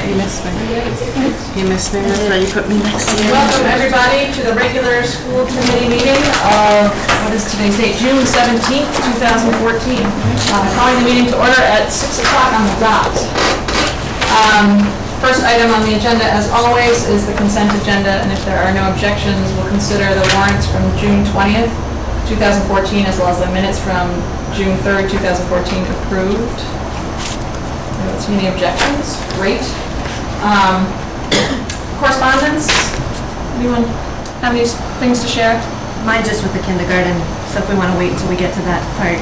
You missed me. You missed me, that's why you put me next to you. Welcome, everybody, to the regular school committee meeting of, what is today's date? June 17th, 2014. Calling the meeting to order at 6 o'clock on the dot. First item on the agenda, as always, is the consent agenda, and if there are no objections, we'll consider the warrants from June 20th, 2014, as well as the minutes from June 3rd, 2014 approved. I don't see any objections. Great. Correspondence? Anyone have any things to share? Mine just with the kindergarten, so if we want to wait until we get to that part,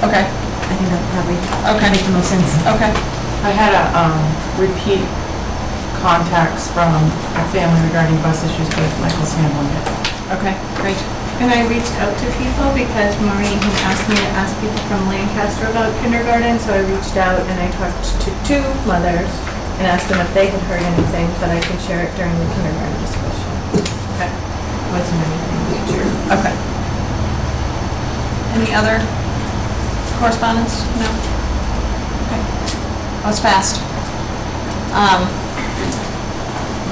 Okay. I think that would probably Okay. make the most sense. Okay. I had a repeat contacts from our family regarding bus issues, but Michael's handling it. Okay, great. And I reached out to people because Maureen had asked me to ask people from Lancaster about kindergarten, so I reached out and I talked to 2 mothers and asked them if they had heard anything, but I could share it during the kindergarten discussion. Okay. Wasn't anything major. Okay. Any other correspondence? No? Okay. That was fast.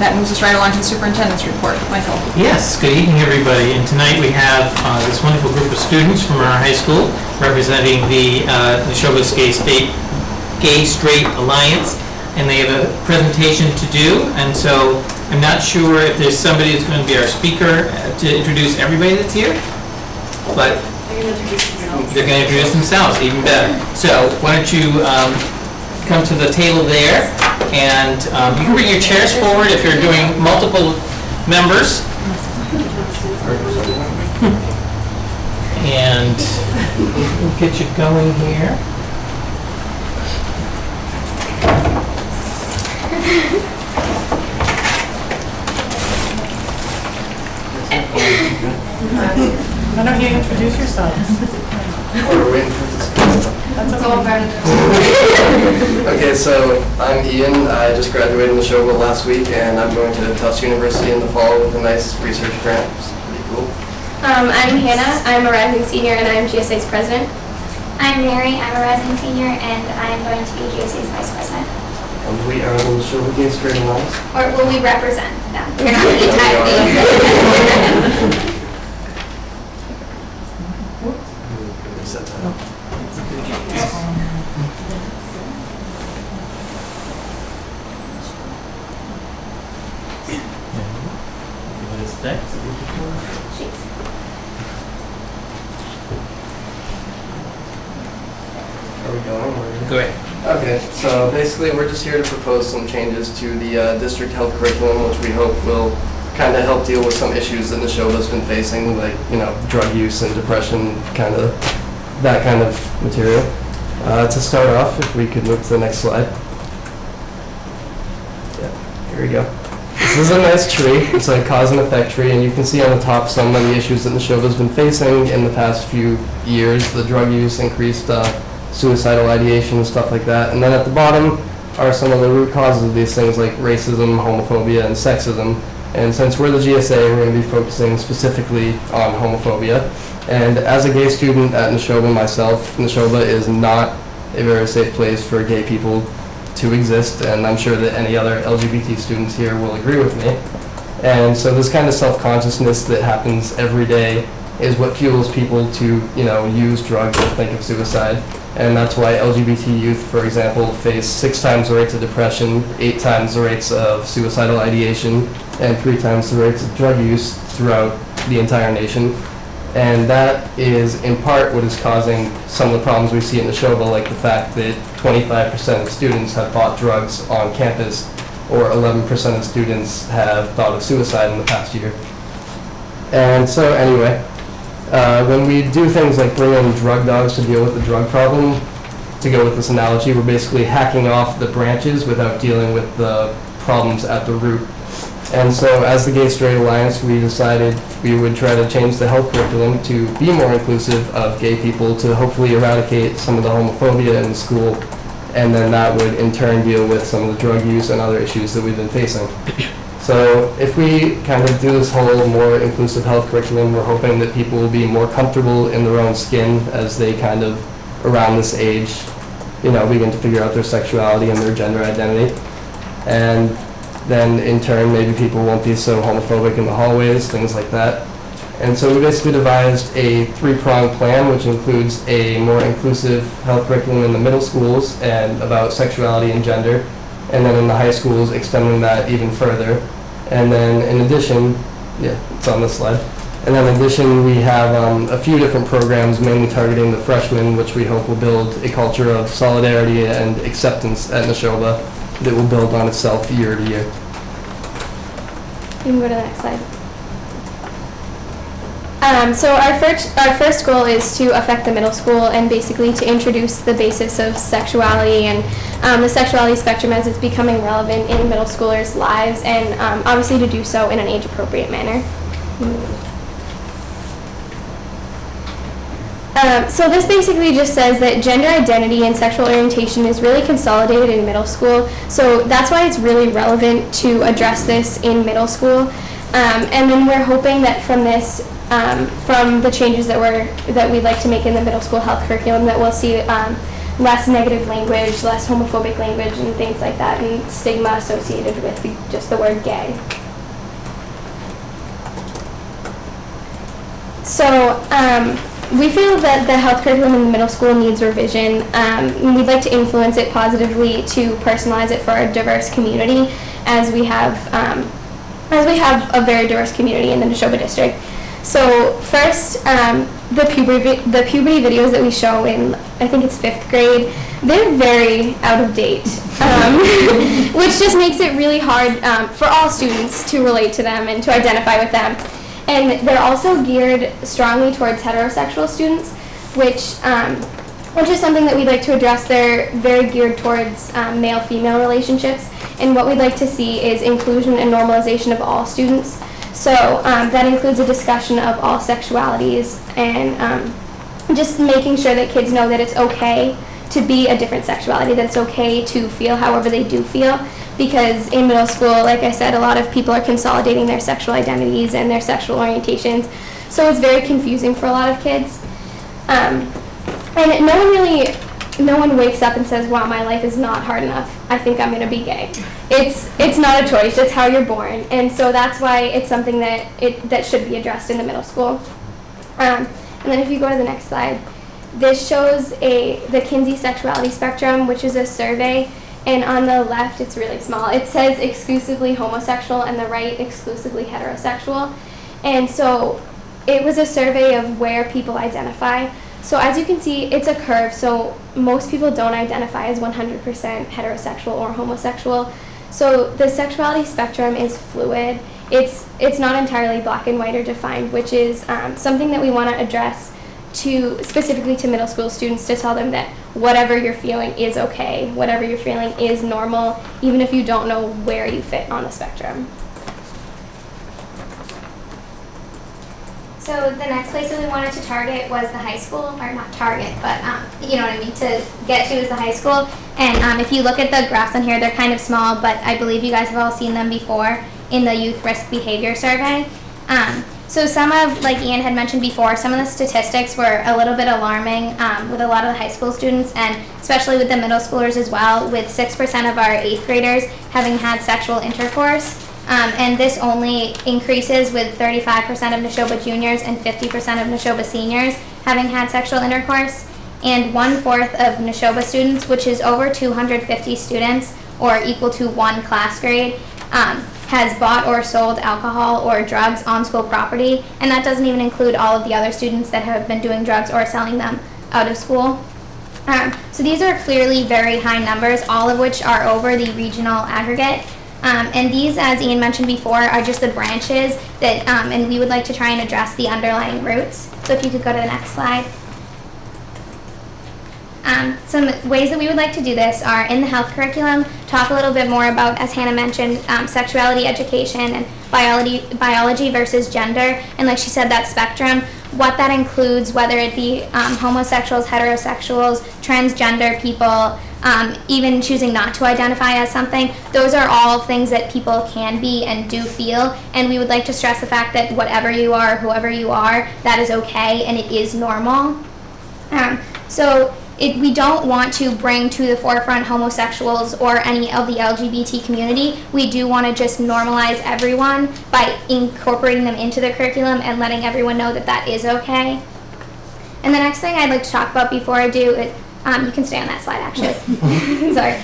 That moves us right along to the superintendent's report. Michael? Yes, good evening, everybody. And tonight we have this wonderful group of students from our high school representing the Neshoba's Gay Straight Alliance, and they have a presentation to do. And so I'm not sure if there's somebody who's going to be our speaker to introduce everybody that's here, but they're going to introduce themselves, even better. So why don't you come to the table there, and you can bring your chairs forward if you're doing multiple members. And we'll get you going here. Why don't you introduce yourself? That's all about it. Okay, so I'm Ian. I just graduated Neshoba last week, and I'm going to Tufts University in the fall with a nice research grant. It's pretty cool. I'm Hannah. I'm a rising senior, and I'm GSA's president. I'm Mary. I'm a rising senior, and I'm going to be GSA's vice president. And we are the Neshoba Gay Straight Alliance. Or will we represent them? We're not the entire thing. Set that up. Are we going? Go ahead. Okay, so basically we're just here to propose some changes to the district health curriculum, which we hope will kind of help deal with some issues that Neshoba's been facing, like, drug use and depression, that kind of material. To start off, if we could move to the next slide. Yeah, here we go. This is a nice tree. It's a cause and effect tree, and you can see on the top some of the issues that Neshoba's been facing in the past few years. The drug use, increased suicidal ideation, stuff like that. And then at the bottom are some of the root causes of these things like racism, homophobia, and sexism. And since we're the GSA, we're going to be focusing specifically on homophobia. And as a gay student at Neshoba myself, Neshoba is not a very safe place for gay people to exist, and I'm sure that any other LGBT students here will agree with me. And so this kind of self-consciousness that happens every day is what fuels people to, use drugs or think of suicide. And that's why LGBT youth, for example, face 6 times the rates of depression, 8 times the rates of suicidal ideation, and 3 times the rates of drug use throughout the entire nation. And that is in part what is causing some of the problems we see in Neshoba, like the fact that 25% of students have bought drugs on campus, or 11% of students have thought of suicide in the past year. And so anyway, when we do things like bring in drug dogs to deal with the drug problem, to go with this analogy, we're basically hacking off the branches without dealing with the problems at the root. And so as the Gay Straight Alliance, we decided we would try to change the health curriculum to be more inclusive of gay people, to hopefully eradicate some of the homophobia in school, and then that would in turn deal with some of the drug use and other issues that we've been facing. So if we kind of do this whole more inclusive health curriculum, we're hoping that people will be more comfortable in their own skin as they kind of, around this age, begin to figure out their sexuality and their gender identity. And then in turn, maybe people won't be so homophobic in the hallways, things like that. And so we basically devised a three-pronged plan, which includes a more inclusive health curriculum in the middle schools and about sexuality and gender, and then in the high schools, extending that even further. And then in addition, yeah, it's on this slide. And then in addition, we have a few different programs mainly targeting the freshmen, which we hope will build a culture of solidarity and acceptance at Neshoba that will build on itself year to year. You can go to the next slide. So our first goal is to affect the middle school and basically to introduce the basis of sexuality and the sexuality spectrum as it's becoming relevant in middle schoolers' lives, and obviously to do so in an age-appropriate manner. So this basically just says that gender identity and sexual orientation is really consolidated in middle school. So that's why it's really relevant to address this in middle school. And then we're hoping that from this, from the changes that we'd like to make in the middle school health curriculum, that we'll see less negative language, less homophobic language, and things like that, and stigma associated with just the word gay. So we feel that the health curriculum in the middle school needs revision. We'd like to influence it positively to personalize it for our diverse community, as we have a very diverse community in the Neshoba district. So first, the puberty videos that we show in, I think it's 5th grade, they're very out of date, which just makes it really hard for all students to relate to them and to identify with them. And they're also geared strongly towards heterosexual students, which is something that we'd like to address. They're very geared towards male-female relationships, and what we'd like to see is inclusion and normalization of all students. So that includes a discussion of all sexualities, and just making sure that kids know that it's okay to be a different sexuality, that it's okay to feel however they do feel. Because in middle school, like I said, a lot of people are consolidating their sexual identities and their sexual orientations. So it's very confusing for a lot of kids. And no one wakes up and says, wow, my life is not hard enough. I think I'm going to be gay. It's not a choice. It's how you're born. And so that's why it's something that should be addressed in the middle school. And then if you go to the next slide, this shows the Kinsey Sexuality Spectrum, which is a survey. And on the left, it's really small. It says exclusively homosexual, and the right exclusively heterosexual. And so it was a survey of where people identify. So as you can see, it's a curve. So most people don't identify as 100% heterosexual or homosexual. So the sexuality spectrum is fluid. It's not entirely black and white or defined, which is something that we want to address specifically to middle school students, to tell them that whatever you're feeling is okay, whatever you're feeling is normal, even if you don't know where you fit on the spectrum. So the next place that we wanted to target was the high school, or not target, but you know what I mean, to get to is the high school. And if you look at the graphs on here, they're kind of small, but I believe you guys have all seen them before in the Youth Risk Behavior Survey. So some of, like Ian had mentioned before, some of the statistics were a little bit alarming with a lot of the high school students, and especially with the middle schoolers as well, with 6% of our 8th graders having had sexual intercourse. And this only increases with 35% of Neshoba juniors and 50% of Neshoba seniors having had sexual intercourse. And 1/4 of Neshoba students, which is over 250 students, or equal to 1 class grade, has bought or sold alcohol or drugs on school property, and that doesn't even include all of the other students that have been doing drugs or selling them out of school. So these are clearly very high numbers, all of which are over the regional aggregate. And these, as Ian mentioned before, are just the branches that, and we would like to try and address the underlying roots. So if you could go to the next slide. Some ways that we would like to do this are in the health curriculum, talk a little bit more about, as Hannah mentioned, sexuality education and biology versus gender, and like she said, that spectrum, what that includes, whether it be homosexuals, heterosexuals, transgender people, even choosing not to identify as something. Those are all things that people can be and do feel, and we would like to stress the fact that whatever you are, whoever you are, that is okay and it is normal. So we don't want to bring to the forefront homosexuals or any of the LGBT community. We do want to just normalize everyone by incorporating them into the curriculum and letting everyone know that that is okay. And the next thing I'd like to talk about before I do it, you can stay on that slide actually, sorry,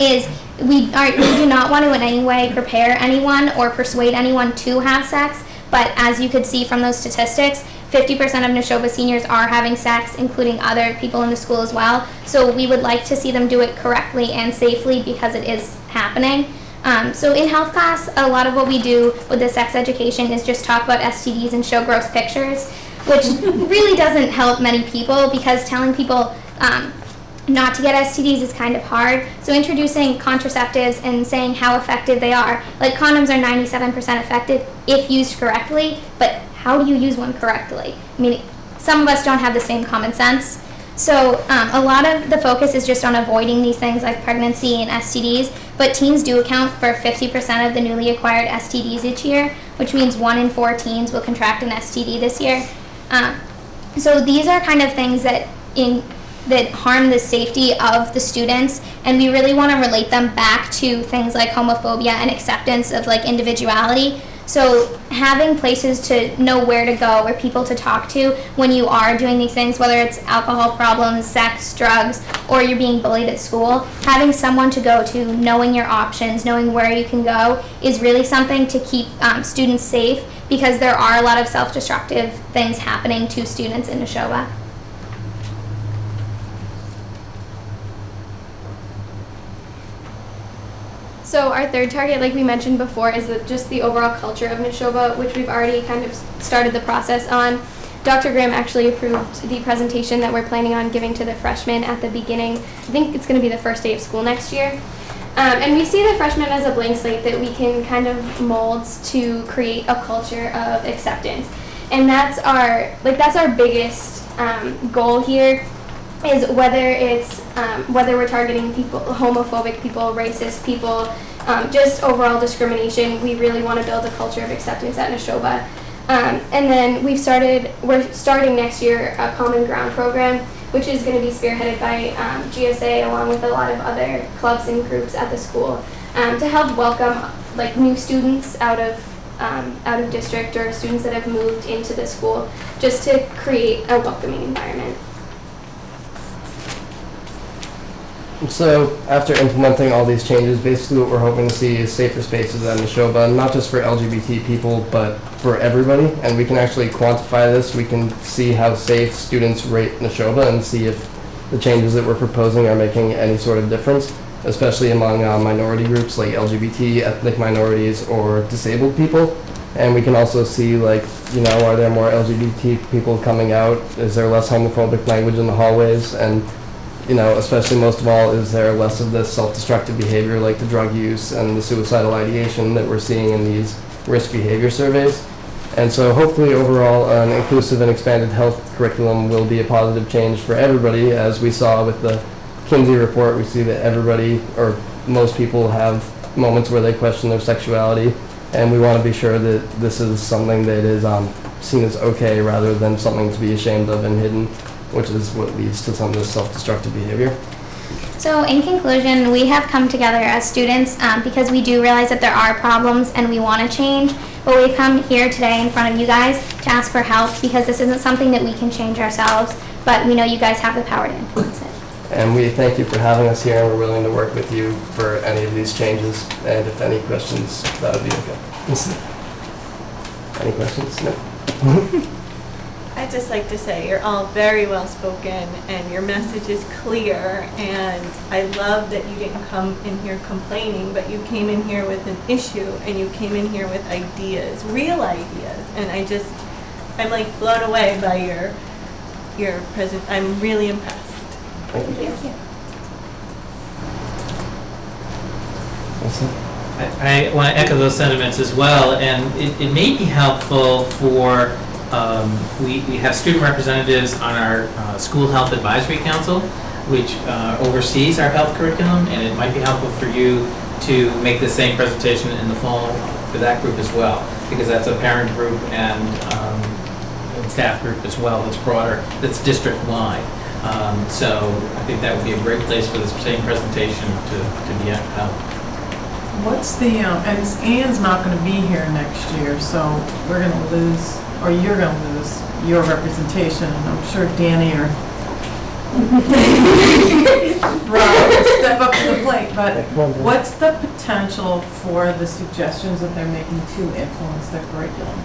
is we do not want to in any way prepare anyone or persuade anyone to have sex, but as you could see from those statistics, 50% of Neshoba seniors are having sex, including other people in the school as well. So we would like to see them do it correctly and safely because it is happening. So in health class, a lot of what we do with the sex education is just talk about STDs and show gross pictures, which really doesn't help many people because telling people not to get STDs is kind of hard. So introducing contraceptives and saying how effective they are. Like condoms are 97% effective if used correctly, but how do you use one correctly? I mean, some of us don't have the same common sense. So a lot of the focus is just on avoiding these things like pregnancy and STDs, but teens do account for 50% of the newly acquired STDs each year, which means 1 in 4 teens will contract an STD this year. So these are kind of things that harm the safety of the students, and we really want to relate them back to things like homophobia and acceptance of like individuality. So having places to know where to go or people to talk to when you are doing these things, whether it's alcohol problems, sex, drugs, or you're being bullied at school, having someone to go to, knowing your options, knowing where you can go is really something to keep students safe because there are a lot of self-destructive things happening to students in Neshoba. So our third target, like we mentioned before, is just the overall culture of Neshoba, which we've already kind of started the process on. Dr. Graham actually approved the presentation that we're planning on giving to the freshmen at the beginning. I think it's going to be the first day of school next year. And we see the freshmen as a blank slate that we can kind of mold to create a culture of acceptance. And that's our biggest goal here. Is whether we're targeting people, homophobic people, racist people, just overall discrimination. We really want to build a culture of acceptance at Neshoba. And then we're starting next year a Common Ground program, which is going to be spearheaded by GSA along with a lot of other clubs and groups at the school to help welcome like new students out of district or students that have moved into the school, just to create a welcoming environment. So after implementing all these changes, basically what we're hoping to see is safer spaces at Neshoba, not just for LGBT people, but for everybody. And we can actually quantify this. We can see how safe students rate Neshoba and see if the changes that we're proposing are making any sort of difference, especially among minority groups like LGBT, ethnic minorities, or disabled people. And we can also see, like, are there more LGBT people coming out? Is there less homophobic language in the hallways? And especially most of all, is there less of this self-destructive behavior like the drug use and the suicidal ideation that we're seeing in these risk behavior surveys? And so hopefully overall an inclusive and expanded health curriculum will be a positive change for everybody. As we saw with the Kinsey report, we see that everybody, or most people, have moments where they question their sexuality, and we want to be sure that this is something that is seen as okay rather than something to be ashamed of and hidden, which is what leads to some of this self-destructive behavior. So in conclusion, we have come together as students because we do realize that there are problems and we want to change, but we've come here today in front of you guys to ask for help because this isn't something that we can change ourselves, but we know you guys have the power to influence it. And we thank you for having us here, and we're willing to work with you for any of these changes. And if any questions, that would be okay. Any questions? No? I'd just like to say you're all very well spoken and your message is clear, and I love that you didn't come in here complaining, but you came in here with an issue and you came in here with ideas, real ideas, and I'm like blown away by your present. I'm really impressed. Thank you. I want to echo those sentiments as well, and it may be helpful for we have student representatives on our School Health Advisory Council, which oversees our health curriculum, and it might be helpful for you to make the same presentation in the fall for that group as well, because that's a parent group and staff group as well that's broader, that's district-wide. So I think that would be a great place for this same presentation to be held. What's the, and Ann's not gonna be here next year, so we're gonna lose, or you're gonna lose your representation, and I'm sure Danny or Rob will step up to the plate, but what's the potential for the suggestions that they're making to influence their curriculum?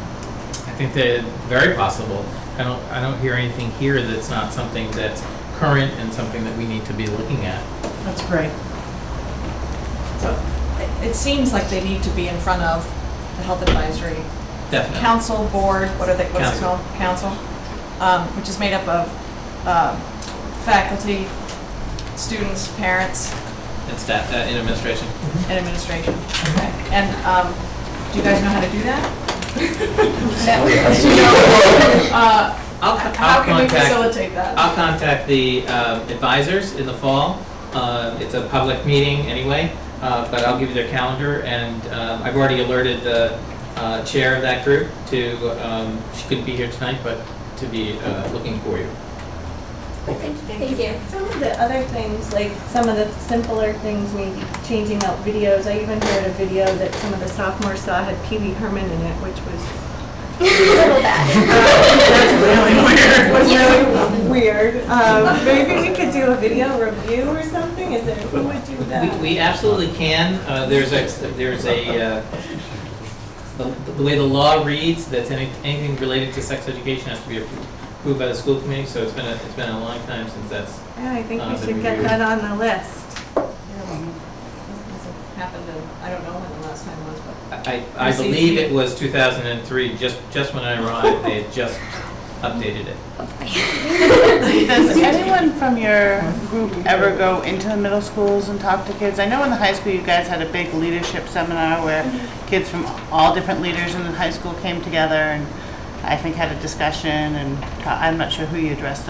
I think that very possible. I don't hear anything here that's not something that's current and something that we need to be looking at. That's great. So it seems like they need to be in front of the health advisory Definitely. council, board, what's it Council. called? Council, which is made up of faculty, students, parents, And staff, in administration. and administration. Okay. And do you guys know how to do that? How can we facilitate that? I'll contact the advisors in the fall. It's a public meeting anyway, but I'll give you their calendar, and I've already alerted the chair of that group to, she couldn't be here tonight, but to be looking for you. Thank you. Some of the other things, like some of the simpler things, maybe changing out videos. I even heard a video that some of the sophomores saw had Pee Wee Herman in it, which was A little bad. was really weird. Maybe we could do a video review or something. Is there, who would do that? We absolutely can. There's the way the law reads, that anything related to sex education has to be approved by the school committee, so it's been a long time since that's. Yeah, I think we the should get review. that on the list. Happened in, I don't know when the last time was, but. I believe it was 2003, just when I arrived, they had just updated it. Does anyone from your group ever go into the middle schools and talk to kids? I know in the high school you guys had a big leadership seminar where kids from all different leaders in the high school came together and I think had a discussion, and I'm not sure who you addressed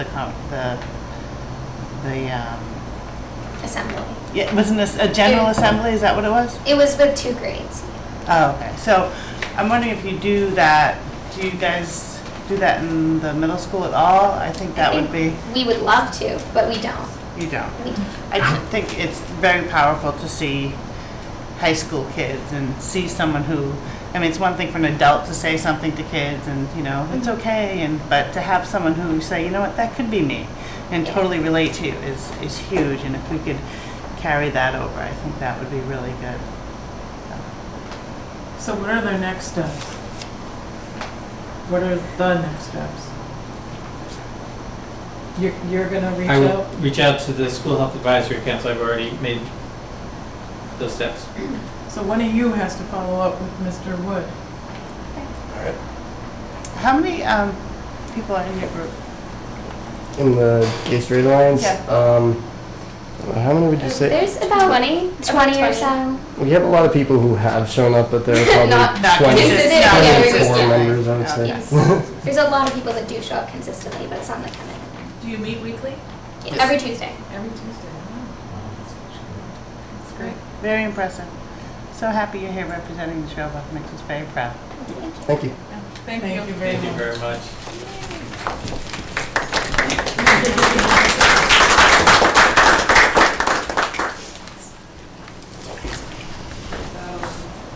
Assembly. yeah, wasn't this a general assembly? Is that what it was? It was with 2 grades. Oh, okay. So I'm wondering if you do that, do you guys do that in the middle school at all? I think that would be, We would love to, but we don't. you don't. We don't. I just think it's very powerful to see high school kids and see someone who, I mean, it's one thing for an adult to say something to kids and, you know, it's okay, but to have someone who say, you know what, that could be me, and totally relate to you is huge, and if we could carry that over, I think that would be really good. So what are their next steps? What are the next steps? You're gonna reach I out? will reach out to the school health advisory council. I've already made those steps. So one of you has to follow up with Mr. Wood. How many people are in your group? In the Gay Straight Alliance, Yeah. how many would you say? There's about 20 or so. We have a lot of people who have shown up, but there are Not probably 20, consistent, not 24 consistent. members, I would say. Yes. There's a lot of people that do show up consistently, but some that come in. Do you meet weekly? Every Tuesday. Every Tuesday. That's great. Very impressive. So happy you're here representing the Showboat. Makes us very proud. Thank you. Thank Thank you. you very Thank you much. very much.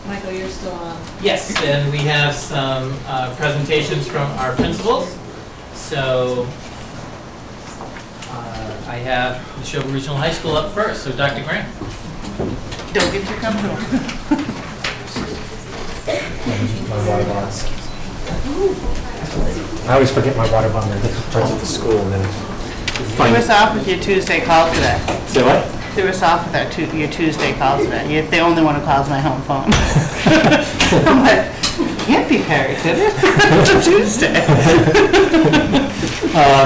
Michael, you're still on. Yes, and we have some presentations from our principals. So I have the Neshoba Regional High School up first, so Dr. Grant. Don't get too comfortable. My water bottle. I always forget my water bottle in different parts of the school and then Threw us off with your Tuesday call today. Say what? Threw us off with your Tuesday call today. You're the only one who calls my home phone. I'm like, it can't be Perry, could it? It's a Tuesday.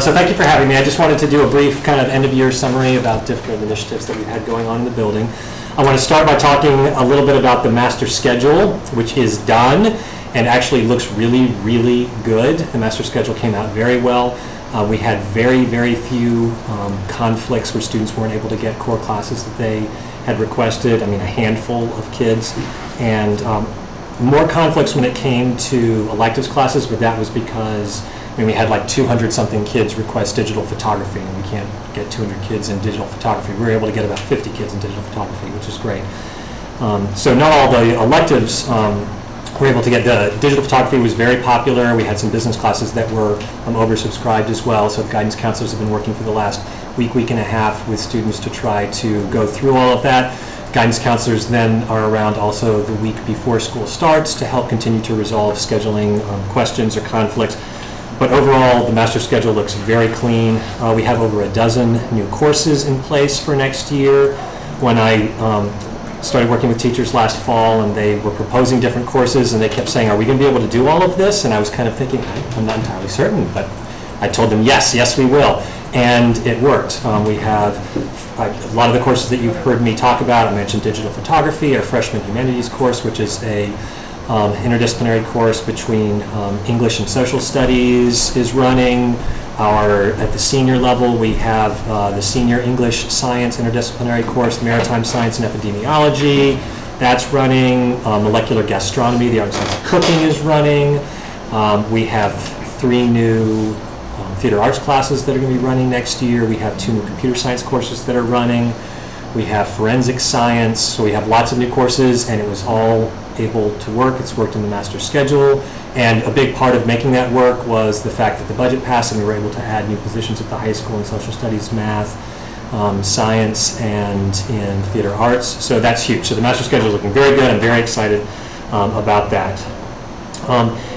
So thank you for having me. I just wanted to do a brief kind of end-of-year summary about different initiatives that we've had going on in the building. I want to start by talking a little bit about the master schedule, which is done and actually looks really, really good. The master schedule came out very well. We had very, very few conflicts where students weren't able to get core classes that they had requested. I mean, a handful of kids. And more conflicts when it came to electives classes, but that was because I mean, we had like 200-something kids request digital photography, and we can't get 200 kids in digital photography. We were able to get about 50 kids in digital photography, which is great. So not all the electives were able to get. The digital photography was very popular. We had some business classes that were oversubscribed as well, so the guidance counselors have been working for the last week and a half with students to try to go through all of that. Guidance counselors then are around also the week before school starts to help continue to resolve scheduling questions or conflicts. But overall, the master schedule looks very clean. We have over a dozen new courses in place for next year. When I started working with teachers last fall, and they were proposing different courses, and they kept saying, are we going to be able to do all of this? And I was kind of thinking, I'm not entirely certain, but I told them, yes, we will. And it worked. We have a lot of the courses that you've heard me talk about. I mentioned digital photography, our freshman humanities course, which is a interdisciplinary course between English and social studies is running. At the senior level, we have the senior English science interdisciplinary course, maritime science and epidemiology. That's running. Molecular gastronomy, the art and science of cooking is running. We have 3 new theater arts classes that are going to be running next year. We have 2 new computer science courses that are running. We have forensic science. So we have lots of new courses, and it was all able to work. It's worked in the master schedule. And a big part of making that work was the fact that the budget passed, and we were able to add new positions at the high school in social studies, math, science, and in theater arts. So that's huge. So the master schedule is looking very good. I'm very excited about that.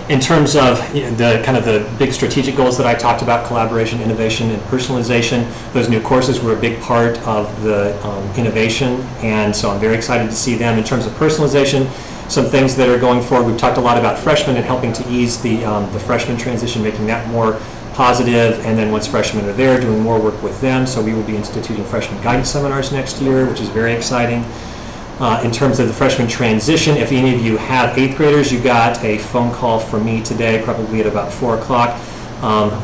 In terms of the kind of the big strategic goals that I talked about, collaboration, innovation, and personalization, those new courses were a big part of the innovation, and so I'm very excited to see them. In terms of personalization, some things that are going forward, we've talked a lot about freshmen and helping to ease the freshman transition, making that more positive, and then once freshmen are there, doing more work with them. So we will be instituting freshman guidance seminars next year, which is very exciting. In terms of the freshman transition, if any of you have 8th graders, you got a phone call from me today, probably at about 4 o'clock.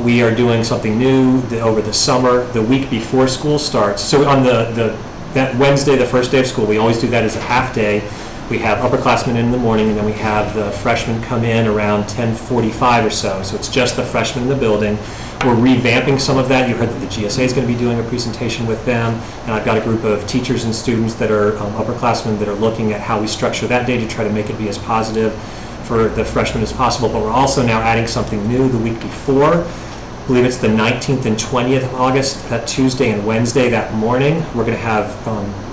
We are doing something new over the summer, the week before school starts. So on that Wednesday, the first day of school, we always do that as a half day. We have upperclassmen in the morning, and then we have the freshmen come in around 10:45 or so. So it's just the freshmen in the building. We're revamping some of that. You heard that the GSA is going to be doing a presentation with them, and I've got a group of teachers and students that are upperclassmen that are looking at how we structure that day to try to make it be as positive for the freshmen as possible. But we're also now adding something new the week before. I believe it's the 19th and 20th of August, that Tuesday and Wednesday, that morning. We're going to have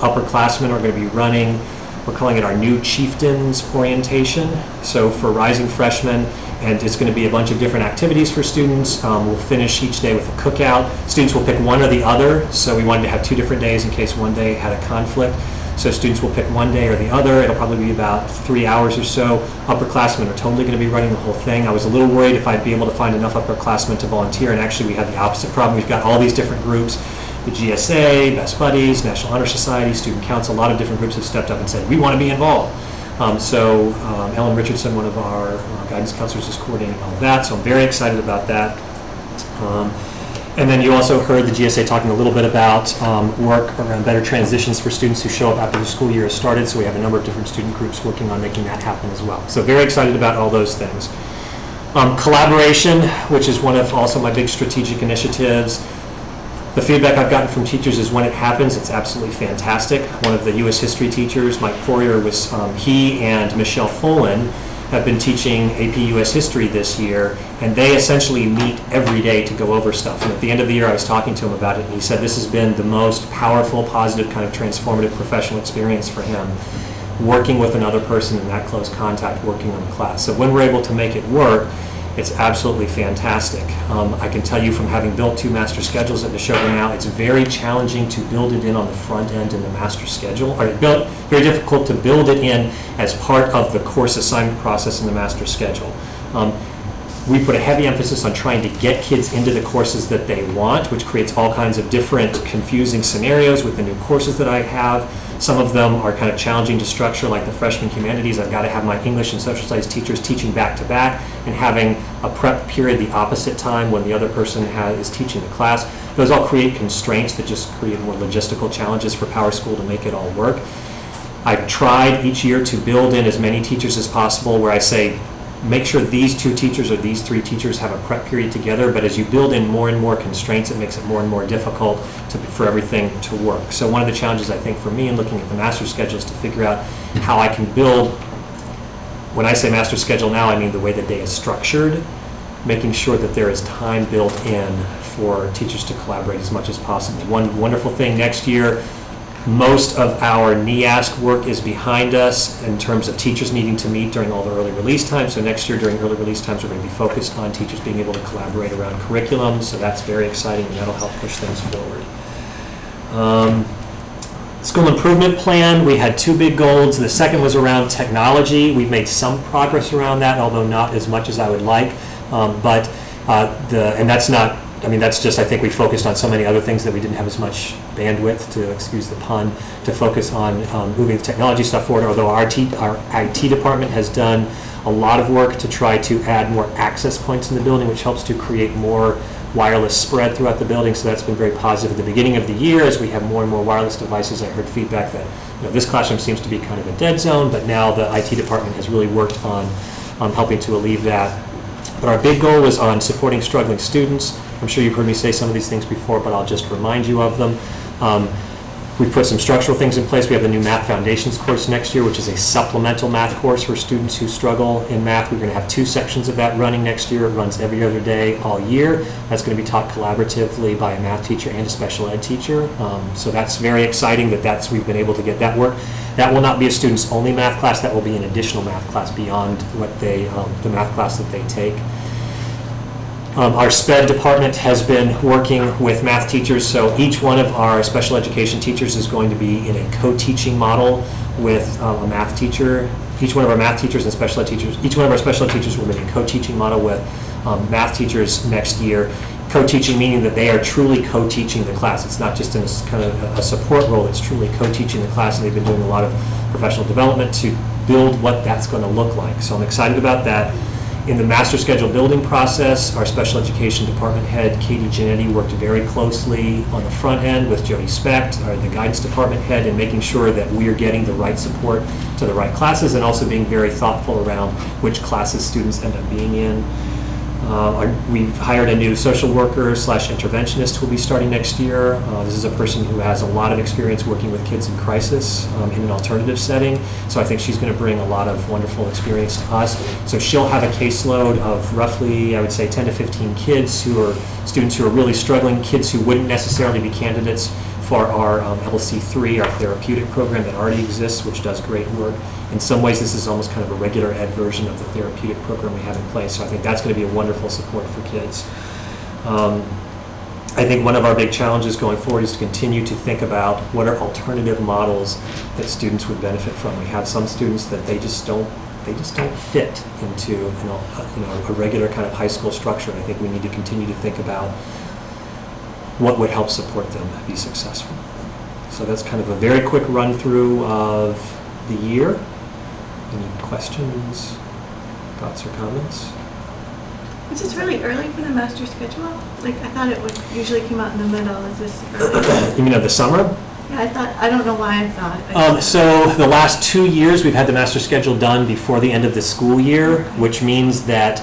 upperclassmen are going to be running, we're calling it our New Chieftains orientation. So for rising freshmen, and it's going to be a bunch of different activities for students. We'll finish each day with a cookout. Students will pick one or the other, so we wanted to have 2 different days in case one day had a conflict. So students will pick one day or the other. It'll probably be about 3 hours or so. Upperclassmen are totally going to be running the whole thing. I was a little worried if I'd be able to find enough upperclassmen to volunteer, and actually we have the opposite problem. We've got all these different groups. The GSA, Best Buddies, National Honor Society, Student Council, a lot of different groups have stepped up and said, we want to be involved. So Ellen Richardson, one of our guidance counselors, is coordinating all that, so I'm very excited about that. And then you also heard the GSA talking a little bit about work around better transitions for students who show up after the school year has started, so we have a number of different student groups working on making that happen as well. So very excited about all those things. Collaboration, which is one of also my big strategic initiatives. The feedback I've gotten from teachers is when it happens, it's absolutely fantastic. One of the U.S. history teachers, Mike Poirier, he and Michelle Folan have been teaching AP U.S. history this year, and they essentially meet every day to go over stuff. And at the end of the year, I was talking to him about it, and he said this has been the most powerful, positive, kind of transformative professional experience for him, working with another person in that close contact, working on the class. So when we're able to make it work, it's absolutely fantastic. I can tell you from having built 2 master schedules at Neshoba now, it's very challenging to build it in on the front end in the master schedule, or very difficult to build it in as part of the course assignment process in the master schedule. We put a heavy emphasis on trying to get kids into the courses that they want, which creates all kinds of different confusing scenarios with the new courses that I have. Some of them are kind of challenging to structure, like the freshman humanities. I've got to have my English and social studies teachers teaching back to back and having a prep period the opposite time when the other person is teaching the class. Those all create constraints that just create more logistical challenges for PowerSchool to make it all work. I've tried each year to build in as many teachers as possible where I say, make sure these two teachers or these three teachers have a prep period together, but as you build in more and more constraints, it makes it more and more difficult for everything to work. So one of the challenges, I think, for me in looking at the master schedule is to figure out how I can build, when I say master schedule now, I mean the way the day is structured, making sure that there is time built in for teachers to collaborate as much as possible. One wonderful thing next year, most of our NEASC work is behind us in terms of teachers needing to meet during all the early release times. So next year during early release times, we're going to be focused on teachers being able to collaborate around curriculum. So that's very exciting, and that'll help push things forward. School improvement plan, we had two big goals. The second was around technology. We've made some progress around that, although not as much as I would like. And that's not, I mean, that's just, I think we focused on so many other things that we didn't have as much bandwidth, to excuse the pun, to focus on moving the technology stuff forward, although our IT department has done a lot of work to try to add more access points in the building, which helps to create more wireless spread throughout the building, so that's been very positive. At the beginning of the year, as we have more and more wireless devices, I heard feedback that this classroom seems to be kind of a dead zone, but now the IT department has really worked on helping to alleviate that. But our big goal was on supporting struggling students. I'm sure you've heard me say some of these things before, but I'll just remind you of them. We've put some structural things in place. We have the new Math Foundations course next year, which is a supplemental math course for students who struggle in math. We're going to have 2 sections of that running next year. It runs every other day all year. That's going to be taught collaboratively by a math teacher and a special ed teacher. So that's very exciting that we've been able to get that work. That will not be a students only math class. That will be an additional math class beyond what the math class that they take. Our SPED department has been working with math teachers, so each one of our special education teachers is going to be in a co-teaching model with a math teacher. Each one of our math teachers and special ed teachers, each one of our special ed teachers will be in a co-teaching model with math teachers next year. Co-teaching meaning that they are truly co-teaching the class. It's not just in a kind of a support role, it's truly co-teaching the class, and they've been doing a lot of professional development to build what that's going to look like. So I'm excited about that. In the master schedule building process, our special education department head, Katie Giannetti, worked very closely on the front end with Jody Specht, the guidance department head, in making sure that we are getting the right support to the right classes, and also being very thoughtful around which classes students end up being in. We've hired a new social worker / interventionist who will be starting next year. This is a person who has a lot of experience working with kids in crisis in an alternative setting. So I think she's going to bring a lot of wonderful experience to us. So she'll have a caseload of roughly, I would say, 10 to 15 kids who are students who are really struggling, kids who wouldn't necessarily be candidates for our LC3, our therapeutic program that already exists, which does great work. In some ways, this is almost kind of a regular ed version of the therapeutic program we have in place. So I think that's going to be a wonderful support for kids. I think one of our big challenges going forward is to continue to think about what are alternative models that students would benefit from. We have some students that they just don't fit into a regular kind of high school structure. And I think we need to continue to think about what would help support them be successful. So that's kind of a very quick run through of the year. Any questions, thoughts, or comments? Is this really early for the master schedule? Like, I thought it would usually come out in the middle. Is this early? You mean of the summer? Yeah, I don't know why I thought. So the last 2 years, we've had the master schedule done before the end of the school year, which means that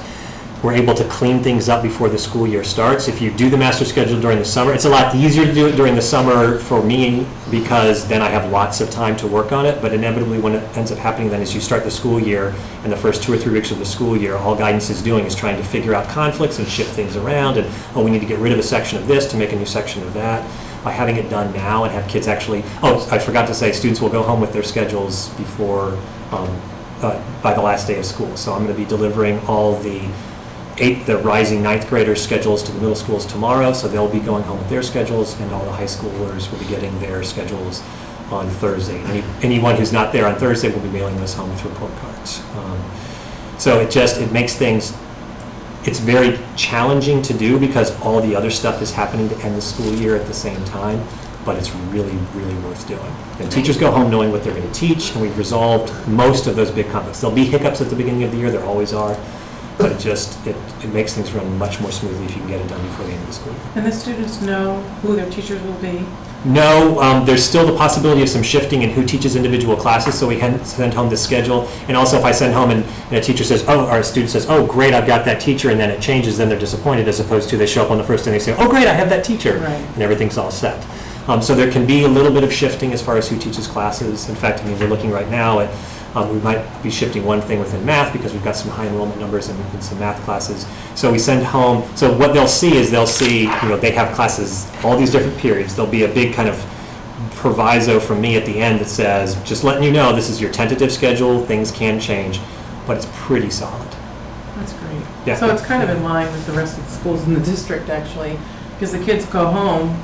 we're able to clean things up before the school year starts. If you do the master schedule during the summer, it's a lot easier to do it during the summer for me because then I have lots of time to work on it. But inevitably what ends up happening then is you start the school year, and the first 2 or 3 weeks of the school year, all guidance is doing is trying to figure out conflicts and shift things around, and we need to get rid of a section of this to make a new section of that. By having it done now and have kids actually, I forgot to say, students will go home with their schedules before, by the last day of school. So I'm going to be delivering all the rising 9th graders' schedules to the middle schools tomorrow, so they'll be going home with their schedules, and all the high schoolers will be getting their schedules on Thursday. Anyone who's not there on Thursday will be mailing those home with report cards. So it makes things, it's very challenging to do because all the other stuff is happening to end the school year at the same time, but it's really, really worth doing. And teachers go home knowing what they're going to teach, and we've resolved most of those big conflicts. There'll be hiccups at the beginning of the year, there always are. but it makes things run much more smoothly if you can get it done before the end of the school year. And the students know who their teachers will be? No, there's still the possibility of some shifting in who teaches individual classes, so we send home the schedule. And also if I send home and a teacher says, oh, or a student says, oh, great, I've got that teacher, and then it changes, then they're disappointed, as opposed to they show up on the first day and they say, oh, great, I have that teacher, Right. and everything's all set. So there can be a little bit of shifting as far as who teaches classes. In fact, I mean, we're looking right now at, we might be shifting one thing within math because we've got some high enrollment numbers in some math classes. So we send home, so what they'll see is they have classes, all these different periods. There'll be a big kind of proviso from me at the end that says, just letting you know, this is your tentative schedule, things can change, but it's pretty solid. That's great. Yeah. So it's kind of in line with the rest of the schools in the district, actually, because the kids go home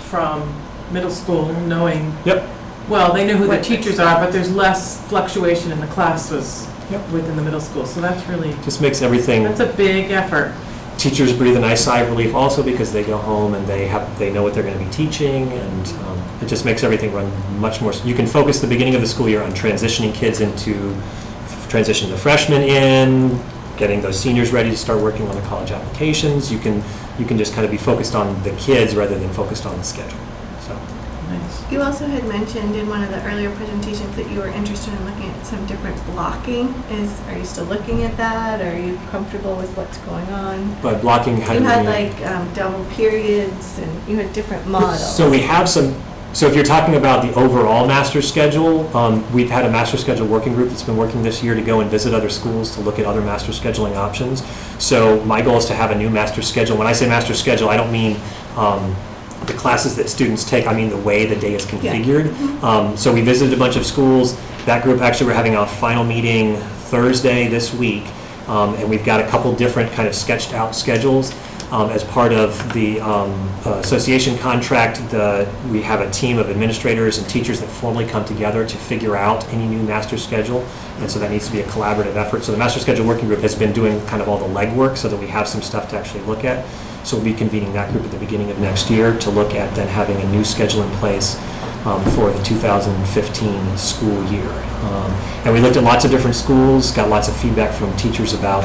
from middle school knowing, Yep. well, they know who their teachers are, but there's less fluctuation in the classes Yep. within the middle school. So that's really, Just makes everything, that's a big effort. teachers breathe a nice sigh of relief also because they go home and they know what they're going to be teaching, and it just makes everything run much more. You can focus the beginning of the school year on transitioning kids transitioning the freshmen in, getting those seniors ready to start working on the college applications. You can just kind of be focused on the kids rather than focused on the schedule. So. Nice. You also had mentioned in one of the earlier presentations that you were interested in looking at some different blocking. Are you still looking at that? Are you comfortable with what's going on? By blocking, how do You you had mean? double periods and you had different models. So we have some. So if you're talking about the overall master schedule, we've had a master schedule working group that's been working this year to go and visit other schools to look at other master scheduling options. So my goal is to have a new master schedule. When I say master schedule, I don't mean the classes that students take, I mean the way the day is configured. So we visited a bunch of schools. That group, actually, we're having a final meeting Thursday this week, and we've got a couple different kind of sketched out schedules. As part of the association contract, we have a team of administrators and teachers that formally come together to figure out any new master schedule, and so that needs to be a collaborative effort. So the master schedule working group has been doing kind of all the legwork so that we have some stuff to actually look at. So we'll be convening that group at the beginning of next year to look at then having a new schedule in place for the 2015 school year. And we looked at lots of different schools, got lots of feedback from teachers about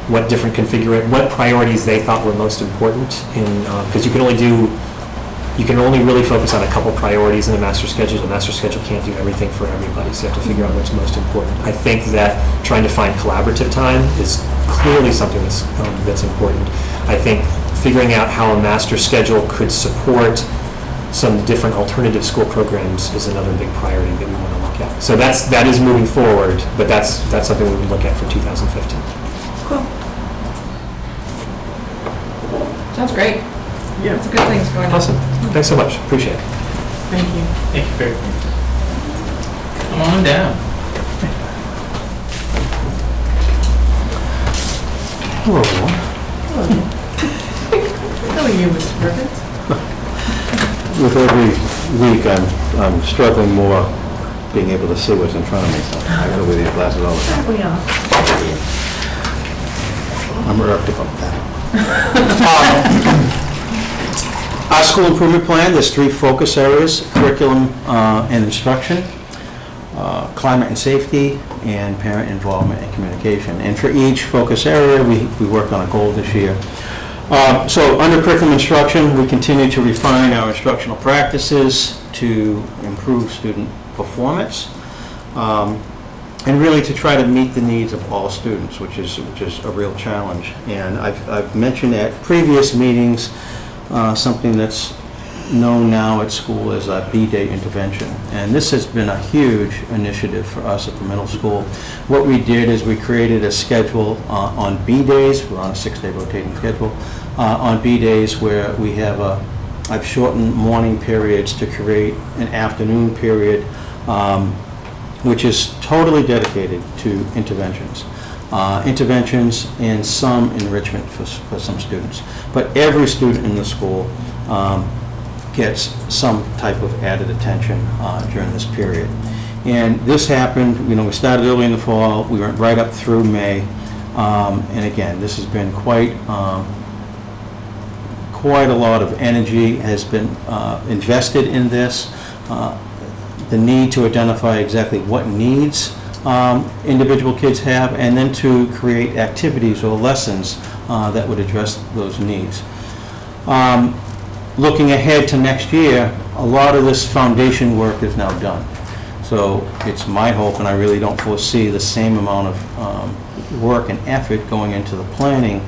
what different what priorities they thought were most important, because you can only really focus on a couple priorities in a master schedule. The master schedule can't do everything for everybody, so you have to figure out what's most important. I think that trying to find collaborative time is clearly something that's important. I think figuring out how a master schedule could support some different alternative school programs is another big priority that we want to look at. So that is moving forward, but that's something we would look at for 2015. Cool. Sounds great. Yeah. It's a good things going on. Awesome. Thanks so much. Appreciate it. Thank you. Thank you very much. Come on down. Hello. How are you, Mr. Perkins? With every week, I'm struggling more being able to see what's in front of me, so I go with your glasses all the time. We are. I'm irked about that. Our school improvement plan, there's 3 focus areas: curriculum and instruction, climate and safety, and parent involvement and communication. And for each focus area, we worked on a goal this year. So under curriculum instruction, we continue to refine our instructional practices to improve student performance, and really to try to meet the needs of all students, which is a real challenge. And I've mentioned at previous meetings something that's known now at school as a B-Day intervention. And this has been a huge initiative for us at the middle school. What we did is we created a schedule on B-Days. We're on a 6-day rotating schedule. On B-Days where we have I've shortened morning periods to create an afternoon period, which is totally dedicated to interventions. Interventions and some enrichment for some students. But every student in the school gets some type of added attention during this period. And this happened, we started early in the fall, we went right up through May, and again, this has been quite a lot of energy has been invested in this. The need to identify exactly what needs individual kids have, and then to create activities or lessons that would address those needs. Looking ahead to next year, a lot of this foundation work is now done. So it's my hope, and I really don't foresee the same amount of work and effort going into the planning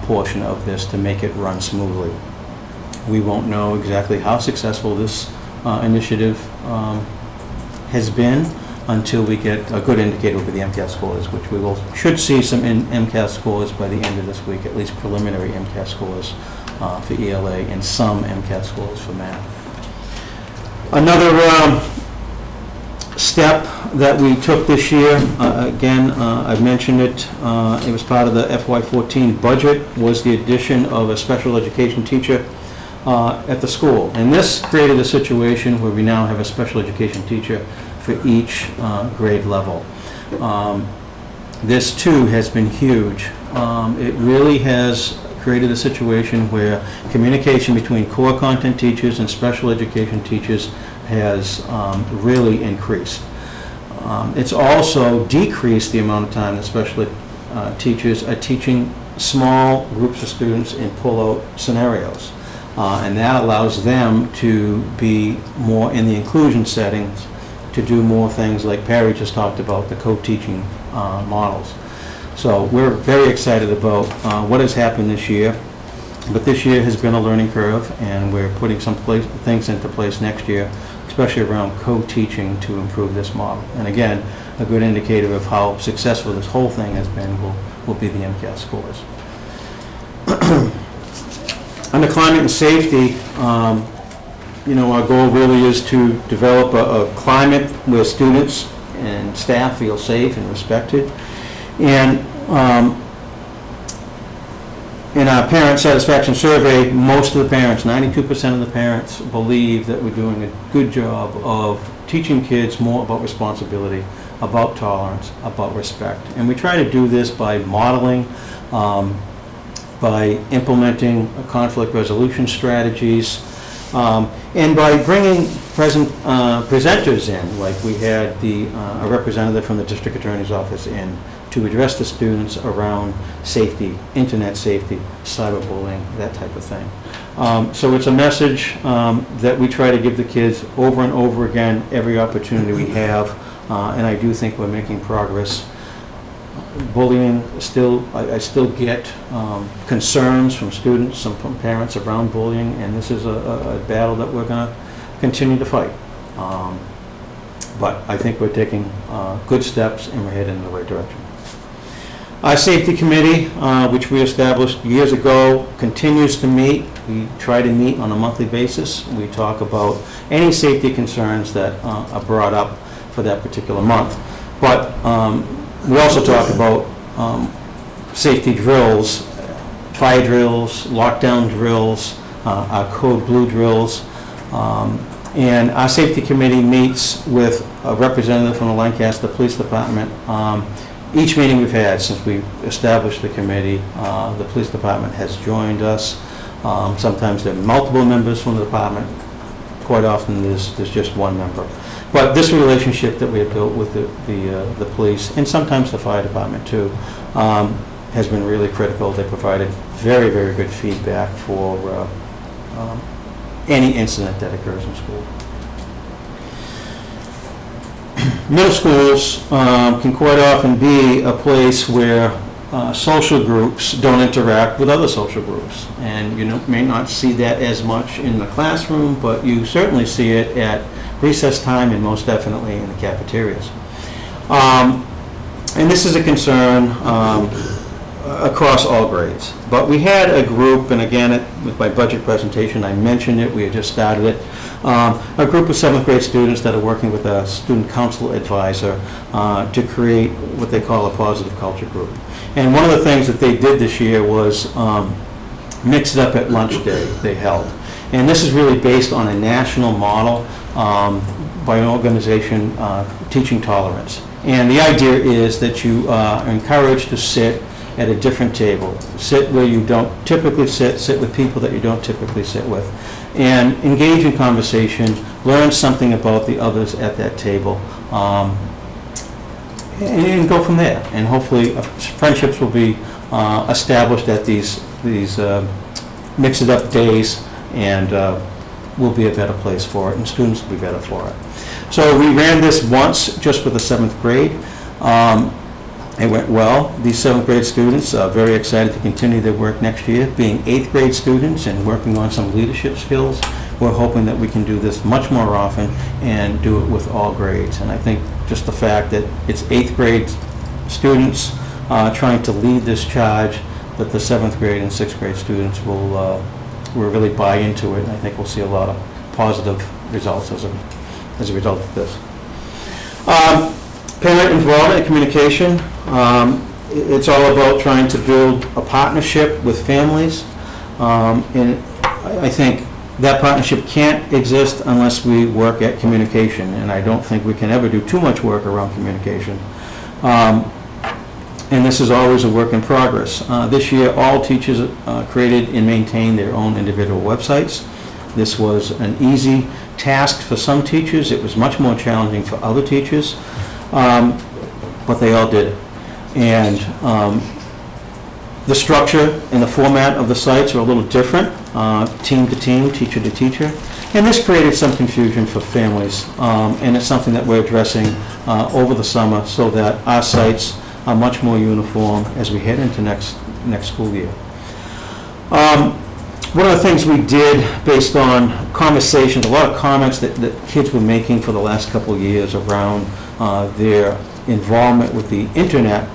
portion of this to make it run smoothly. We won't know exactly how successful this initiative has been until we get a good indicator of the MCAS scores, which we should see some MCAS scores by the end of this week, at least preliminary MCAS scores for ELA and some MCAS scores for math. Another step that we took this year, again, I've mentioned it, it was part of the FY14 budget, was the addition of a special education teacher at the school. And this created a situation where we now have a special education teacher for each grade level. This too has been huge. It really has created a situation where communication between core content teachers and special education teachers has really increased. It's also decreased the amount of time that special teachers are teaching small groups of students in pull-out scenarios. And that allows them to be more in the inclusion settings, to do more things like Perry just talked about, the co-teaching models. So we're very excited about what has happened this year. But this year has been a learning curve, and we're putting some things into place next year, especially around co-teaching to improve this model. And again, a good indicator of how successful this whole thing has been will be the MCAS scores. Under climate and safety, our goal really is to develop a climate where students and staff feel safe and respected. And in our parent satisfaction survey, most of the parents, 92% of the parents, believe that we're doing a good job of teaching kids more about responsibility, about tolerance, about respect. And we try to do this by modeling, by implementing conflict resolution strategies, and by bringing presenters in, like we had a representative from the district attorney's office in to address the students around safety, internet safety, cyberbullying, that type of thing. So it's a message that we try to give the kids over and over again every opportunity we have, and I do think we're making progress. Bullying, I still get concerns from students and from parents around bullying, and this is a battle that we're going to continue to fight. But I think we're taking good steps and we're heading in the right direction. Our safety committee, which we established years ago, continues to meet. We try to meet on a monthly basis. We talk about any safety concerns that are brought up for that particular month. But we also talk about safety drills, fire drills, lockdown drills, our code blue drills. And our safety committee meets with a representative from the Lancaster Police Department. Each meeting we've had since we established the committee, the police department has joined us. Sometimes there are multiple members from the department. Quite often there's just one member. But this relationship that we have built with the police, and sometimes the fire department too, has been really critical. They provided very, very good feedback for any incident that occurs in school. Middle schools can quite often be a place where social groups don't interact with other social groups. And you may not see that as much in the classroom, but you certainly see it at recess time and most definitely in the cafeterias. And this is a concern across all grades. But we had a group, and again, with my budget presentation, I mentioned it, we had just started it, a group of 7th grade students that are working with a student council advisor to create what they call a positive culture group. And one of the things that they did this year was mix it up at lunch day they held. And this is really based on a national model by an organization, Teaching Tolerance. And the idea is that you are encouraged to sit at a different table. Sit where you don't typically sit with people that you don't typically sit with, and engage in conversation, learn something about the others at that table. and go from there. And hopefully friendships will be established at these mix-it-up days, and will be a better place for it, and students will be better for it. So we ran this once, just with the 7th grade. It went well. These 7th grade students are very excited to continue their work next year. Being 8th grade students and working on some leadership skills, we're hoping that we can do this much more often and do it with all grades. And I think just the fact that it's 8th grade students trying to lead this charge, that the 7th grade and 6th grade students will really buy into it, and I think we'll see a lot of positive results as a result of this. Parent involvement and communication. It's all about trying to build a partnership with families, and I think that partnership can't exist unless we work at communication, and I don't think we can ever do too much work around communication. And this is always a work in progress. This year, all teachers created and maintained their own individual websites. This was an easy task for some teachers. It was much more challenging for other teachers, but they all did it. And the structure and the format of the sites are a little different, team to team, teacher to teacher. And this created some confusion for families, and it's something that we're addressing over the summer so that our sites are much more uniform as we head into next school year. One of the things we did based on conversations, a lot of comments that kids were making for the last couple of years around their involvement with the internet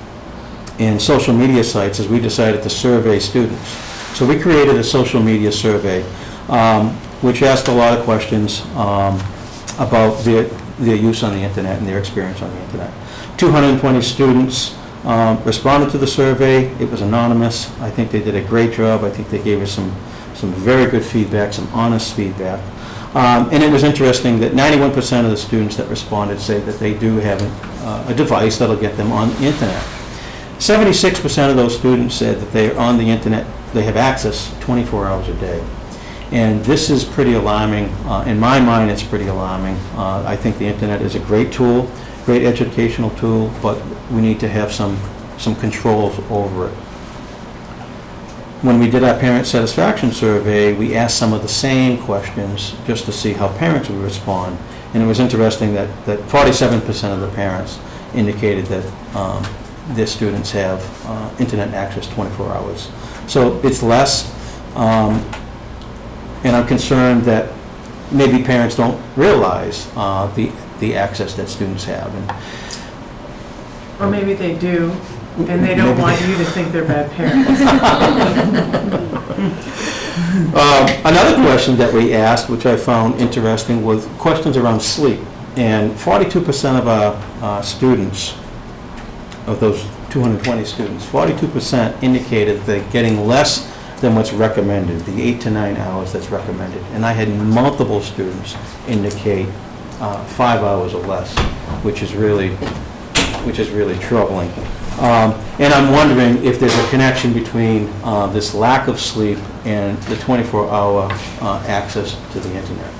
and social media sites, is we decided to survey students. So we created a social media survey, which asked a lot of questions about their use on the internet and their experience on the internet. 220 students responded to the survey. It was anonymous. I think they did a great job. I think they gave us some very good feedback, some honest feedback. And it was interesting that 91% of the students that responded say that they do have a device that'll get them on the internet. 76% of those students said that they're on the internet, they have access 24 hours a day. And this is pretty alarming. In my mind, it's pretty alarming. I think the internet is a great tool, great educational tool, but we need to have some controls over it. When we did our parent satisfaction survey, we asked some of the same questions just to see how parents would respond. And it was interesting that 47% of the parents indicated that their students have internet access 24 hours. So it's less, and I'm concerned that maybe parents don't realize the access that students have. Or maybe they do, and they don't want you to think they're bad parents. Another question that we asked, which I found interesting, was questions around sleep. And 42% of our students, of those 220 students, 42% indicated they're getting less than what's recommended, the 8 to 9 hours that's recommended. And I had multiple students indicate 5 hours or less, which is really troubling. And I'm wondering if there's a connection between this lack of sleep and the 24-hour access to the internet.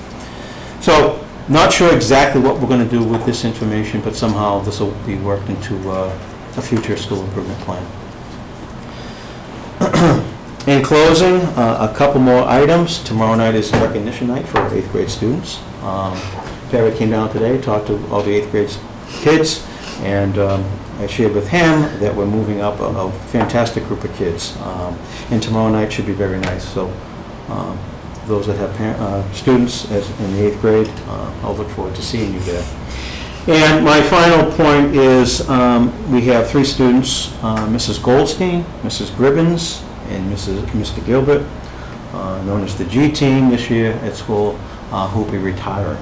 So, not sure exactly what we're going to do with this information, but somehow this will be worked into a future school improvement plan. In closing, a couple more items. Tomorrow night is recognition night for 8th grade students. Perry came down today, talked to all the 8th grade kids, and I shared with him that we're moving up a fantastic group of kids. And tomorrow night should be very nice. So those that have students in the 8th grade, I'll look forward to seeing you there. And my final point is we have 3 students, Mrs. Goldstein, Mrs. Gribbins, and Mr. Gilbert, known as the G team this year at school, who will be retiring.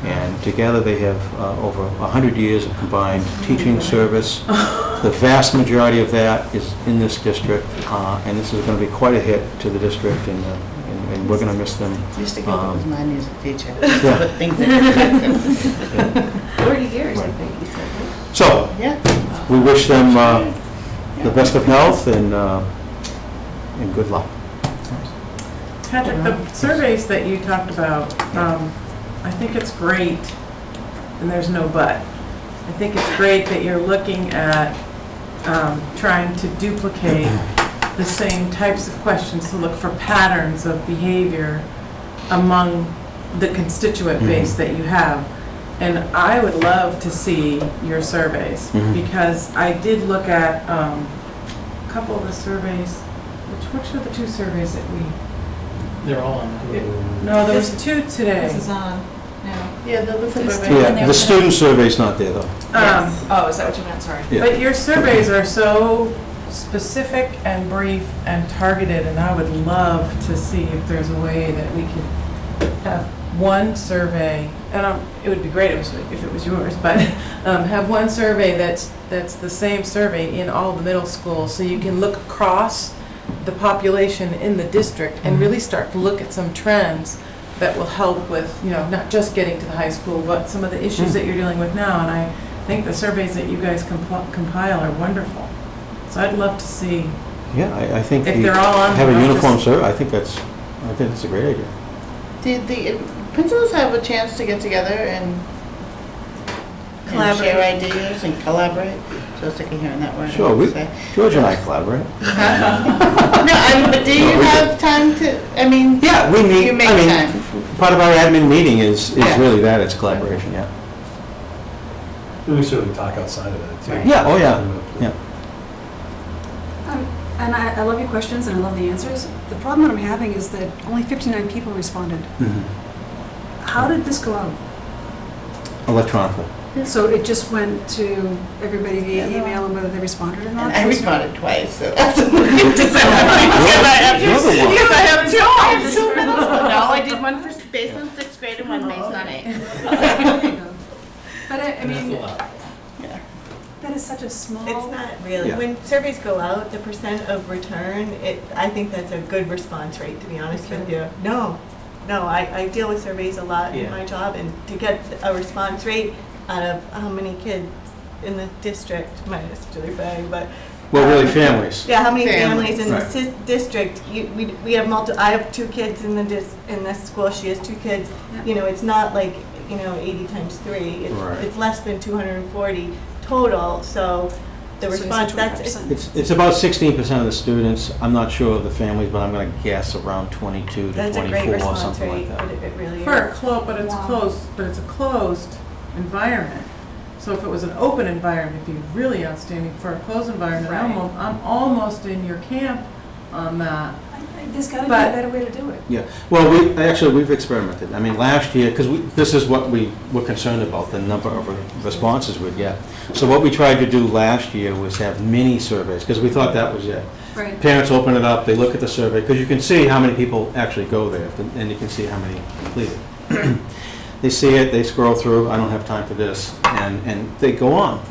And together they have over 100 years of combined teaching service. The vast majority of that is in this district, and this is going to be quite a hit to the district, and we're going to miss them. Mr. Gilbert was my music teacher. Yeah. Things that 40 years, I think you said. Right? So, yeah. we wish them the best of health and good luck. Patrick, the surveys that you talked about, I think it's great, and there's no but. I think it's great that you're looking at trying to duplicate the same types of questions to look for patterns of behavior among the constituent base that you have. And I would love to see your surveys, because I did look at a couple of the surveys. Which are the two surveys that we? They're all on. No, there was two today. This is on, yeah. Yeah, the Yeah, the student survey's not there, though. Oh, is that what you meant? Sorry. Yeah. But your surveys are so specific and brief and targeted, and I would love to see if there's a way that we could have one survey, and it would be great if it was yours, but have one survey that's the same survey in all the middle schools, so you can look across the population in the district and really start to look at some trends that will help with, not just getting to the high school, but some of the issues that you're dealing with now. And I think the surveys that you guys compile are wonderful. So I'd love to see. Yeah, I think If they're all on have there, a I'll uniform just- survey. I think that's a great idea. Did the principals have a chance to get together and Collaborate. share ideas and collaborate? So sick of hearing that word. Sure, George and I collaborate. No, but do you have time to, Yeah, we meet. You make time. Part of our admin meeting is Yeah. really that. It's collaboration. Yeah. We certainly talk outside of that, too. Yeah. Oh, yeah. Yeah. And I love your questions and I love the answers. The problem that I'm having is that only 59 people responded. How did this go out? Electronically. So it just went to everybody via email and whether they responded or not? And I responded twice, so that's a little bit disappointing. Because I have two middle school. No, I did one based on 6th grade and one based on 8th. But I mean, Yeah. that is such a small. It's not really. Yeah. When surveys go out, the percent of return, I think that's a good response rate, to be honest with you. No, I deal with surveys a lot in my job, and to get a response rate out of how many kids in the district, minus Julie Fay, but. Well, really, families. Yeah, how many Families. families in Right. the district? We have I have 2 kids in this school. She has 2 kids. Yeah. It's not like 80 times 3. Right. It's less than 240 total. So the So you said response 25%. It's about 16% of the students. I'm not sure of the families, but I'm going to guess around 22 to that's a 24 great or response something rate. like that. It really For a is. but it's a closed environment. So if it was an open environment, it'd be really outstanding. For a closed environment, I'm almost in your camp on that. There's got to be a But- better way to do it. Yeah, well, we've experimented. I mean, last year, because this is what we were concerned about, the number of responses we'd get. So what we tried to do last year was have mini surveys, because we thought that was it. Right. Parents open it up, they look at the survey, because you can see how many people actually go there, and you can see how many complete it. They see it, they scroll through, I don't have time for this, and they go on.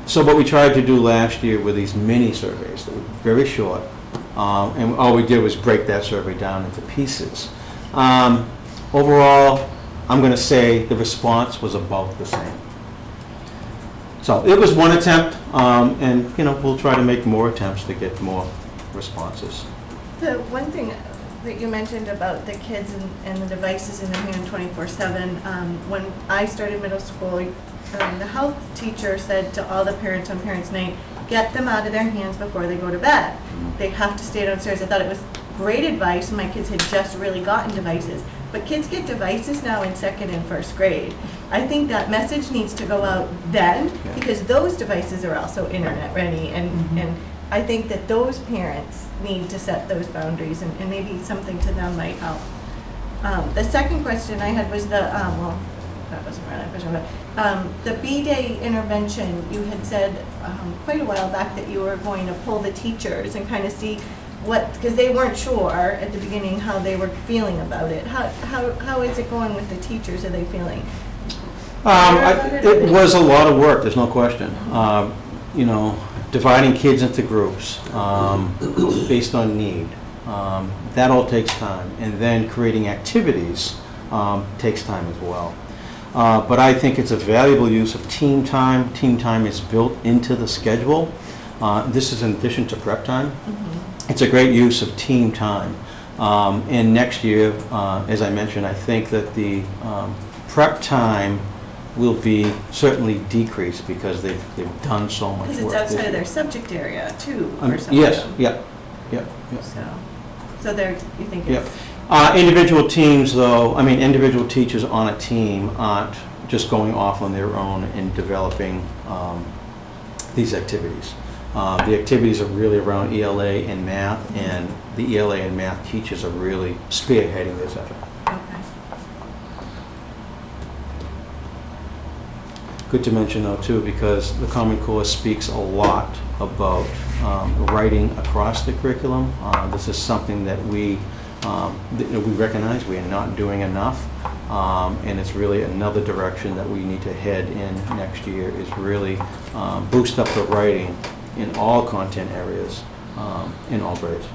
So what we tried to do last year were these mini surveys, that were very short, and all we did was break that survey down into pieces. Overall, I'm going to say the response was about the same. So it was one attempt, and we'll try to make more attempts to get more responses. The one thing that you mentioned about the kids and the devices in their hand 24/7, when I started middle school, the health teacher said to all the parents on Parents' Night, get them out of their hands before they go to bed. They have to stay downstairs. I thought it was great advice. My kids had just really gotten devices. But kids get devices now in 2nd and 1st grade. I think that message needs to go out then, because those devices are also internet ready, and I think that those parents need to set those boundaries, and maybe something to them might help. The second question I had was that wasn't my question, but the B-Day intervention, you had said quite a while back that you were going to pull the teachers and kind of see because they weren't sure at the beginning how they were feeling about it. How is it going with the teachers? Are they feeling? It was a lot of work, there's no question. Dividing kids into groups based on need, that all takes time. And then creating activities takes time as well. But I think it's a valuable use of team time. Team time is built into the schedule. This is in addition to prep time. It's a great use of team time. And next year, as I mentioned, I think that the prep time will be certainly decreased because they've done so much work. Because it's this outside of year. their subject area too, for some of Yes, them. yeah. So they're, you think Yep. it's, Individual teams, though, I mean, individual teachers on a team aren't just going off on their own and developing these activities. The activities are really around ELA and math, and the ELA and math teachers are really spearheading this effort. okay. Good to mention, though, too, because the Common Core speaks a lot about writing across the curriculum. This is something that we recognize we are not doing enough, and it's really another direction that we need to head in next year, is really boost up the writing in all content areas, in all grades.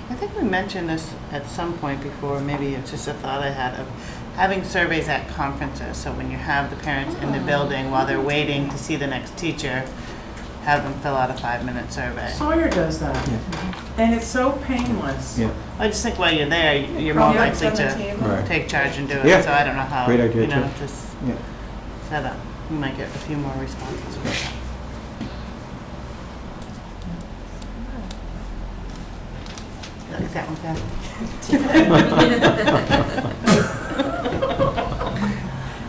I think we mentioned this at some point before, maybe it's just a thought I had of having surveys at conferences. So when you have the parents in the building while they're waiting to see the next teacher, have them fill out a 5-minute survey. Sawyer does that, and it's so painless. Yeah. I just think while you're there, you're more Projects likely on the to table. Right. take charge and do it. Yeah. So I don't know how, Great idea, you know, too. just Yeah. set up. We might get a few more responses. Like that one,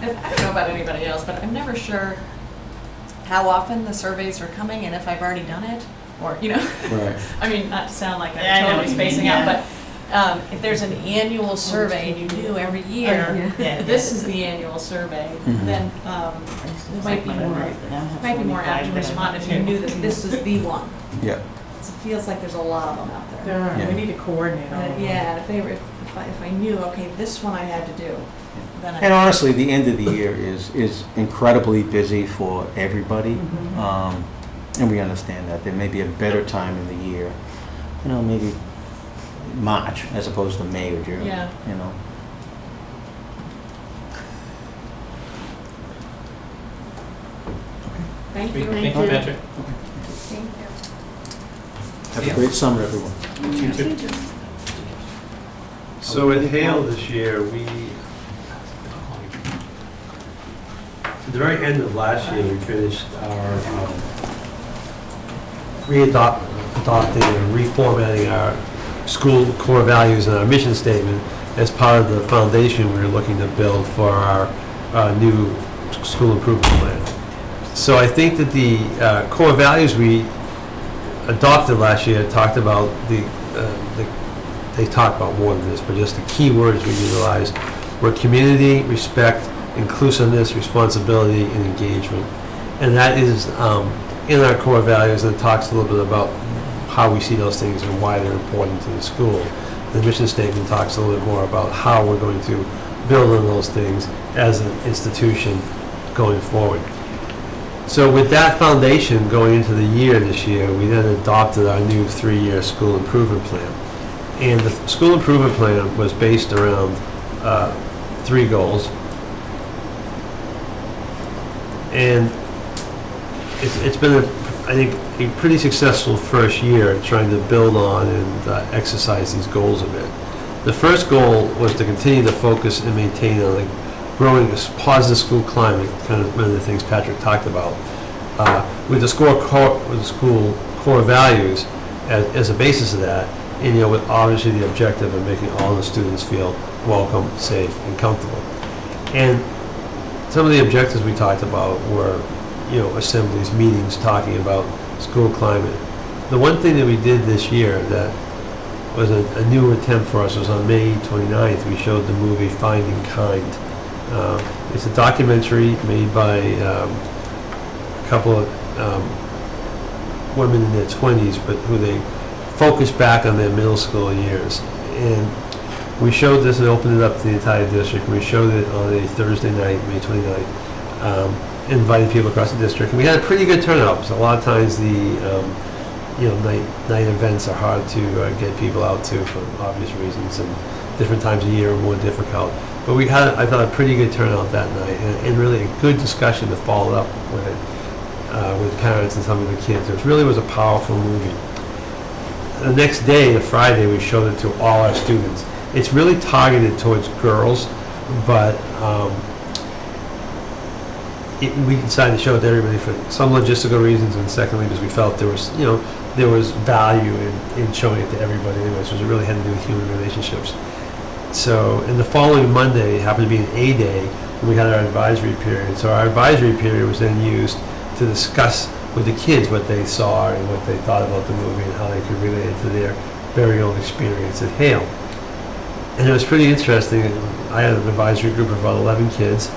I don't know about anybody else, but I'm never sure how often the surveys are coming and if I've already done it, or, you know. Right. I mean, not to sound like Yeah, I know I'm what totally you mean, spacing out, yeah. but if there's an annual survey and you do every year, this is the annual survey, Mhm. then it might be more apt to respond if you knew that this is the one. Yeah. It feels like there's a lot of them out there. There are, Yeah. we need to coordinate all of them. Yeah, if I knew, okay, this one I had to do, then And I. honestly, the end of the year is incredibly busy for everybody, and we understand that. There may be a better time in the year, you know, maybe March as opposed to May or June, Yeah. you know. Thank you. Thank you, Patrick. Have a great summer, everyone. So at Hale this year, we, at the very end of last year, we finished our adopting and reformatting our school core values and our mission statement as part of the foundation we were looking to build for our new school improvement plan. So I think that the core values we adopted last year talked about they talk about more than this, but just the key words we utilized were community, respect, inclusiveness, responsibility, and engagement. And that is in our core values, and it talks a little bit about how we see those things and why they're important to the school. The mission statement talks a little bit more about how we're going to build on those things as an institution going forward. So with that foundation going into the year this year, we then adopted our new 3-year school improvement plan. And the school improvement plan was based around 3 goals. And it's been, I think, a pretty successful first year trying to build on and exercise these goals a bit. The first goal was to continue to focus and maintain on the growing a positive school climate, kind of one of the things Patrick talked about, with the school core values as a basis of that, and with obviously the objective of making all the students feel welcome, safe, and comfortable. And some of the objectives we talked about were, assemblies, meetings, talking about school climate. The one thing that we did this year that was a new attempt for us was on May 29th, we showed the movie Finding Kind. It's a documentary made by a couple of women in their 20s, but who they focused back on their middle school years. And we showed this and opened it up to the entire district. We showed it on a Thursday night, May 29th, invited people across the district. And we had a pretty good turnout. So a lot of times the night events are hard to get people out to for obvious reasons, and different times of year are more difficult. But we had, I thought, a pretty good turnout that night, and really a good discussion to follow up with parents and some of the kids. It really was a powerful movie. The next day, the Friday, we showed it to all our students. It's really targeted towards girls, but we decided to show it to everybody for some logistical reasons, and secondly, because we felt there was, there was value in showing it to everybody anyways, because it really had to do with human relationships. So, and the following Monday happened to be an A day, and we had our advisory period. So our advisory period was then used to discuss with the kids what they saw and what they thought about the movie and how they could relate it to their very own experience at Hale. And it was pretty interesting. I had an advisory group of about 11 kids,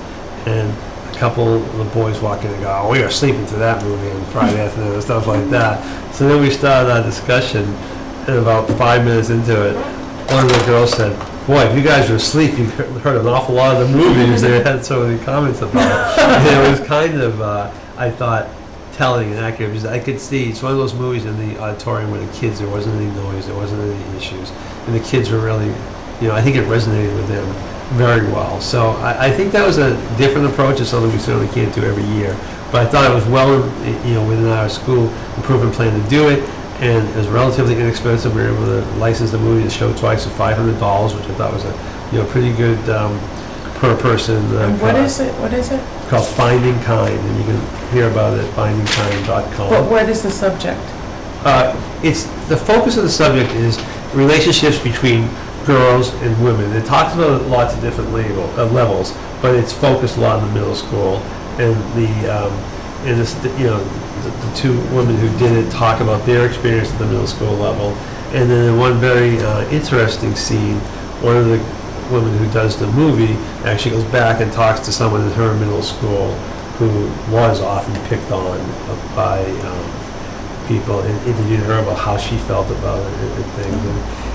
and a couple of the boys walk in and go, "Oh, we are sleeping through that movie on Friday afternoon," and stuff like that. So then we started our discussion, and about 5 minutes into it, one of the girls said, "Boy, if you guys were asleep, you heard an awful lot of the movies." They had so many comments about it. And it was kind of, I thought, telling and accurate, because I could see it's one of those movies in the auditorium where the kids, there wasn't any noise, there wasn't any issues, and the kids were really, I think it resonated with them very well. So I think that was a different approach. It's something we certainly can't do every year, but I thought it was well, within our school improvement plan to do it, and it was relatively inexpensive. We were able to license the movie to show twice for $500, which I thought was a, pretty good per person. And what is it? It's called Finding Kind, and you can hear about it at findingkind.com. But what is the subject? It's the focus of the subject is relationships between girls and women. It talks about lots of different levels, but it's focused a lot on the middle school, and the two women who did it talk about their experience at the middle school level. And then in one very interesting scene, one of the woman who does the movie actually goes back and talks to someone in her middle school who was often picked on by people, and interviewed her about how she felt about it and things.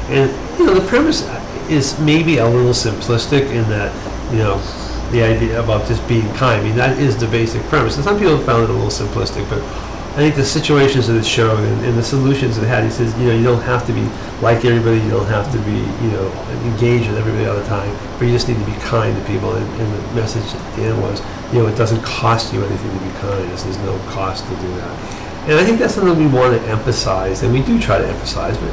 And the premise is maybe a little simplistic in that, the idea about just being kind. I mean, that is the basic premise. And some people found it a little simplistic, but I think the situations that it showed and the solutions it had, he says, you don't have to be like everybody, you don't have to be, engaged with everybody all the time, but you just need to be kind to people. And the message at the end was, it doesn't cost you anything to be kind. There's no cost to do that. And I think that's something we want to emphasize, and we do try to emphasize, but,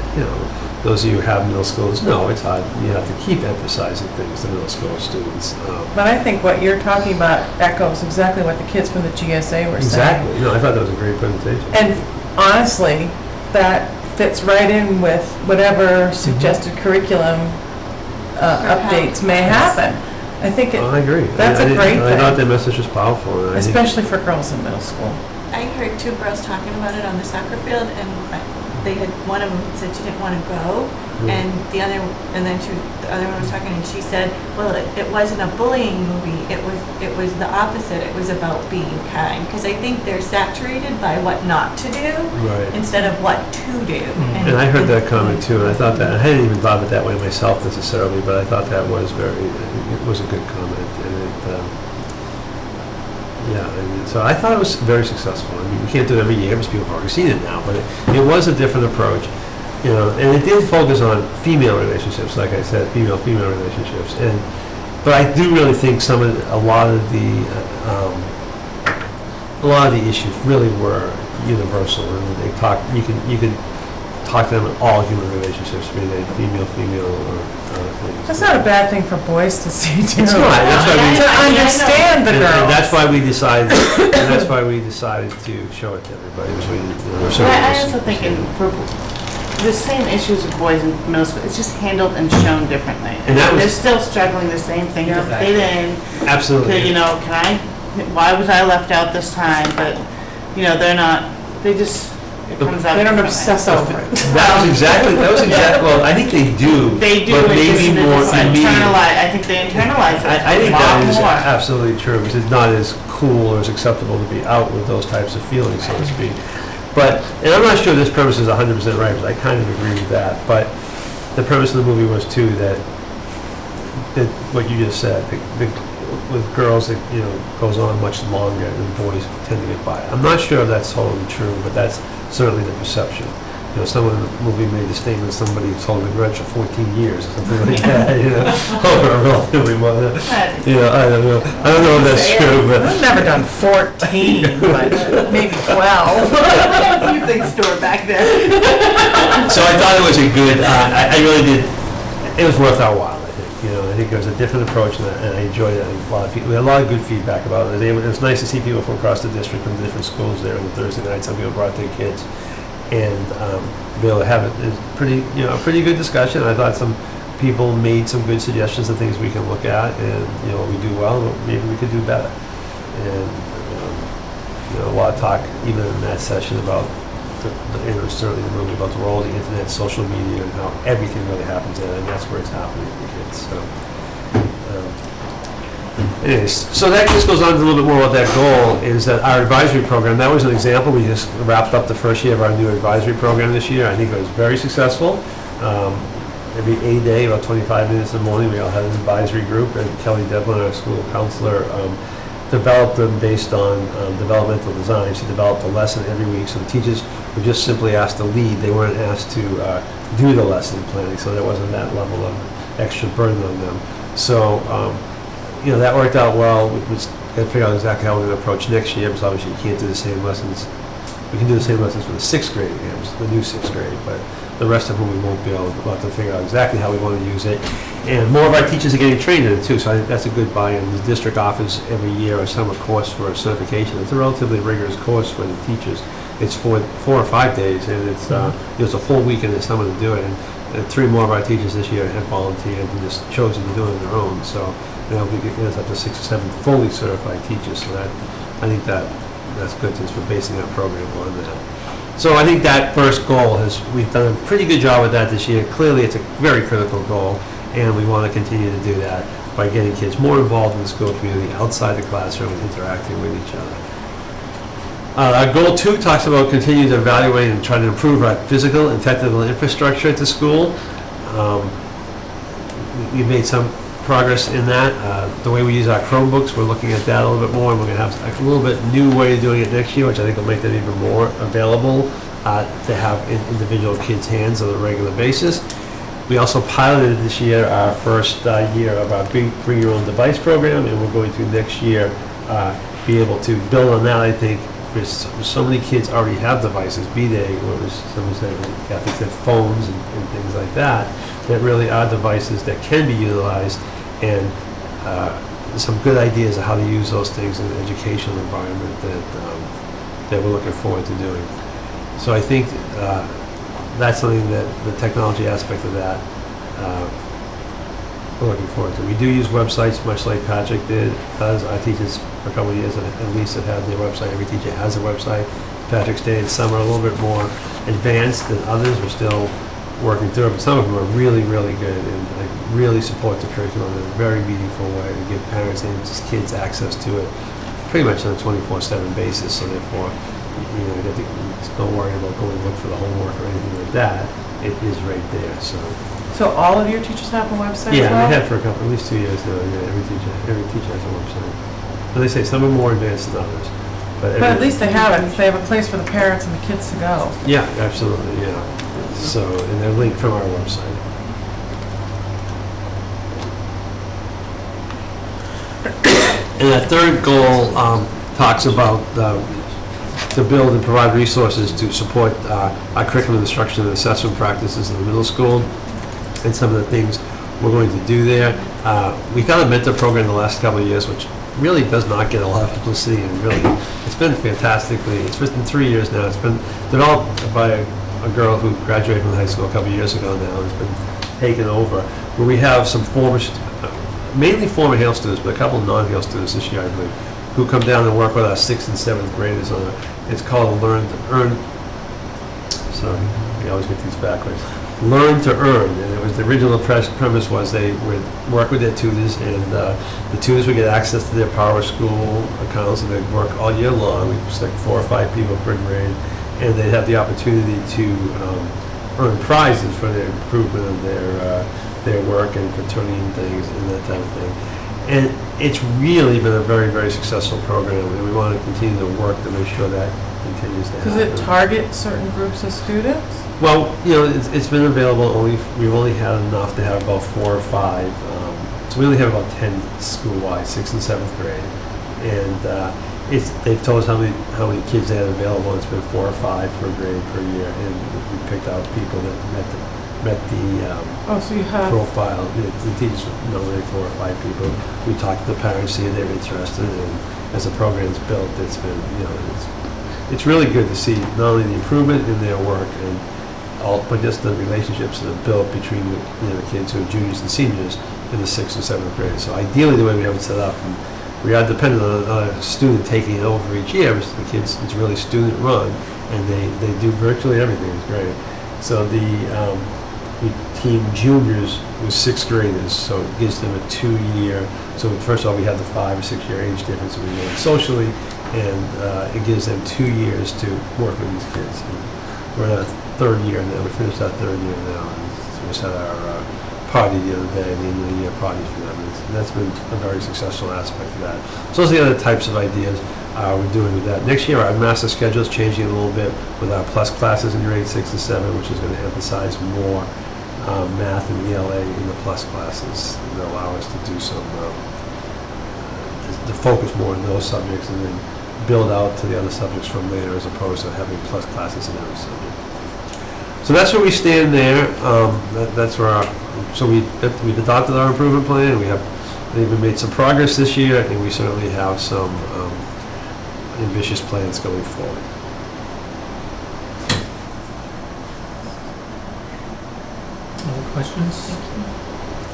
those of you who have middle schools know it's hard. You have to keep emphasizing things to middle school students. But I think what you're talking about echoes exactly what the kids from the GSA were saying. Exactly. I thought that was a great presentation. And honestly, that fits right in with whatever suggested curriculum updates may happen. I think I agree. That's a great I thought thing, that message was powerful. especially for girls in middle school. I heard two girls talking about it on the soccer field, and one of them said she didn't want to go, and the other one was talking, and she said, well, it wasn't a bullying movie, it was the opposite, it was about being kind, because I think they're saturated by what not to do instead of what to do. And I heard that comment too, and I thought that, I hadn't even thought of it that way myself necessarily, but I thought that was it was a good comment, and so I thought it was very successful. I mean, we can't do it every year because people have already seen it now, but it was a different approach, and it did focus on female relationships, like I said, female-female relationships, but I do really think a lot of the issues really were universal, and you can talk to them in all human relationships, be they female, or other things. That's not a bad thing for boys to see too. It's not. That's why to understand the girls. And that's why we decided. To show it to everybody. I also think for the same issues with boys in middle school, it's just handled and shown differently. And they're still struggling the same thing to fit in. Absolutely. Why was I left out this time? But they're not. They just. It comes out. They don't obsess over it. That was exactly. Well, I think they do. They do. But maybe more internalize. I think they internalize it. I think that is more. absolutely true, because it's not as cool or as acceptable to be out with those types of feelings, so to speak. And I'm not sure this premise is 100% right, but I kind of agree with that. But the premise of the movie was too that what you just said, with girls, it goes on much longer than boys tend to get by. I'm not sure if that's totally true, but that's certainly the perception. Someone in the movie made the statement somebody was holding a grudge for 14 years or something like that, over a relatively long, I don't know. I don't know if that's true, but. I've never done 14, but maybe 12. A few things stored back there. So I thought it was a good, I really did, it was worth our while, I think, think there's a different approach, and I enjoyed it. I think we had a lot of good feedback about it. It was nice to see people from across the district from different schools there on the Thursday night. Some people brought their kids, and be able to have it is a pretty good discussion. I thought some people made some good suggestions of things we can look at, and we do well, but maybe we could do better. And a lot of talk even in that session about certainly the movie about the role of the internet, social media, and how everything really happens there, and that's where it's happening for kids. So, anyways, so that just goes on to a little bit more about that goal. Is that our advisory program? That was an example. We just wrapped up the first year of our new advisory program this year. I think it was very successful. Every A day, about 25 minutes in the morning, we all had an advisory group, and Kelly Devlin, our school counselor, developed them based on developmental design. She developed a lesson every week, so the teachers were just simply asked to lead. They weren't asked to do the lesson planning, so there wasn't that level of extra burden on them. So, that worked out well. We got to figure out exactly how we're going to approach next year, because obviously you can't do the same lessons. We can do the same lessons for the 6th grade exams, the new 6th grade, but the rest of them we won't be able to figure out exactly how we want to use it. And more of our teachers are getting trained in it too, so I think that's a good buy-in. The district offers every year a summer course for certification. It's a relatively rigorous course for the teachers. It's 4 or 5 days, and it's a full week in the summer to do it. And 3 more of our teachers this year have volunteered and just chosen to do it on their own. So we get us up to 6 or 7 fully certified teachers. So I think that's good just for basing our program on that. So I think that first goal we've done a pretty good job with that this year. Clearly, it's a very critical goal, and we want to continue to do that by getting kids more involved in the school community outside the classroom and interacting with each other. Goal 2 talks about continuing to evaluate and try to improve our physical and technical infrastructure at the school. We've made some progress in that. The way we use our Chromebooks, we're looking at that a little bit more, and we're going to have a little bit new way of doing it next year, which I think will make that even more available to have in individual kids' hands on a regular basis. We also piloted this year our first year of our Bring Your Own Device program, and we're going to next year be able to build on that, I think, because so many kids already have devices, be they, what was someone said, Kathy said, phones and things like that really are devices that can be utilized, and some good ideas of how to use those things in an educational environment that we're looking forward to doing. So I think that's something that the technology aspect of that we're looking forward to. We do use websites, much like Patrick does. Our teachers for a couple of years at least have had their website. Every teacher has a website. Patrick's Day and some are a little bit more advanced than others. We're still working through it, but some of them are really, really good and really support the curriculum in a very meaningful way to give parents and just kids access to it pretty much on a 24/7 basis. So therefore, don't worry about going to look for the homework or anything like that. It is right there. So all of your teachers have a website? Yeah, as well? they have for at least 2 years now. Yeah, every teacher has a website. But they say some are more advanced than others. But at least they have it. They have a place for the parents and the kids to go. Yeah, absolutely. Yeah. So, and they're linked from our website. And that third goal talks about to build and provide resources to support our curriculum instruction and assessment practices in the middle school, and some of the things we're going to do there. We've got a mentor program the last couple of years, which really does not get a lot of publicity, and really, it's been fantastically, it's been 3 years now. It's been developed by a girl who graduated from high school a couple of years ago now. It's been taken over, where we have some mainly former Hale students, but a couple of non-Hale students this year, I believe, who come down and work with our 6th and 7th graders on it. It's called Learn to Earn. Sorry, I always get these backwards. Learn to Earn, and it was the original premise was they would work with their tutors, and the tutors would get access to their Power School accounts, and they'd work all year long. It's like 4 or 5 people per grade, and they'd have the opportunity to earn prizes for their improvement of their work and for turning in things and that type of thing. And it's really been a very, very successful program, and we want to continue to work to make sure that continues to happen. Does it target certain groups of students? Well, it's been available we've only had enough to have about 4 or 5. So we only have about 10 school-wide, 6th and 7th grade. And they've told us how many kids they had available. It's been 4 or 5 per grade per year, and we picked out people that met met the Oh, so you have, profile. The teachers nominated 4 or 5 people. We talked to the parents, see if they're interested, and as the program's built, it's been, it's really good to see not only the improvement in their work but just the relationships that are built between the kids who are juniors and seniors in the 6th and 7th grade. So ideally, the way we have it set up, and we are dependent on a student taking it over each year, because the kids, it's really student run, and they do virtually everything. It's great. So we team juniors with 6th graders, so it gives them a 2-year. So first of all, we have the 5 or 6 year age difference that we learn socially, and it gives them 2 years to work with these kids. And we're in our 3rd year now. We finished our 3rd year now, and we just had our party the other day, the end of the year party for them. And that's been a very successful aspect of that. So those are the other types of ideas we're doing with that. Next year, our master schedule is changing a little bit with our plus classes in grade 6 and 7, which is going to emphasize more math and ELA in the plus classes, and allow us to do some, to focus more on those subjects and then build out to the other subjects from there, as opposed to having plus classes in every subject. So that's where we stand there. That's where we've adopted our improvement plan. They've made some progress this year, and we certainly have some ambitious plans going forward. Other questions?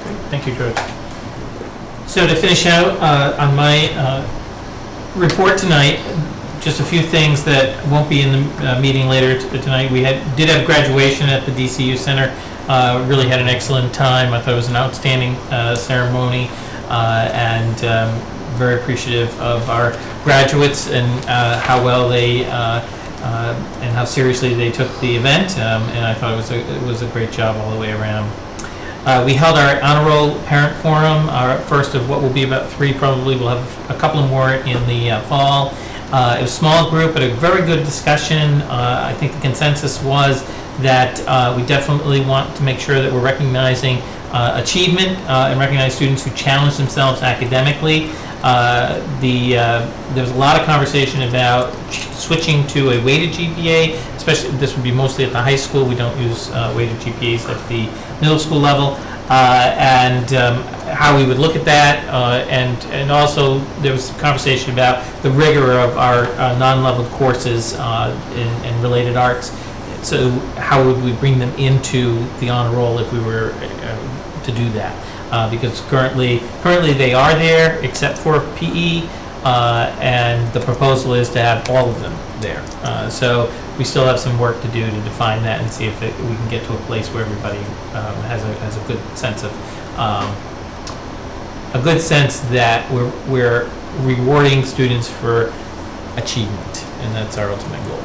Great. Thank you, George. So to finish out on my report tonight, just a few things that won't be in the meeting later tonight. We did have graduation at the DCU Center. Really had an excellent time. I thought it was an outstanding ceremony, and very appreciative of our graduates and how well they and how seriously they took the event. And I thought it was a great job all the way around. We held our honor roll parent forum, our first of what will be about 3 probably. We'll have a couple more in the fall. It was a small group, but a very good discussion. I think the consensus was that we definitely want to make sure that we're recognizing achievement and recognize students who challenge themselves academically. There was a lot of conversation about switching to a weighted GPA, especially this would be mostly at the high school. We don't use weighted GPAs at the middle school level, and how we would look at that, and also there was some conversation about the rigor of our non-leveled courses in related arts. So how would we bring them into the honor roll if we were to do that? Because currently they are there except for PE, and the proposal is to have all of them there. So we still have some work to do to define that and see if we can get to a place where everybody has a good sense of that we're rewarding students for achievement, and that's our ultimate goal.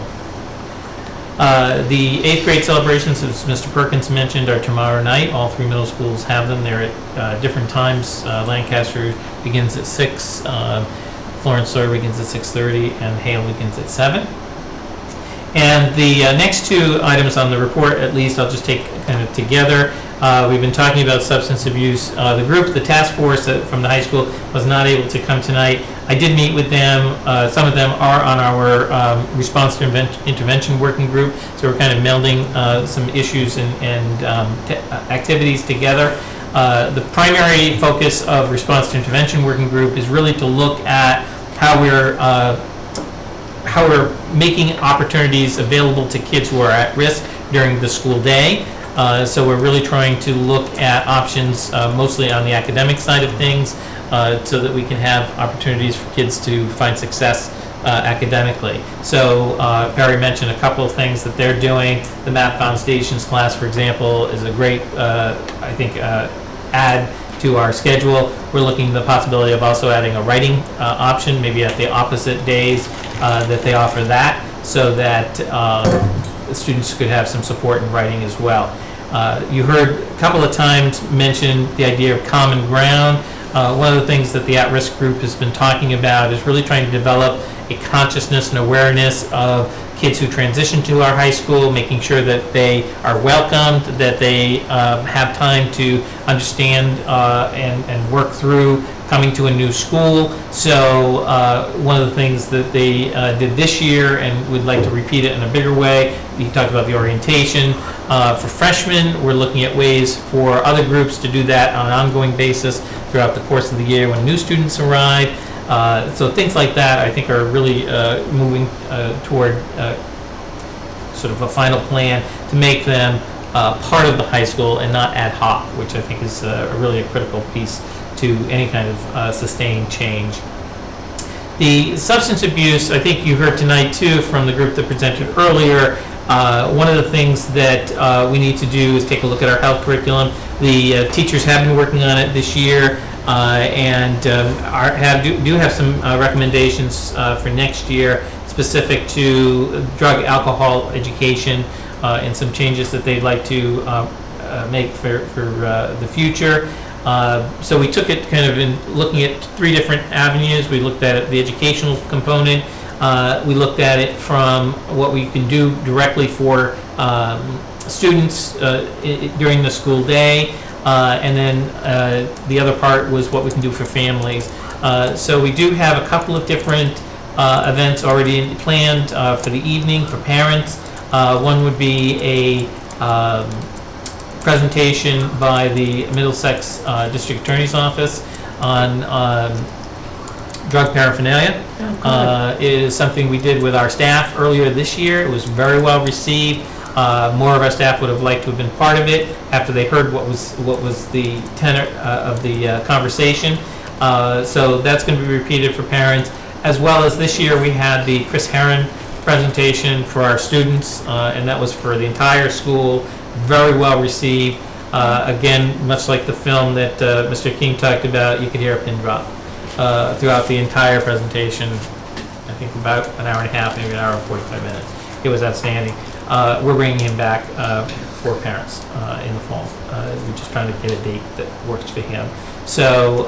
The 8th grade celebrations, as Mr. Perkins mentioned, are tomorrow night. All 3 middle schools have them. They're at different times. Lancaster begins at 6, Florence Sawyer begins at 6:30, and Hale begins at 7. And the next 2 items on the report, at least, I'll just take kind of together. We've been talking about substance abuse. The task force from the high school was not able to come tonight. I did meet with them. Some of them are on our response to intervention working group, so we're kind of melding some issues and activities together. The primary focus of response to intervention working group is really to look at how we're making opportunities available to kids who are at risk during the school day. So we're really trying to look at options mostly on the academic side of things, so that we can have opportunities for kids to find success academically. So Barry mentioned a couple of things that they're doing. The Math Foundations class, for example, is a great, I think, add to our schedule. We're looking at the possibility of also adding a writing option, maybe at the opposite days that they offer that, so that students could have some support in writing as well. You heard a couple of times mention the idea of common ground. One of the things that the at-risk group has been talking about is really trying to develop a consciousness and awareness of kids who transition to our high school, making sure that they are welcomed, that they have time to understand and work through coming to a new school. So one of the things that they did this year and would like to repeat it in a bigger way, you talked about the orientation. For freshmen, we're looking at ways for other groups to do that on an ongoing basis throughout the course of the year when new students arrive. So things like that, I think, are really moving toward sort of a final plan to make them part of the high school and not ad hoc, which I think is really a critical piece to any kind of sustained change. The substance abuse, I think you heard tonight too from the group that presented earlier. One of the things that we need to do is take a look at our health curriculum. The teachers have been working on it this year and do have some recommendations for next year specific to drug alcohol education and some changes that they'd like to make for the future. So we took it kind of in looking at 3 different avenues. We looked at it, the educational component. We looked at it from what we can do directly for students during the school day. And then the other part was what we can do for families. So we do have a couple of different events already planned for the evening for parents. One would be a presentation by the Middlesex District Attorney's Office on drug paraphernalia. It is something we did with our staff earlier this year. It was very well received. More of our staff would have liked to have been part of it after they heard what was the tenor of the conversation. So that's going to be repeated for parents, as well as this year we had the Chris Herron presentation for our students, and that was for the entire school. Very well received. Again, much like the film that Mr. King talked about, you could hear a pin drop throughout the entire presentation. I think about an hour and a half, maybe an hour and 45 minutes. It was outstanding. We're bringing him back for parents in the fall. We're just trying to get a date that works for him. So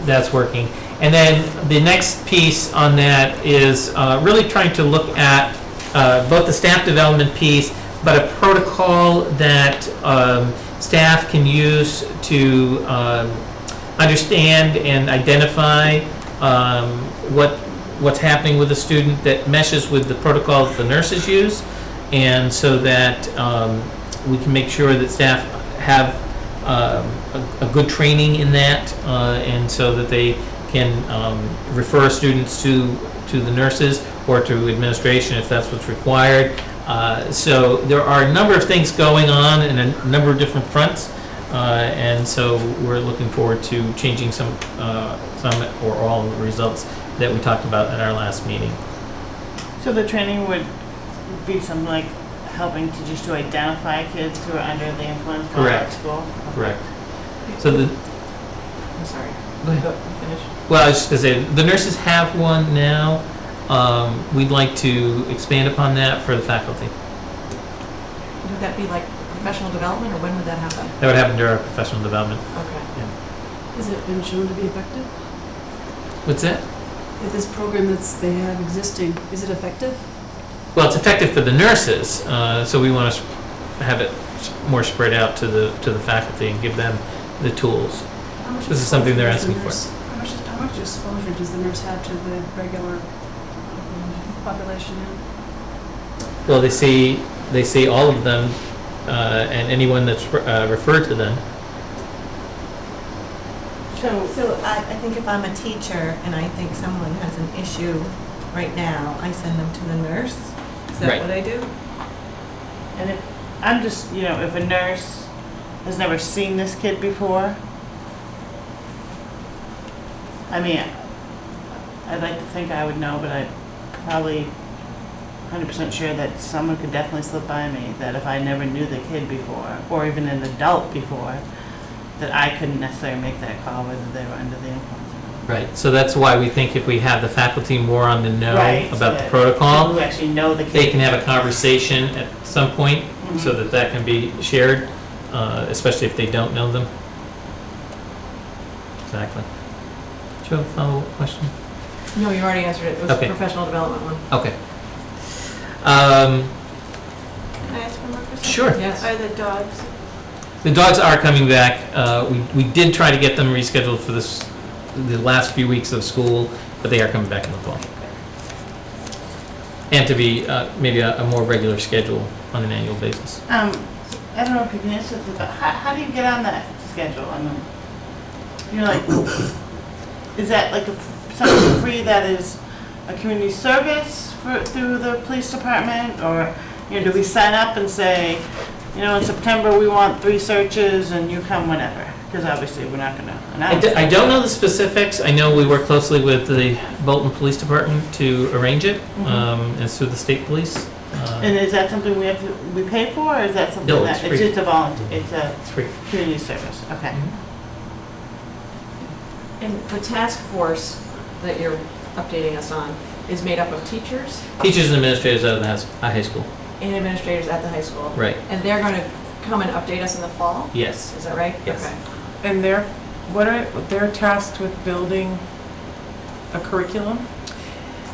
that's working. And then the next piece on that is really trying to look at both the staff development piece, but a protocol that staff can use to understand and identify what's happening with a student that meshes with the protocol that the nurses use, and so that we can make sure that staff have a good training in that, and so that they can refer students to the nurses or to administration if that's what's required. So there are a number of things going on in a number of different fronts, and so we're looking forward to changing some or all of the results that we talked about at our last meeting. So the training would be something like helping teachers to identify kids who are under the influence while at school? Correct. So I'm sorry. Go ahead. Finish. Well, I was just going to say, the nurses have one now. We'd like to expand upon that for the faculty. Would that be like professional development, or when would that happen? That would happen during our professional development. Okay. Has it been shown to be effective? What's that? If this program they have existing, is it effective? Well, it's effective for the nurses, so we want to have it more spread out to the faculty and give them the tools. This is something they're asking for. How much exposure does the nurse have to the regular population now? Well, they see all of them and anyone that's referred to them. So I think if I'm a teacher and I think someone has an issue right now, I send them to the nurse? Is that Right. what I do? And if, I'm just, if a nurse has never seen this kid before, I mean, I'd like to think I would know, but I'm probably 100% sure that someone could definitely slip by me, that if I never knew the kid before, or even an adult before, that I couldn't necessarily make that call whether they were under the influence or not. Right. So that's why we think if we have the faculty more on the know Right, so about the that protocol, people who actually know the kid. they can have a conversation at some point so Mhm. that can be shared, especially if they don't know them. Exactly. Do you have a follow-up question? No, you already answered it. It was Okay. a professional development one. Okay. Can I ask one more question? Sure. Yes. Are the dogs, The dogs are coming back. We did try to get them rescheduled for this the last few weeks of school, but they are coming back in the fall. And to be maybe a more regular schedule on an annual basis. I don't know if you can answer this, but how do you get on that schedule? I mean, you're like, is that like something free that is a community service through the police department? Or, do we sign up and say, in September we want 3 searches and you come whenever? Because obviously we're not going to announce it. I don't know the specifics. I know we work closely with the Bolton Police Department to arrange it. Mhm. It's through the state police. And is that something we pay for, or is that something No, that it's free. just a volunteer? It's a It's free. community service. Okay. And the task force that you're updating us on is made up of teachers Teachers and administrators out of the high school. and administrators at the high school? Right. And they're going to come and update us in the fall? Yes. Is that right? Yes. Okay. And they're tasked with building a curriculum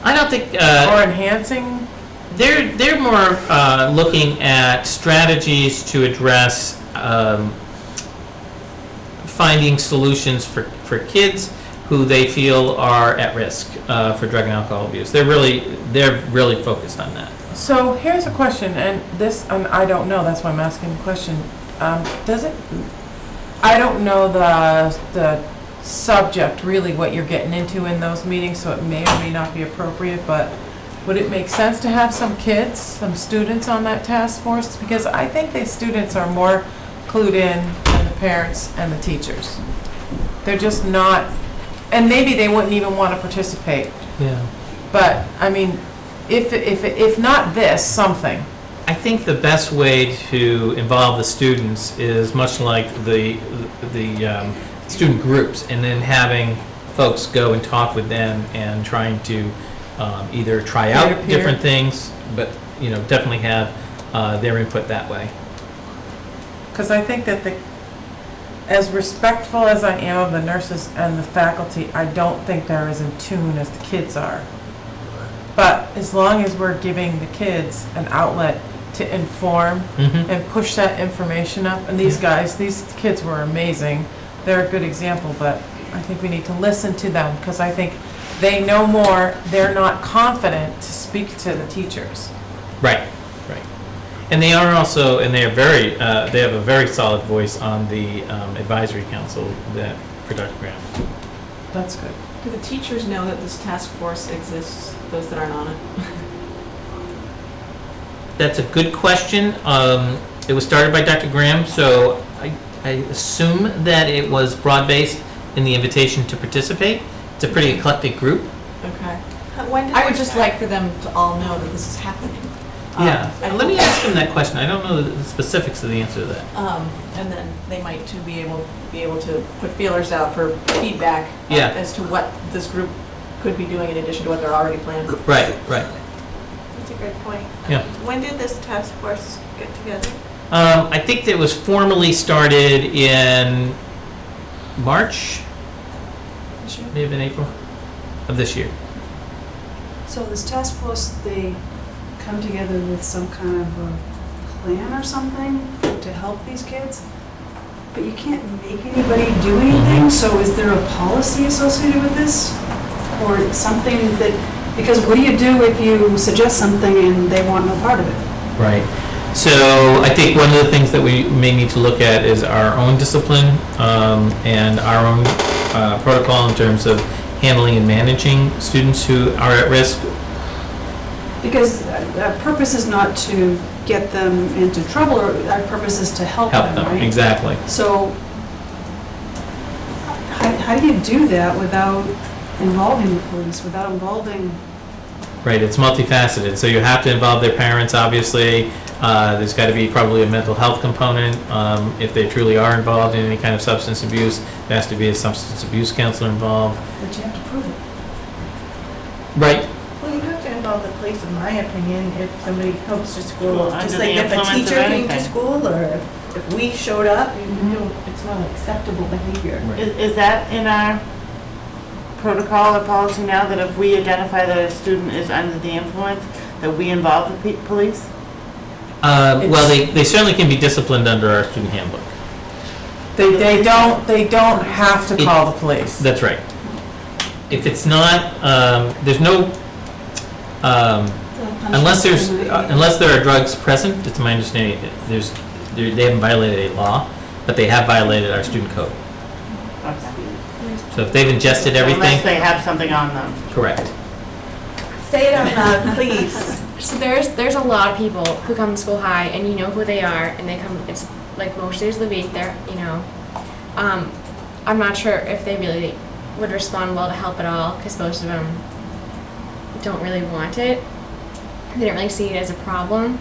I don't think. or enhancing? They're more looking at strategies to address finding solutions for kids who they feel are at risk for drug and alcohol abuse. They're really focused on that. So here's a question, and I don't know, that's why I'm asking the question. I don't know the subject, really, what you're getting into in those meetings, so it may or may not be appropriate, but would it make sense to have some kids, some students on that task force? Because I think the students are more clued in than the parents and the teachers. They're just not, and maybe they wouldn't even want to participate. Yeah. But, I mean, if not this, something. I think the best way to involve the students is much like the student groups, and then having folks go and talk with them and trying to either try out Peer-to-peer. different things, but definitely have their input that way. Because I think that as respectful as I am of the nurses and the faculty, I don't think they're as in tune as the kids are. But as long as we're giving the kids an outlet to inform Mhm. and push that information up, and these kids were amazing. They're a good example, but I think we need to listen to them because I think they know more. They're not confident to speak to the teachers. Right. And they are also, and they are they have a very solid voice on the advisory council for Dr. Graham. That's good. Do the teachers know that this task force exists, those that aren't on it? That's a good question. It was started by Dr. Graham, so I assume that it was broad-based in the invitation to participate. It's a pretty eclectic group. Okay. When did I they would just start? like for them to all know that this is happening. Yeah. And Let me ask him that question. I don't know the specifics of the answer to that. And then they might too be able to put feelers out for feedback Yeah. as to what this group could be doing in addition to what they're already planning. Right. That's a great point. Yeah. When did this task force get together? I think that was formally started in March, maybe in April of this year. So this task force, they come together with some kind of a plan or something to help these kids? But you can't make anybody do anything, so is there a policy associated with this? Or something that, because what do you do if you suggest something and they want no part of it? Right. So I think one of the things that we may need to look at is our own discipline and our own protocol in terms of handling and managing students who are at risk. Because our purpose is not to get them into trouble, or our purpose is to help them, right? Exactly. So how do you do that without involving the police, without involving? Right, it's multifaceted. So you have to involve their parents, obviously. There's got to be probably a mental health component. If they truly are involved in any kind of substance abuse, there has to be a substance abuse counselor involved. But you have to prove it. Right. Well, you have to involve the police, in my opinion, if somebody comes to school. Well, Just under like the if a influence of teacher came to anything. school, or if we showed up, it's not acceptable behavior. Is that in our protocol or policy now, that if we identify that a student is under the influence, that we involve the police? Well, they certainly can be disciplined under our student handbook. They don't have to call the police. That's right. if it's not, there's no, unless there are drugs present, it's my understanding, they haven't violated a law, but they have violated our student code. Okay. So if they've ingested Unless everything, they have something on them. correct. Say it out loud, please. So there's a lot of people who come to School High, and you know who they are, and they come. It's like most days of the week. They're I'm not sure if they really would respond well to help at all, because most of them don't really want it. They don't really see it as a problem.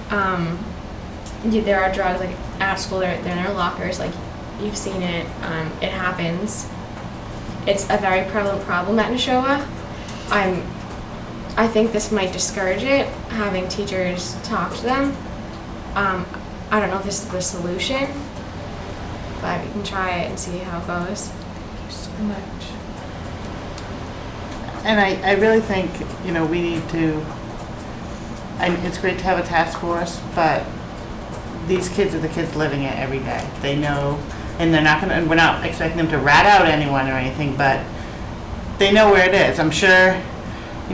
There are drugs like at school. They're in their lockers. Like you've seen it. It happens. It's a very prevalent problem at Neshoba. I think this might discourage it, having teachers talk to them. I don't know if this is the solution, but we can try it and see how it goes. Thank you so much. And I really think, we need to, it's great to have a task force, but these kids are the kids living it every day. They know, and and we're not expecting them to rat out anyone or anything, but they know where it is. I'm sure,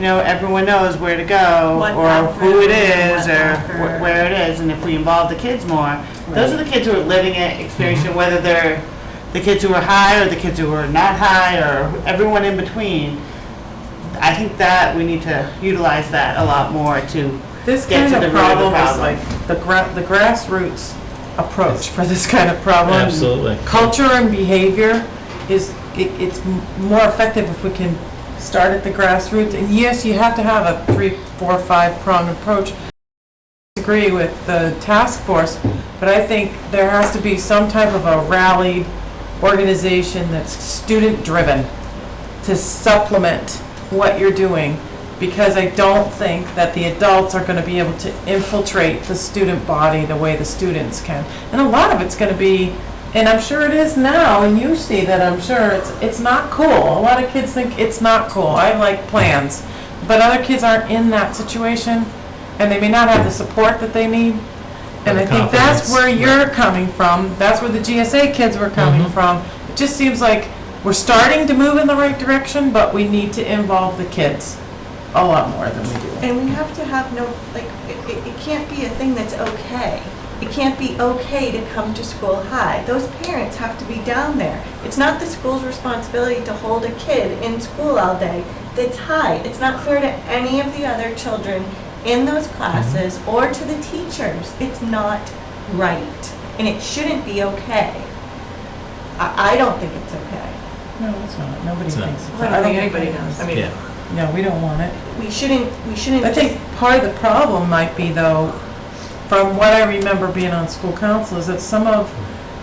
everyone knows where to go, or who it is, or where it is, and if we involve the kids more, those are the kids who are living it, experiencing, whether they're the kids who are high or the kids who are not high, or everyone in between. I think that we need to utilize that a lot more to This get kind to the of root of the problem is problem. like the grassroots approach for this kind of problem. Absolutely. Culture and behavior it's more effective if we can start at the grassroots. And yes, you have to have a 3, 4, 5-pronged approach. I agree with the task force, but I think there has to be some type of a rallied organization that's student-driven to supplement what you're doing, because I don't think that the adults are going to be able to infiltrate the student body the way the students can. And a lot of it's going to be, and I'm sure it is now, and you see that, I'm sure it's not cool. A lot of kids think it's not cool. I like plans. But other kids aren't in that situation, and they may not have the support that they need. And I think that's where you're coming from. That's where the GSA kids were coming from. It just seems like we're starting to move in the right direction, but we need to involve the kids a lot more than we do. And we have to have it can't be a thing that's okay. It can't be okay to come to School High. Those parents have to be down there. It's not the school's responsibility to hold a kid in school all day that's high. It's not fair to any of the other children in those classes or to the teachers. It's not right. And it shouldn't be okay. I don't think it's okay. No, it's not. Nobody It's not. thinks it's I don't think anybody does. I mean, Yeah. No, we don't want it. We shouldn't I think part of the problem might be, though, from what I remember being on school council, is that some of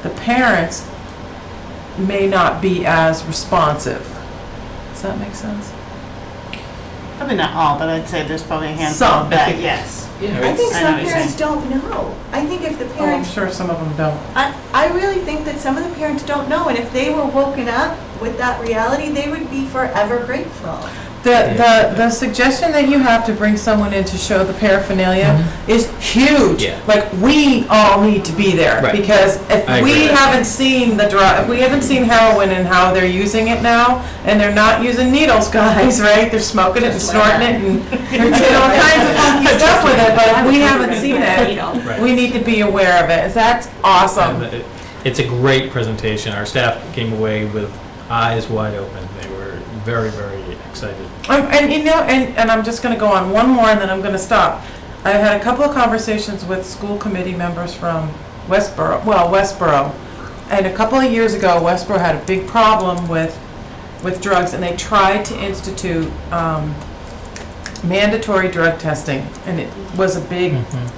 the parents may not be as responsive. Does that make sense? Probably not all, but I'd say there's probably a handful Some. that, yes. I think I know some what you're parents saying. don't know. I think if the Oh, I'm parents, sure some of them don't. I really think that some of the parents don't know, and if they were woken up with that reality, they would be forever grateful. The suggestion that you have to bring someone in to show the paraphernalia is huge. Yeah. Like, we all need to be there. Right. Because if I agree we with that. haven't seen the drug, if we haven't seen heroin and how they're using it now, and they're not using needles, guys, right? They're smoking it and snorting it and they're doing all kinds of funky stuff with it, but if we haven't seen it, Right. we need to be aware of it. That's awesome. And it's a great presentation. Our staff came away with eyes wide open. They were very, very excited. And I'm just going to go on one more, and then I'm going to stop. I had a couple of conversations with school committee members from Westboro. And a couple of years ago, Westboro had a big problem with drugs, and they tried to institute mandatory drug testing, and it was a big,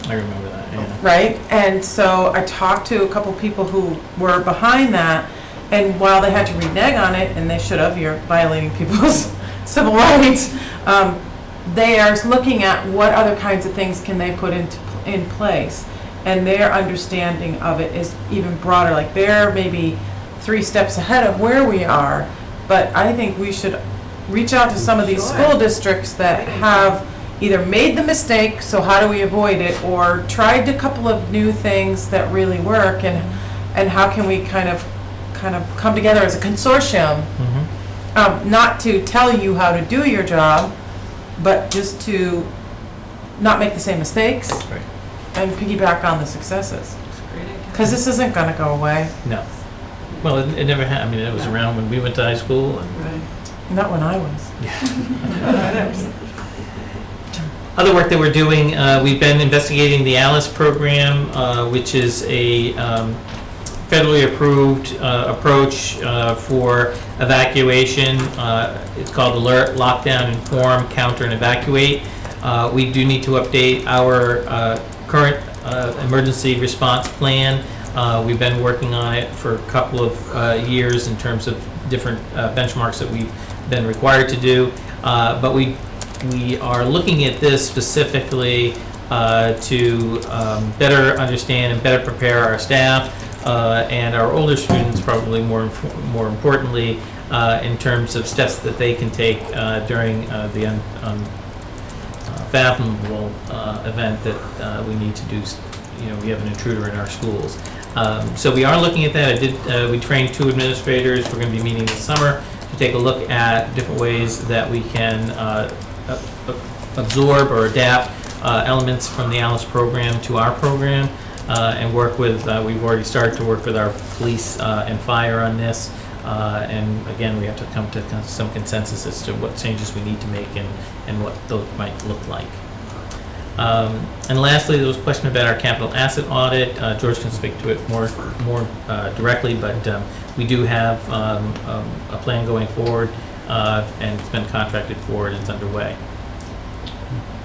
I remember that, yeah. right? And so I talked to a couple people who were behind that, and while they had to renege on it, and they should have, you're violating people's civil rights, they are looking at what other kinds of things can they put in place. And their understanding of it is even broader. Like, they're maybe 3 steps ahead of where we are, but I think we should reach out to some of these school districts that have either made the mistake, so how do we avoid it, or tried a couple of new things that really work, and how can we kind of come together as a consortium not to tell you how to do your job, but just to not make the same mistakes Right. and piggyback on the successes. Because this isn't gonna go away. No. Well, it never had, I mean, it was around when we went to high school and Not when I was. other work that we're doing, we've been investigating the ALICE program, which is a federally approved approach for evacuation. It's called Alert, Lockdown, Inform, Counter, and Evacuate. We do need to update our current emergency response plan. We've been working on it for a couple of years in terms of different benchmarks that we've been required to do. But we are looking at this specifically to better understand and better prepare our staff and our older students, probably more importantly, in terms of steps that they can take during the unfathomable event that we need to do. You know, we have an intruder in our schools. So we are looking at that. We trained 2 administrators. We're going to be meeting this summer to take a look at different ways that we can absorb or adapt elements from the ALICE program to our program and work with, we've already started to work with our police and fire on this. And again, we have to come to some consensus as to what changes we need to make and what those might look like. And lastly, there was a question about our capital asset audit. George can speak to it more directly, but we do have a plan going forward, and it's been contracted for and it's underway.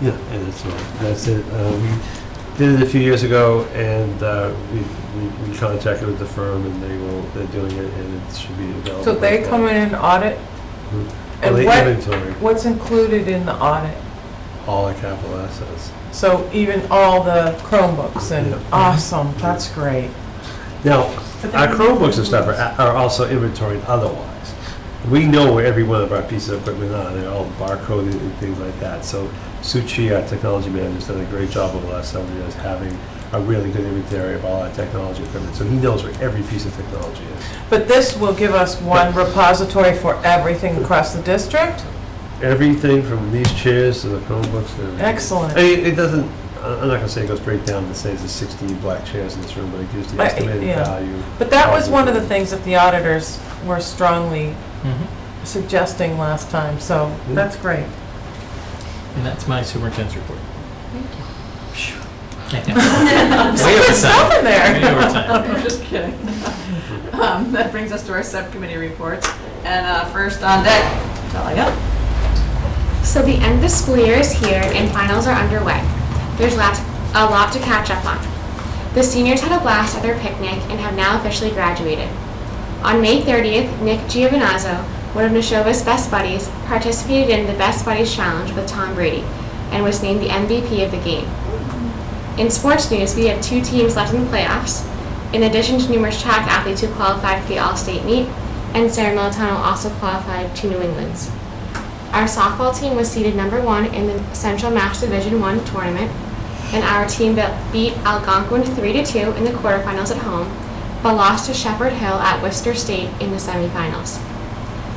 Yeah, and that's it. We did it a few years ago, and we contracted with the firm, and they're doing it, and it should be available. So they come in and audit? Well, they inventory What's included in the audit? all our capital assets. So even all the Chromebooks and, Yeah. awesome, that's great. Now, our Chromebooks and stuff are also inventoried otherwise. We know where every one of our pieces of equipment are. They're all barcoded and things like that. So Suchi, our technology manager, has done a great job over the last several years having a really good inventory of all our technology equipment. So he knows where every piece of technology is. But this will give us one repository for everything across the district? Everything from these chairs to the Chromebooks. To everything. Excellent. I mean, it doesn't, I'm not going to say it goes straight down to say there's 16 black chairs in this room, but it gives the estimated yeah. value. But that was one of the things that the auditors were strongly Mm-hmm. suggesting last time, so that's great. And that's my superintendent's report. Thank you. Way over Stuff time. in there. Way over time. I'm just kidding. That brings us to our subcommittee reports. And first on deck, Talia. So the end of the school year is here and finals are underway. There's a lot to catch up on. The seniors had a blast at their picnic and have now officially graduated. On May 30th, Nick Giovinazzo, one of Neshoba's best buddies, participated in the Best Buddies Challenge with Tom Brady and was named the MVP of the game. In sports news, we have 2 teams left in the playoffs, in addition to numerous track athletes who qualified for the All-State meet, and Sarah Militano also qualified to New England's. Our softball team was seeded #1 in the Central Mass Division I tournament, and our team beat Algonquin 3-2 in the quarterfinals at home, but lost to Shepherd Hill at Worcester State in the semifinals.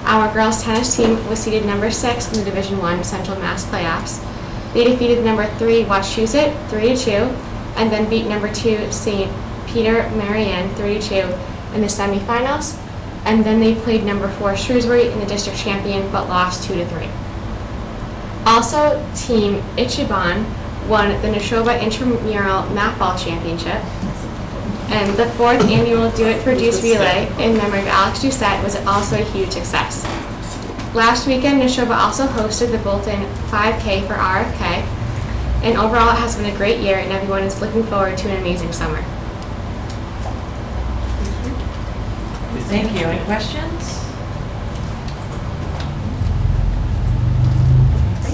Our girls tennis team was seeded #6 in the Division I Central Mass playoffs. They defeated #3 Wachusett 3-2, and then beat #2 St. Peter Marianne 3-2 in the semifinals, and then they played #4 Shrewsbury in the district champion, but lost 2-3. Also, Team Ichiban won the Neshoba Intramural Mapball Championship, and the 4th annual Do It for Deuce Relay in memory of Alex Doucette was also a huge success. Last weekend, Neshoba also hosted the Bolton 5K for RFK, and overall it has been a great year and everyone is looking forward to an amazing summer. Thank you. Any questions?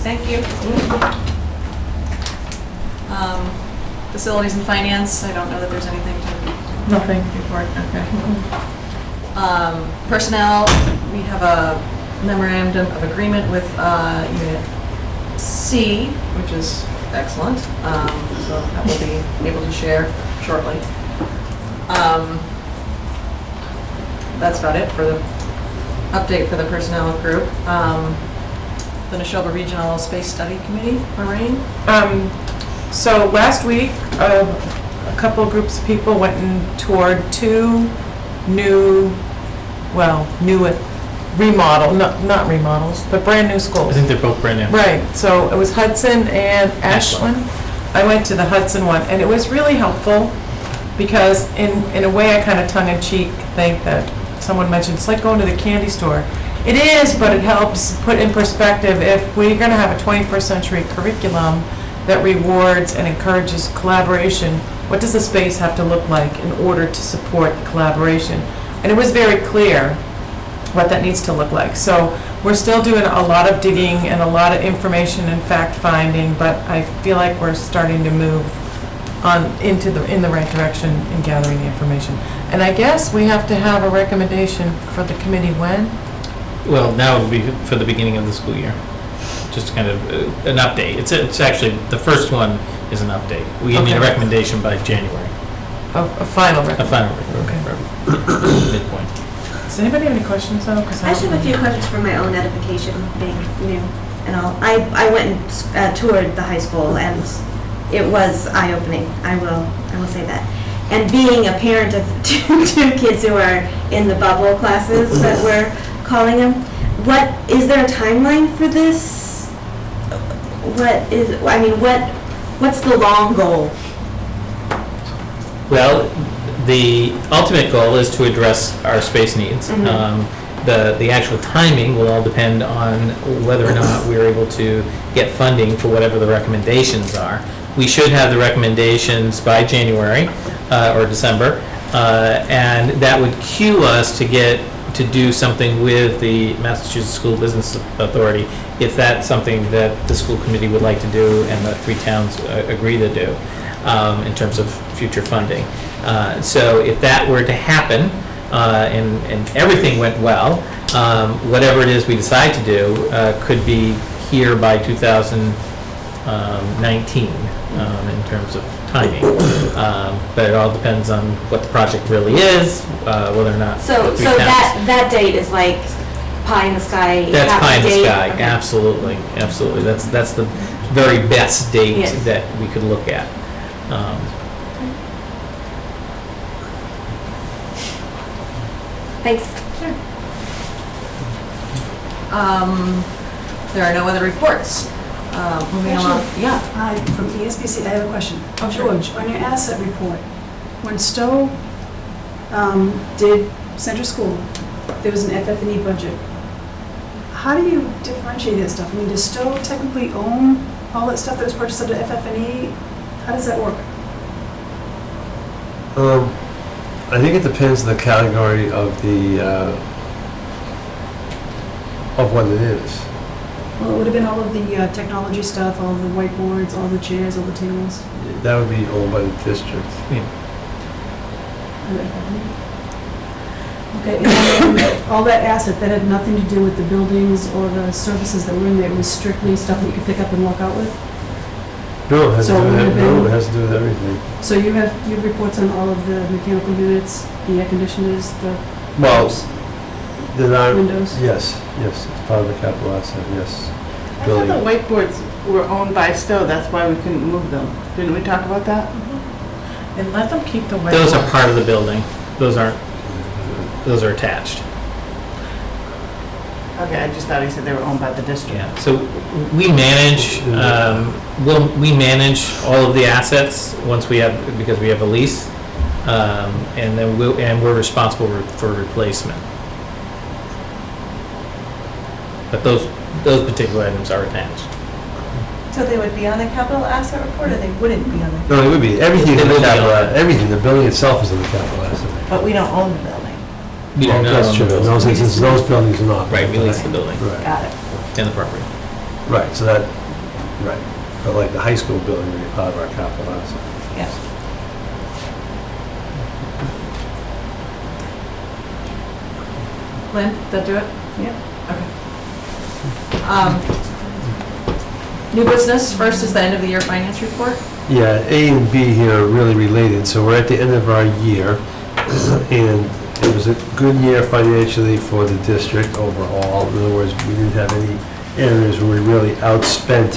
Thank you. Facilities and finance, I don't know that there's anything to Nothing. report. Okay. Personnel, we have a memorandum of agreement with Unit C, which is excellent. So that will be able to share shortly. That's about it for the update for the personnel group. The Neshoba Regional Space Study Committee, Maureen? So last week, a couple of groups of people went and toured two new not remodels, but brand new I schools. think they're both brand new. Right, so it was Hudson and Ashland. I went to the Hudson one, and it was really helpful, because in a way, I kind of tongue-in-cheek think that someone mentioned, it's like going to the candy store. It is, but it helps put in perspective, if we're gonna have a 21st century curriculum that rewards and encourages collaboration, what does the space have to look like in order to support collaboration? And it was very clear what that needs to look like. So we're still doing a lot of digging and a lot of information and fact-finding, but I feel like we're starting to move on in the right direction in gathering the information. And I guess we have to have a recommendation for the committee when? Well, now it'll be for the beginning of the school year. Just kind of an update. It's actually, the first one is an update. We need a recommendation by January. A final recommendation? A final recommendation. Midpoint. Does anybody have any questions though? I just have a few questions for my own edification, being new and all. I went and toured the high school, and it was eye-opening. I will say that. And being a parent of two kids who are in the bubble classes that we're calling them, is there a timeline for this? What's the long goal? Well, the ultimate goal is to address our space needs. The actual timing will all depend on whether or not we're able to get funding for whatever the recommendations are. We should have the recommendations by January or December, and that would cue us to do something with the Massachusetts School Business Authority, if that's something that the school committee would like to do and the three towns agree to do in terms of future funding. So if that were to happen and everything went well, whatever it is we decide to do could be here by 2019 in terms of timing. But it all depends on what the project really is, whether or not. So the three towns- that date is like pie in the sky. That's happy pie in the date? sky, Okay. absolutely. That's the very best date Yes. that we could look at. Thanks. There are no other reports. Moving along. Yeah. Hi, from ESBC, I have a question. Oh, sure. George, on your asset report, when Stowe did Central School, there was an FF&E budget. How do you differentiate that stuff? I mean, does Stowe technically own all that stuff that was purchased under FF&E? How does that work? I think it depends on the category of what it is. Well, it would have been all of the technology stuff, all the whiteboards, all the chairs, all the tables. That would be owned by the district. Okay, and then all that asset, that had nothing to do with the buildings or the services that were in there, it was strictly stuff that you could pick up and walk out with? No, it has to So do it would have with, no, been- it has to do with everything. So you have reports on all of the mechanical units, the air conditioners, the Well, then I, windows? yes, it's part of the capital asset, yes. I thought the whiteboards were owned by Stowe, that's why we couldn't move them. Didn't we talk about that? And let them keep the whiteboard. Those are part of the building. Those are attached. Okay, I just thought he said they were owned by the district. Yeah, so we manage, we manage all of the assets once because we have a lease, and then we're responsible for replacement. But those particular items are attached. So they would be on the capital asset report, or they wouldn't be on the? No, it would be, everything It in the would be capital, on that. everything, the building itself is in the capital asset. But we don't own the building. We don't That's own true, the in building. those instances, those buildings are not. Right, we lease the building Right, Got it. and the property. right, so that, right. But like the high school building would be part of our capital asset. Yeah. Lynn, did that do it? Yep. Okay. New business, first is the end of the year finance report. Yeah, A and B here are really related, so we're at the end of our year, and It was a good year financially for the district overall. In other words, we didn't have any areas where we really outspent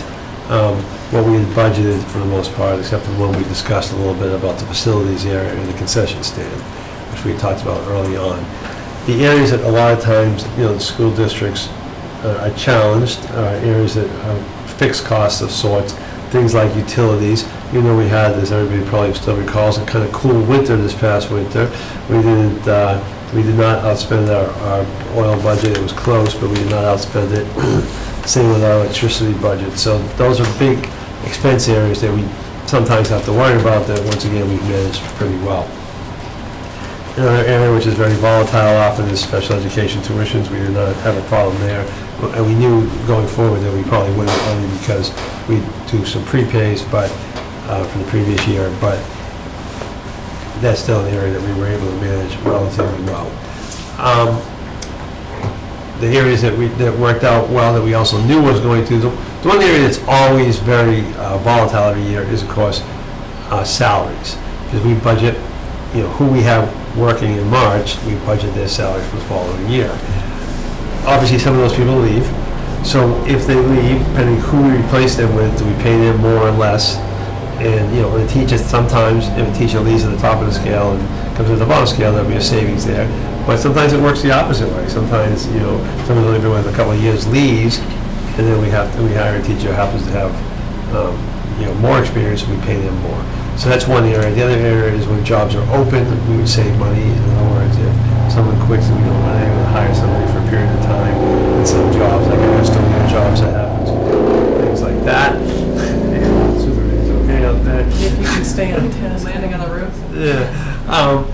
what we had budgeted for the most part, except for the one we discussed a little bit about the facilities area and the concession stand, which we talked about early on. The areas that a lot of times, the school districts are challenged, areas that have fixed costs of sorts, things like utilities. Even though we had, as everybody probably still recalls, a kind of cool winter this past winter, we did not outspend our oil budget. It was close, but we did not outspend it. Same with our electricity budget. So those are big expense areas that we sometimes have to worry about that, once again, we've managed pretty well. Another area which is very volatile often is special education tuitions. We did not have a problem there. And we knew going forward that we probably wouldn't, only because we do some prepays from the previous year, but that's still an area that we were able to manage relatively well. The areas that worked out well that we also knew was going to, the one area that's always very volatile every year is, of course, salaries. Because we budget, who we have working in March, we budget their salary for the following year. Obviously, some of those people leave. So if they leave, depending who we replace them with, do we pay them more or less? And, the teacher, sometimes if a teacher leaves at the top of the scale and comes at the bottom scale, there'll be a savings there. But sometimes it works the opposite way. Sometimes, someone's only been with a couple of years, leaves, and then we hire a teacher who happens to have, more experience, and we pay them more. So that's one area. The other area is when jobs are open, we would save money. In other words, if someone quits and we don't want to hire somebody for a period of time, in some jobs, like custodial jobs, that happens, things like that. Superman's okay out there. If you can stay on task, landing on the roof. Yeah.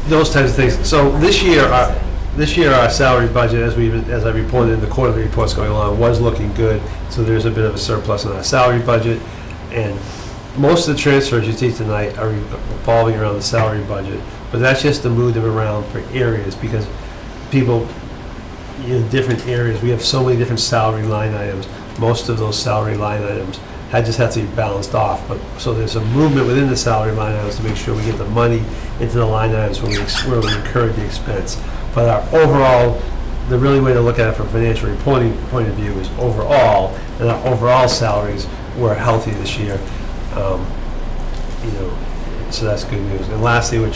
Those types of things. So this year our salary budget, as I reported in the quarterly reports going along, was looking good. So there's a bit of a surplus in our salary budget, and most of the transfers you see tonight are revolving around the salary budget. But that's just to move them around for areas, because people in different areas, we have so many different salary line items. Most of those salary line items just have to be balanced off. But so there's a movement within the salary line items to make sure we get the money into the line items where we incurred the expense. But our overall, the really way to look at it from a financial reporting point of view is overall, and our overall salaries were healthy this year. So that's good news. And lastly, we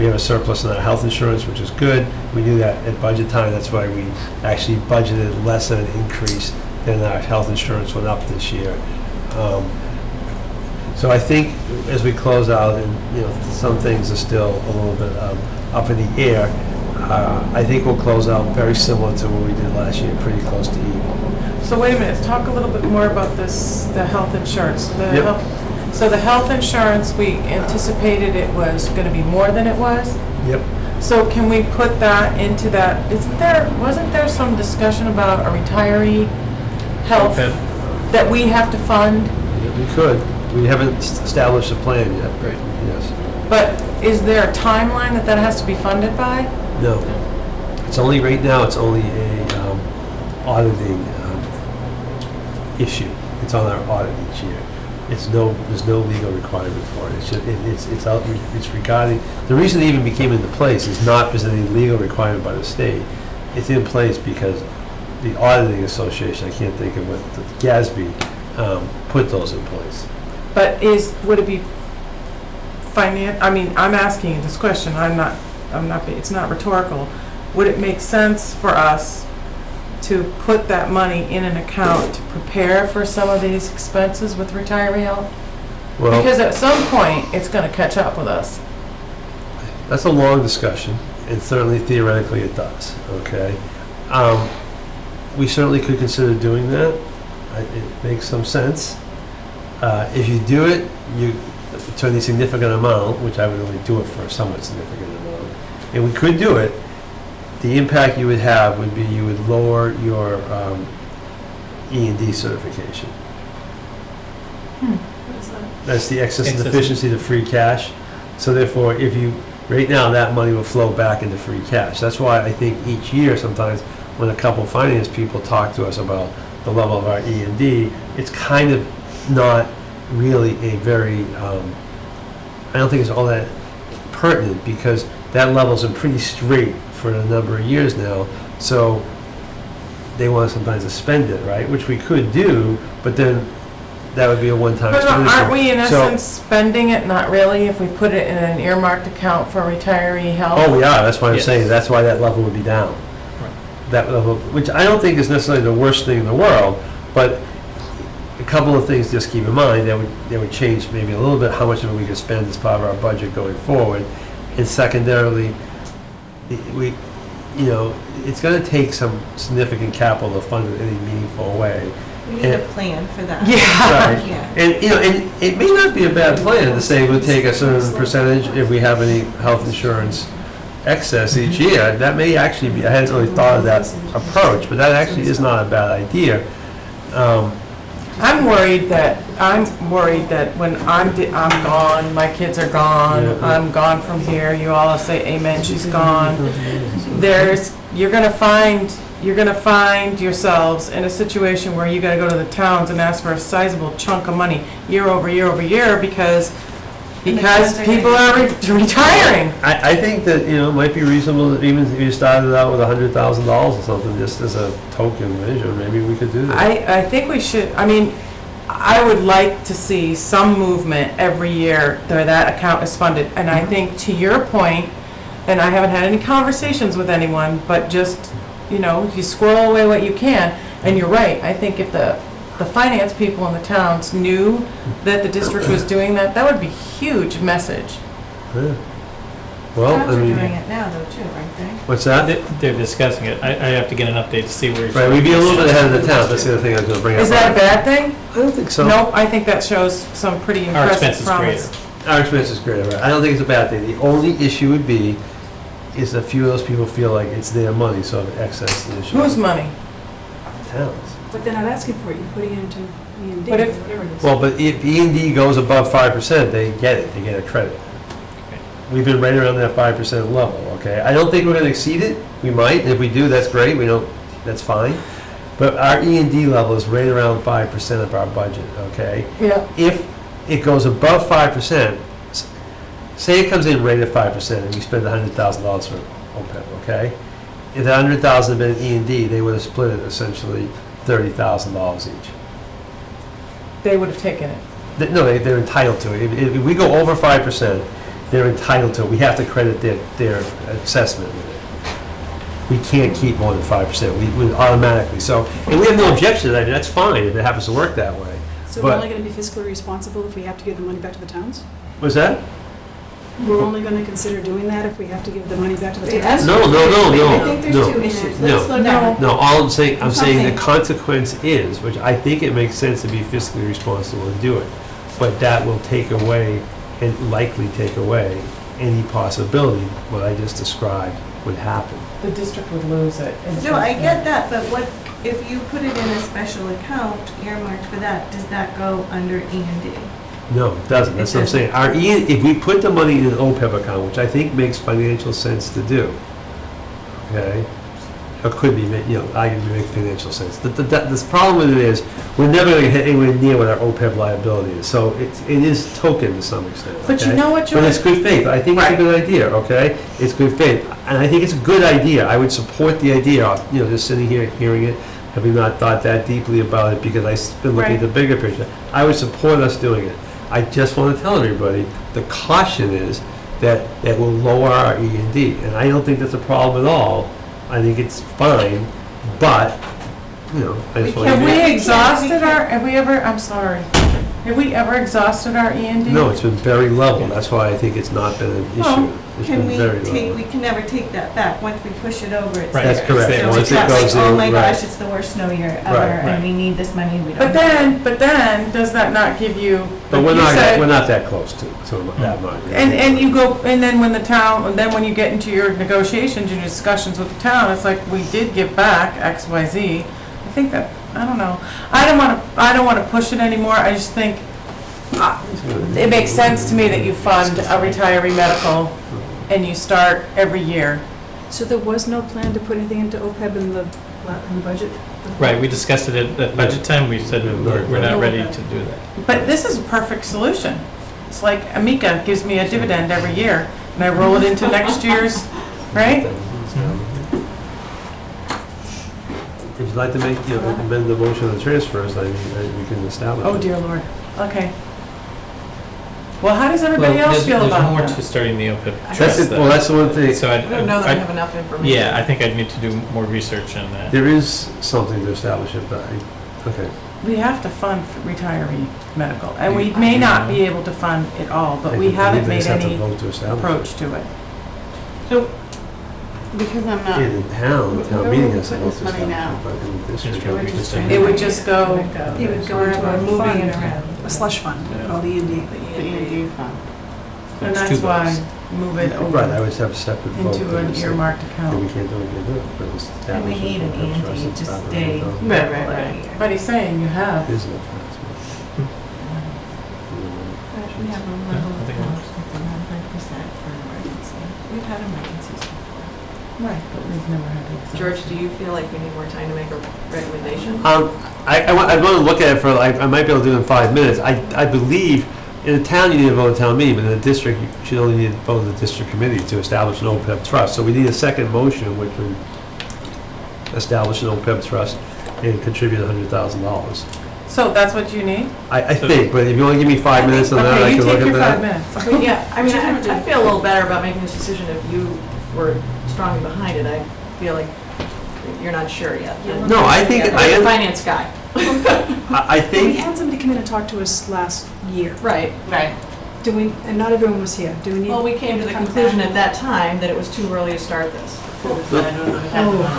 have a surplus in our health insurance, which is good. We knew that at budget time. That's why we actually budgeted less than an increase than our health insurance went up this year. So I think as we close out, and some things are still a little bit up in the air, I think we'll close out very similar to what we did last year, pretty close to even. So wait a minute, talk a little bit more about the health insurance. So the health insurance, we anticipated it was going to be more than it was? Yep. So can we put that into that? Wasn't there some discussion about a retiree health that we have to fund? We could. We haven't established a plan yet. Right. Yes. But is there a timeline that has to be funded by? No. It's only, right now, it's only a auditing issue. It's on our audit each year. There's no legal requirement for it. It's regarding, the reason it even became into place is not because of any legal requirement by the state. It's in place because the auditing association, I can't think of what, the GASB, put those in place. But would it be I'm asking this question, it's not rhetorical. Would it make sense for us to put that money in an account to prepare for some of these expenses with retiree health? Well, because at some point, it's going to catch up with us. That's a long discussion, and certainly theoretically it does, okay? We certainly could consider doing that. It makes some sense. If you do it, you turn a significant amount, which I would only do it for a somewhat significant amount, and we could do it. The impact you would have would be you would lower your E&D certification. What is that? That's the excess and deficiency to free cash. So therefore, right now, that money will flow back into free cash. That's why I think each year, sometimes, when a couple of finance people talk to us about the level of our E&D, it's kind of not really a very, I don't think it's all that pertinent because that level's been pretty straight for a number of years now. So they want sometimes to spend it, right? Which we could do, but then that would be a one-time But expenditure. aren't we in So- essence spending it? Not really, if we put it in an earmarked account for retiree health? Oh, we are, that's why I'm Yes. saying, that's why that level would be down. That level, which I don't think is necessarily the worst thing in the world, but a couple of things just keep in mind, that would change maybe a little bit how much of it we could spend as part of our budget going forward. And secondarily, we, you know, it's gonna take some significant capital to fund it in any meaningful way. We need a plan for that. Yeah. Right. And, you know, and it may not be a bad plan to say we'll take a certain percentage if we have any health insurance excess each year. That may actually be, I hadn't really thought of that approach, but that actually is not a bad idea. I'm worried that when I'm gone, my kids are gone, Yeah. I'm gone from here, you all say amen, she's gone. You're gonna find yourselves in a situation where you gotta go to the towns and ask for a sizable chunk of money year over year over year because people are retiring. I think that, you know, it might be reasonable that even if you started out with $100,000 or something, just as a token measure, maybe we could do that. I think we should, I mean, I would like to see some movement every year where that account is funded. And I think to your point, and I haven't had any conversations with anyone, but just, you know, you squirrel away what you can. And you're right, I think if the finance people in the towns knew that the district was doing that, that would be a huge message. Yeah. Well, I Towns are mean, doing it now though too, aren't they? what's that? They're discussing it. I have to get an update to see where. Right, we'd be a little bit ahead of the town, that's the other thing I was gonna bring up. Is that a bad thing? I don't think so. Nope, I think that shows some pretty Our impressive expense is promise. greater. Our expense is greater, right? I don't think it's a bad thing. The only issue would be is a few of those people feel like it's their money, so the excess is an issue. Whose money? Towns. But they're not asking for it, you're putting it into E&D, But if- whatever it is. Well, but if E&D goes above 5%, they get it, they get a credit. We've been right around that 5% level, okay? I don't think we're gonna exceed it, we might, and if we do, that's great, we don't, that's fine. But our E&D level is right around 5% of our budget, okay? Yeah. If it goes above 5%, say it comes in right at 5% and we spend $100,000 for OPEB, okay? If that 100,000 had been E&D, they would have split it essentially $30,000 each. They would have taken it. No, they're entitled to it. If we go over 5%, they're entitled to it. We have to credit their assessment with it. We can't keep more than 5%. We automatically, so, and we have no objection to that. That's fine if it happens to work that way. So we're but- only gonna be fiscally responsible if we have to give the money back to the towns? What's that? We're only gonna consider doing that if we have to give the money back to the Wait, towns? No, I think there's no, two issues. no. Let's slow down. No, all I'm saying Something. the consequence is, which I think it makes sense to be fiscally responsible and do it, but that will take away, and likely take away, any possibility what I just described would happen. The district would lose it. No, I get that, but what, if you put it in a special account earmarked for that, does that go under E&D? No, it doesn't, that's what I'm saying. If we put the money in an OPEB account, which I think makes financial sense to do, okay? Or could be, you know, arguably make financial sense. The problem with it is, we're never gonna hit anywhere near what our OPEB liability is, so it is token to some extent, But you okay? know what, But George? it's good faith, I think it's a Right. good idea, okay? It's good faith, and I think it's a good idea, I would support the idea, you know, just sitting here hearing it, having not thought that deeply about it, because I've been looking at the bigger picture. I would support us doing it. I just want to tell everybody, the caution is that it will lower our E&D, and I don't think that's a problem at all. I think it's fine, but, you know, I just want to Have be... we exhausted have we ever, I'm sorry, have we ever exhausted our E&D? No, it's been very level, that's why I think it's not been an issue. It's Can been we very take, level. we can never take that back. Once we push it over, it's Right. there. That's correct. So Once It's it not goes like, in, oh my right. gosh, it's the worst snow year ever, Right, and we need this money, we don't. But then, does that not give you, But like we're you not, said, we're not that close to that much. and you go, and then when when you get into your negotiations, your discussions with the town, it's like, we did give back X, Y, Z. I think that, I don't know. I don't wanna push it anymore. I just think, it makes sense to me that you fund a retiree medical and you start every year. So there was no plan to put anything into OPEB in the budget? Right, we discussed it at budget time, we said we're not ready to do that. But this is a perfect solution. It's like Amica gives me a dividend every year. and I roll it into next year's, right? If you'd like to make, amend the motion on the transfers, we can establish. Oh, it. dear Lord, okay. Well, how does everybody else feel There's about more that? to starting the OPEB That's trust. it. Well, that's the one thing. So I don't know that I have enough information. Yeah, I think I'd need to do more research on that. There is something to establish it, but, okay. We have to fund retiree medical, and we may not be able to fund it all, but we haven't They made just have to any vote to establish it. approach to it. So, because I'm not. In the town meeting has to Where vote this to money establish now? it, but in the district. It would just- It would just go, It would go into a Moving fund, it around. a slush fund called E&D. The E&D fund. and It's that's two why bucks. move it Right, I over would have a separate vote. into an to say, earmarked "Yeah, we account. can't do it, we can't do it, but it's And we established need an as a trust, E&D it's to not a stay. vote. Right. But he's saying you have. It is no trust. We have a I level think of it confidence around 5% for an emergency. We've had emergencies before. Right, but we've never had it. George, do you feel like we need more time to make a recommendation? I want to look at it for, I might be able to do it in 5 minutes. I believe in the town you need a vote of town meeting, but in the district you should only need a vote of the district committee to establish an OPEB trust. So we need a second motion which would establish an OPEB trust and contribute $100,000. So that's what you need? I think, but if you only give me 5 minutes on that, I Okay, you can look take at your 5 that. minutes. Yeah, I mean, I feel a little better about making this decision if you were strongly behind it. I feel like you're not sure yet. No, I think, You're I the finance guy. I We think, had somebody come in and talk to us last year. Right. Right. Do we, and not everyone was here. Do we need? Well, we came to the conclusion at that time that it was too early to start this. Well,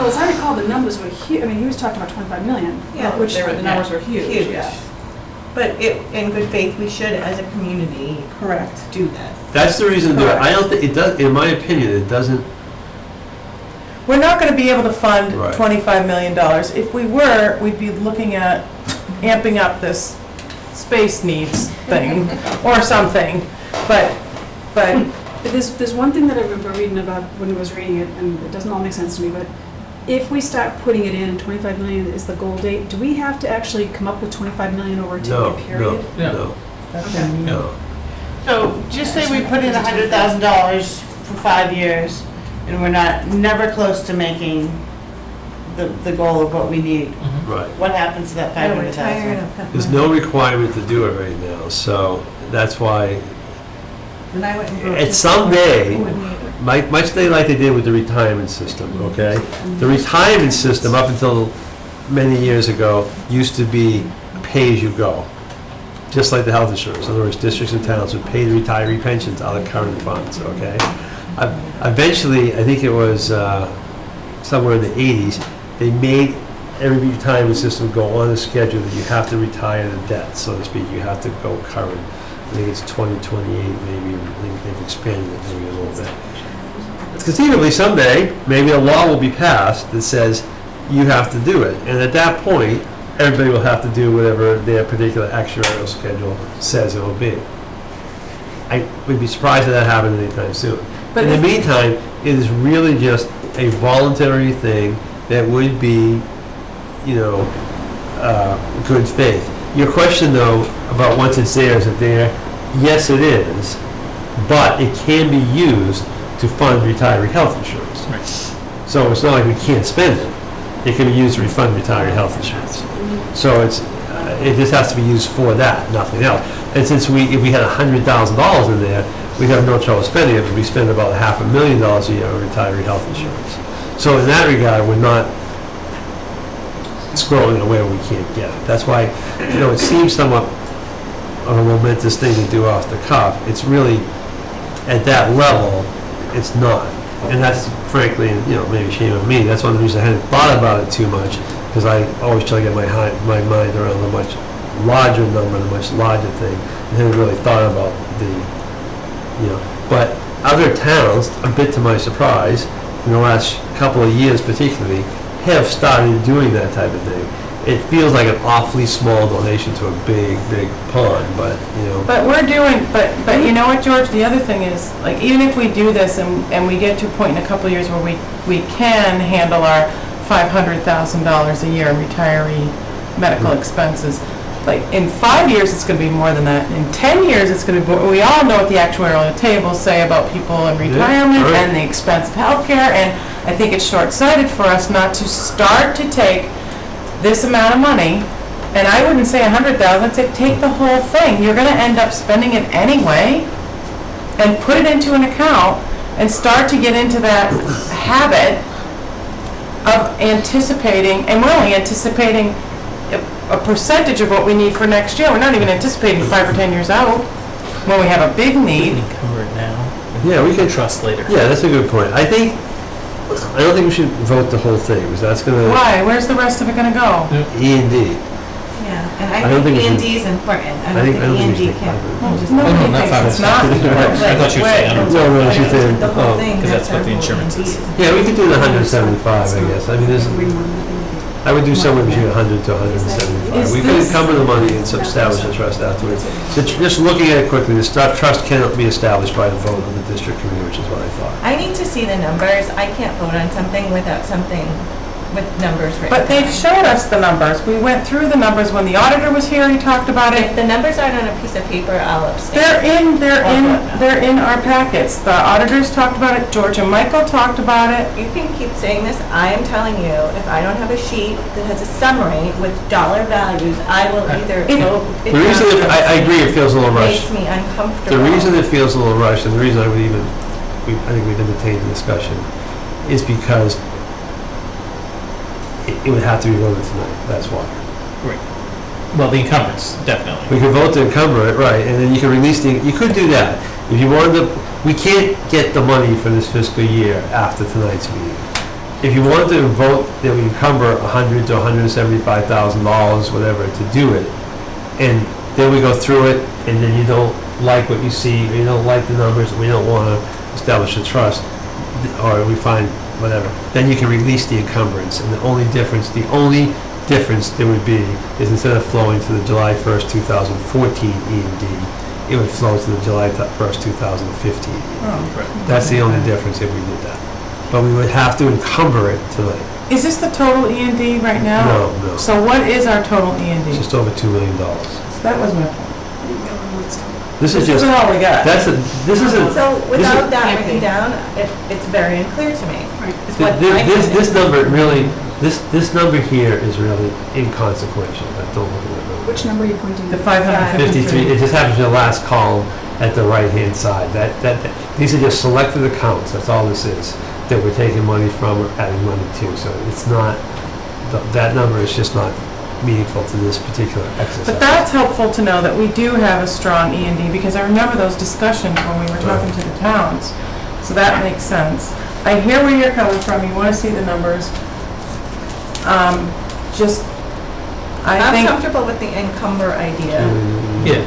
as I recall, the numbers were huge. I mean, he was talking about 25 million. Yeah, Which, The numbers were huge, Huge. yeah. But in good faith, we should, as a community, Correct. do this. that's the reason to do it. I don't think, it does, in my opinion, it doesn't, We're not gonna be able to fund Right. $25 million. If we were, we'd be looking at amping up this space needs thing or something. But there's one thing that I remember reading about when I was reading it, and it doesn't all make sense to me, but if we start putting it in, 25 million is the goal date, do we have to actually come up with 25 million over a no, 10-year period? no, no. So just say we put in $100,000 for 5 years, and we're never close to making the goal of what we need. Right. What happens to that $500,000? There's no requirement to do it right now, so that's why, Then I went and voted. at some day, Who would need it? much like they did with the retirement system, okay? The retirement system, up until many years ago, used to be pay-as-you-go, just like the health insurance. In other words, districts and towns would pay the retiree pensions out of current funds, okay? Eventually, I think it was somewhere in the 80s, they made every retirement system go on a schedule that you have to retire the debt, so to speak. You have to go current. I think it's 2028, maybe. I think they've expanded it maybe a little bit. Conceivably, someday, maybe a law will be passed that says you have to do it. And at that point, everybody will have to do whatever their particular actuarial schedule says it will be. I would be surprised if that happened anytime soon. But in the if- meantime, it is really just a voluntary thing that would be, good faith. Your question, though, about once it's there, is it there? Yes, it is, but it can be used to fund retiree health insurance. So it's not like we can't spend it. It can be used to refund retiree health insurance. So it just has to be used for that, nothing else. And since if we had $100,000 in there, we'd have no trouble spending it, but we spend about $500,000 a year on retiree health insurance. So in that regard, we're not scrolling away where we can't get it. That's why, it seems somewhat of a momentous thing to do off the cuff. It's really, at that level, it's not. And that's frankly, maybe shame on me. That's one of the reasons I hadn't thought about it too much, because I always try to get my mind around the much larger number, the much larger thing, and hadn't really thought about but other towns, a bit to my surprise, in the last couple of years particularly, have started doing that type of thing. It feels like an awfully small donation to a big, big pond, but. But we're doing, but you know what, George, the other thing is, like, even if we do this and we get to a point in a couple of years where we can handle our $500,000 a year in retiree medical expenses, like, in 5 years, it's gonna be more than that. In 10 years, it's gonna be, we all know what the actuarial tables say about people in retirement right. and the expense of healthcare, and I think it's short-sighted for us not to start to take this amount of money, and I wouldn't say 100,000, I'd say take the whole thing. You're gonna end up spending it anyway, and put it into an account, and start to get into that habit of anticipating, and we're only anticipating a percentage of what we need for next year. We're not even anticipating 5 or 10 years out, when we have a big We need. can encumber it now. Yeah, we can Trust later. Yeah, that's a good point. I don't think we should vote the whole thing, because that's gonna, Why? Where's the rest of it gonna go? E&D. Yeah, and I don't I think think we should- E&D is important. I I don't think think we E&D should take can. part Nobody Oh, not thinks it's 5%. not. I thought you were saying. No, no, she's saying, The whole oh, thing. because that's has what the to have insurance E&D. is. yeah, we could do the 175, I guess. I mean, I would do somewhere between 100 to 175. Is We could this- encumber the money and establish a trust afterwards. So just looking at it quickly, the trust cannot be established by the vote of the district committee, which is what I thought. I need to see the numbers. I can't vote on something without something with numbers written. But they've showed us the numbers. We went through the numbers when the auditor was here, he talked about If it. the numbers aren't on a piece of paper, I'll abstain. They're in our packets. The auditors talked about it, George and Michael talked about it. You can keep saying this. I am telling you, if I don't have a sheet that has a summary with dollar values, I will either vote it The reason, down. I agree, it feels a little rushed. Makes me uncomfortable. The reason it feels a little rushed, and the reason I would even, I think we've entertained the discussion, is because it would have to be voted tonight, that's why. Well, the encumbrance, definitely. We could vote to encumber it, right, and then you can release you could do that. If you wanted to, we can't get the money for this fiscal year after tonight's meeting. If you wanted to vote that we encumber $100,000 to $175,000, whatever, to do it, and then we go through it, and then you don't like what you see, or you don't like the numbers, and we don't want to establish a trust, or we find whatever, then you can release the encumbrance, and the only difference there would be is instead of flowing to the July 1st, 2014 E&D, it would flow to the July 1st, 2015. That's the only difference if we did that. But we would have to encumber it tonight. Is this the total E&D right now? No. So what is our total E&D? It's just over $2 million. That was my point. This is This just, isn't all we got. this isn't, So without that Can't written be. down, it's very unclear to me. It's what I this number really, this number here is really inconsequential. Don't look at that number. Which number are you pointing The to? 53, 553. it just happens to be the last column at the right-hand side. These are just selected accounts, that's all this is, that we're taking money from or adding money to. So it's not, that number is just not meaningful to this particular exercise. But that's helpful to know that we do have a strong E&D, because I remember those discussions when we were talking to the towns. So that makes sense. I hear where you're coming from, you want to see the numbers. I I'm think, comfortable with the encumber idea. Yeah.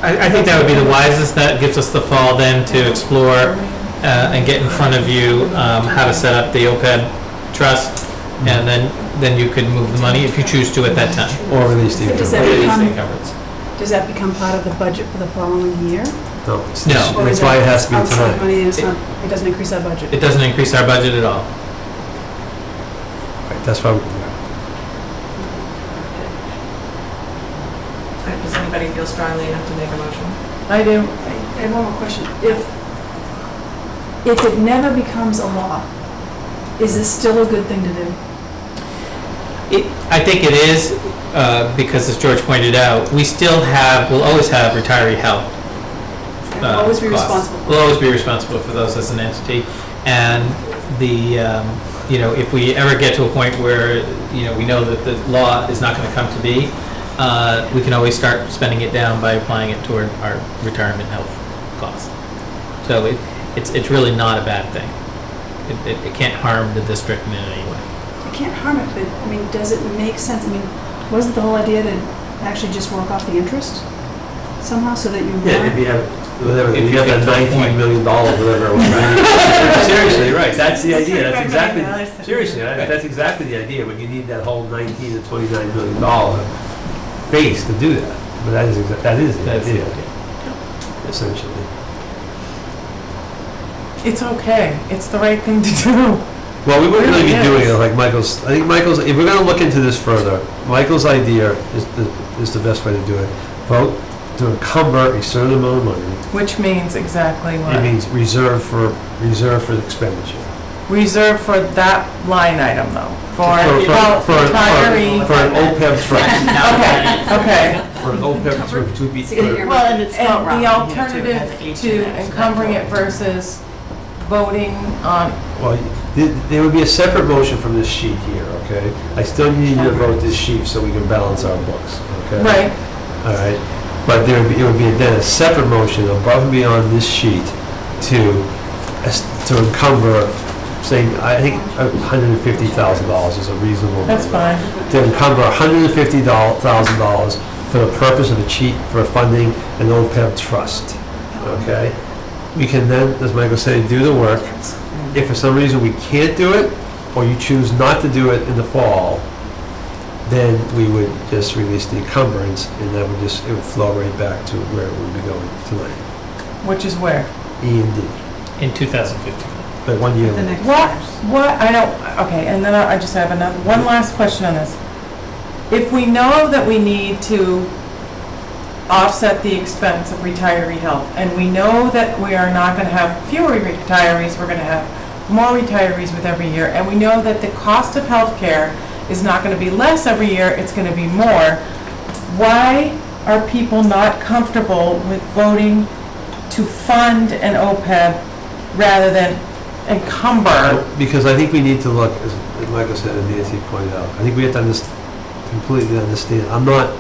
I think that would be the wisest. That gives us the fall then to explore and get in front of you how to set up the OPEB trust, and then you could move the money if you choose to at that time. Or release the Does encumbrance. that Release the become, encumbrance. does that become part of the budget for the following year? No, No. Or is that's why it has to be outside tonight. money and it's not, it doesn't increase our budget? It doesn't increase our budget at all. Right, that's why, Does anybody feel strongly enough to make a motion? I do. I have one more question. If it never becomes a law, is this still a good thing to do? I think it is, because as George pointed out, we'll always have retiree health. We'll always be costs. responsible for We'll always be responsible for those as an entity. And if we ever get to a point where, we know that the law is not going to come to be, we can always start spending it down by applying it toward our retirement health costs. So it's really not a bad thing. It can't harm the district in any way. It can't harm it, but, I mean, does it make sense? I mean, wasn't the whole idea to actually just work off the interest somehow so that you yeah, if weren't? you have, whatever, If if you you have get that to a point. $19 million, whatever. it was. Seriously, right, that's the idea, that's exactly, seriously, that's exactly the idea, but you need that whole $19 to $29 million base to do that. But that is the That's the idea, idea. essentially. It's okay. It's the right thing to do. Well, we wouldn't really be Really doing is. it like Michael's, I think Michael's, if we're gonna look into this further, Michael's idea is the best way to do it. Vote to encumber a certain amount of money. Which means exactly It what? means reserve for expenditure. Reserve for that line item though, for For retiree. an OPEB trust. Okay. For an OPEB to be. Well, and it's not wrong. And the here, too. It alternative has H to in it, so encumbering it that's- versus voting on, Well, there would be a separate motion from this sheet here, okay? I still need you to vote this sheet so we can balance our books, okay? right, All right, but it would be then a separate motion above and beyond this sheet to encumber, saying, I think $150,000 is a reasonable number. that's fine. To encumber $150,000 for the purpose of for funding an OPEB trust, okay? We can then, as Michael said, do the work. If for some reason we can't do it, or you choose not to do it in the fall, then we would just release the encumbrance, and that would it would flow right back to where it would be going tonight, Which is where? E&D, In 2015. but 1 year. What, I don't, okay, and then I just have one last question on this. If we know that we need to offset the expense of retiree health, and we know that we are not gonna have fewer retirees, we're gonna have more retirees with every year, and we know that the cost of healthcare is not gonna be less every year, it's gonna be more, why are people not comfortable with voting to fund an OPEB rather than encumber? Because I think we need to look, as Michael said and Nancy pointed out, I think we have to completely understand. I'm not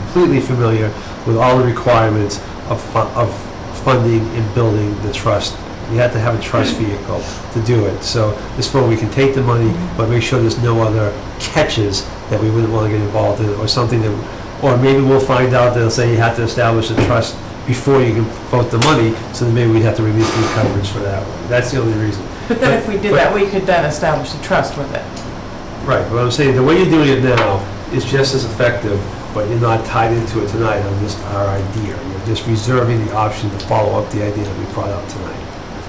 completely familiar with all the requirements of funding and building the trust. You have to have a trust vehicle to do it. So this way we can take the money, but make sure there's no other catches that we wouldn't want to get involved in, or something that, or maybe we'll find out they'll say you have to establish a trust before you can vote the money, so then maybe we'd have to release the coverage for that one. That's the only reason. But then if we did that, we could then establish a trust with it. Right, but I'm saying, the way you're doing it now is just as effective, but you're not tied into it tonight on just our idea. You're just reserving the option to follow up the idea that we brought up tonight.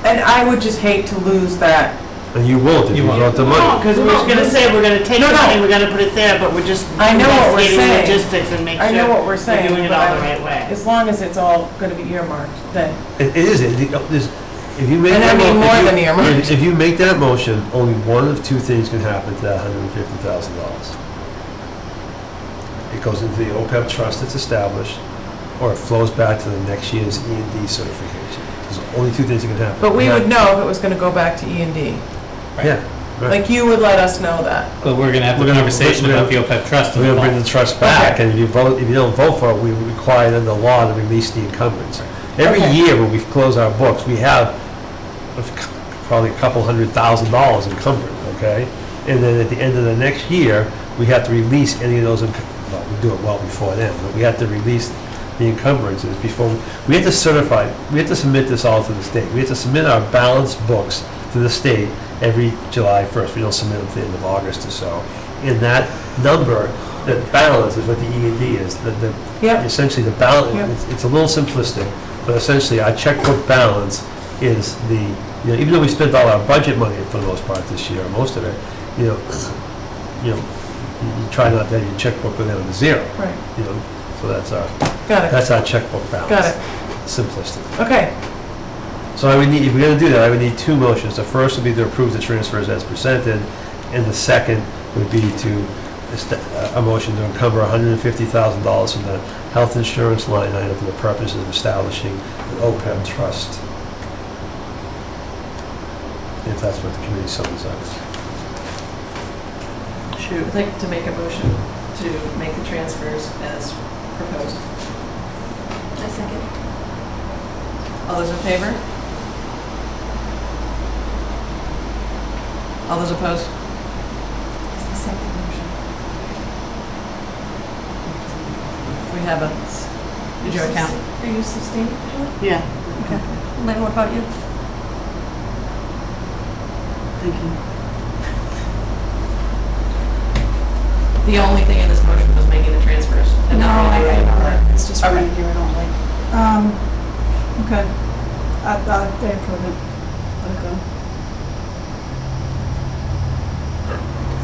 And I would just hate to lose that. And you won't if you vote the money. Because we're just gonna say we're gonna take the money, we're gonna put it there, but we're just I know what we're investigating saying. logistics and make sure I know what we're saying. doing it but all the I- right way. As long as it's all gonna be earmarked, then. It is, if you make And I that mean more than mo- earmarked. if you make that motion, only one of two things can happen to that $150,000. It goes into the OPEB trust that's established, or it flows back to the next year's E&D certification. There's only two things that can happen. But we would know if it was gonna go back to E&D. Yeah. right. Like you would let us know that. But we're going to have the conversation about the OPEB trust in We're the gonna bring fall. the trust back, and if you don't vote for it, we require under law to release the encumbrance. Every Okay. year when we close our books, we have probably a couple $100,000 encumbered, okay? And then at the end of the next year, we have to release any of those, well, we do it well before then, but we have to release the encumbrances before, we have to certify, we have to submit this all to the state. We have to submit our balanced books to the state every July 1st. We don't submit them to the end of August or so. And that number, that balance is what the E&D is. Yep. Essentially, the balance, Yep. it's a little simplistic, but essentially our checkbook balance is even though we spent all our budget money for the most part this year, most of it, you try not to have your checkbook go down to zero. Right. So that's Got it. our checkbook balance. Got it. Simplistic. Okay. So I would need, if we're gonna do that, I would need two motions. The first would be to approve the transfers as presented, and the second would be a motion to encumber $150,000 from the health insurance line item for the purposes of establishing an OPEB trust. If that's what the committee so desires. I'd like to make a motion to make the transfers as proposed. A second. All those in favor? All those opposed? It's the second motion. We have a, did you account? Are you sustaining? Yeah. Okay. Lynn, what about you? Thank you. The only thing in this motion was making the transfers. And No, not really writing I- it. it's just Okay. right here, I don't like. Okay. They approve it. Let it go.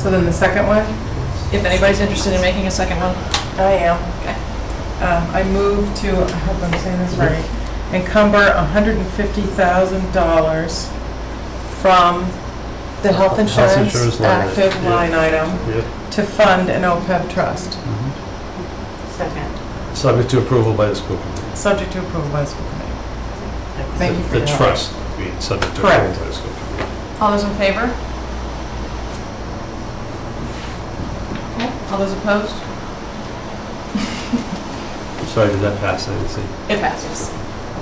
So then the second one? If anybody's interested in making a second one. I am. Okay. I move to, I hope I'm saying this right, encumber $150,000 from the health insurance insurance line item, active yeah. line item Yep. to fund an OPEB trust, Subject to approval by the school committee. subject to approval by the school committee. Thank you for The your help. trust, I mean, subject to Correct. approval by the school committee. All those in favor? Okay. All those opposed? I'm sorry, did that pass? I didn't see. It passes.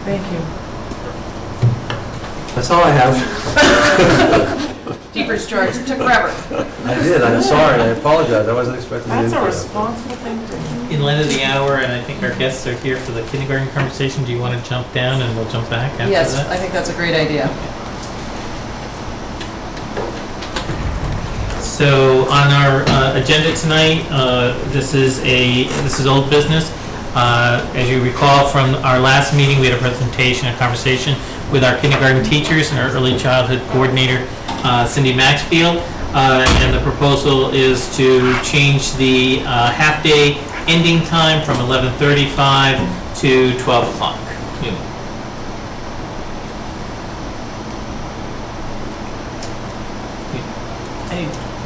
Thank you. That's all I have. Jeepers, George, it took forever. I did, I'm sorry, I apologize, I wasn't expecting That's a input. responsible thing to do. In light of the hour, and I think our guests are here for the kindergarten conversation, do you want to jump down and we'll jump back after Yes, that? I think that's a great idea. So on our agenda tonight, this is old business. As you recall from our last meeting, we had a presentation, a conversation with our kindergarten teachers and our early childhood coordinator, Cindy Maxfield. And the proposal is to change the half-day ending time from 11:35 to 12 o'clock noon.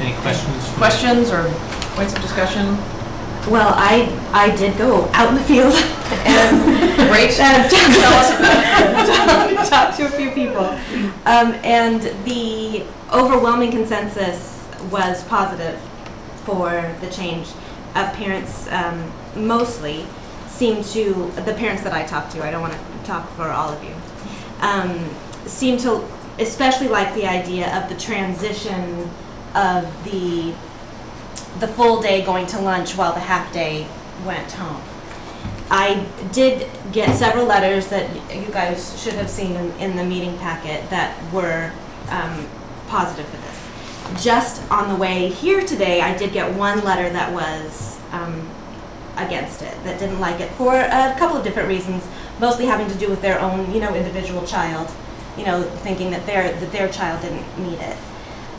Any questions? Questions or points of discussion? Well, I did go out in the field and Great. tell us about it. Talk to a few people. And the overwhelming consensus was positive for the change of parents, mostly seem to, the parents that I talked to, I don't want to talk for all of you, seem to especially like the idea of the transition of the full day going to lunch while the half day went home. I did get several letters that you guys should have seen in the meeting packet that were positive for this. Just on the way here today, I did get one letter that was against it, that didn't like it for a couple of different reasons, mostly having to do with their own, individual child, thinking that their child didn't need it.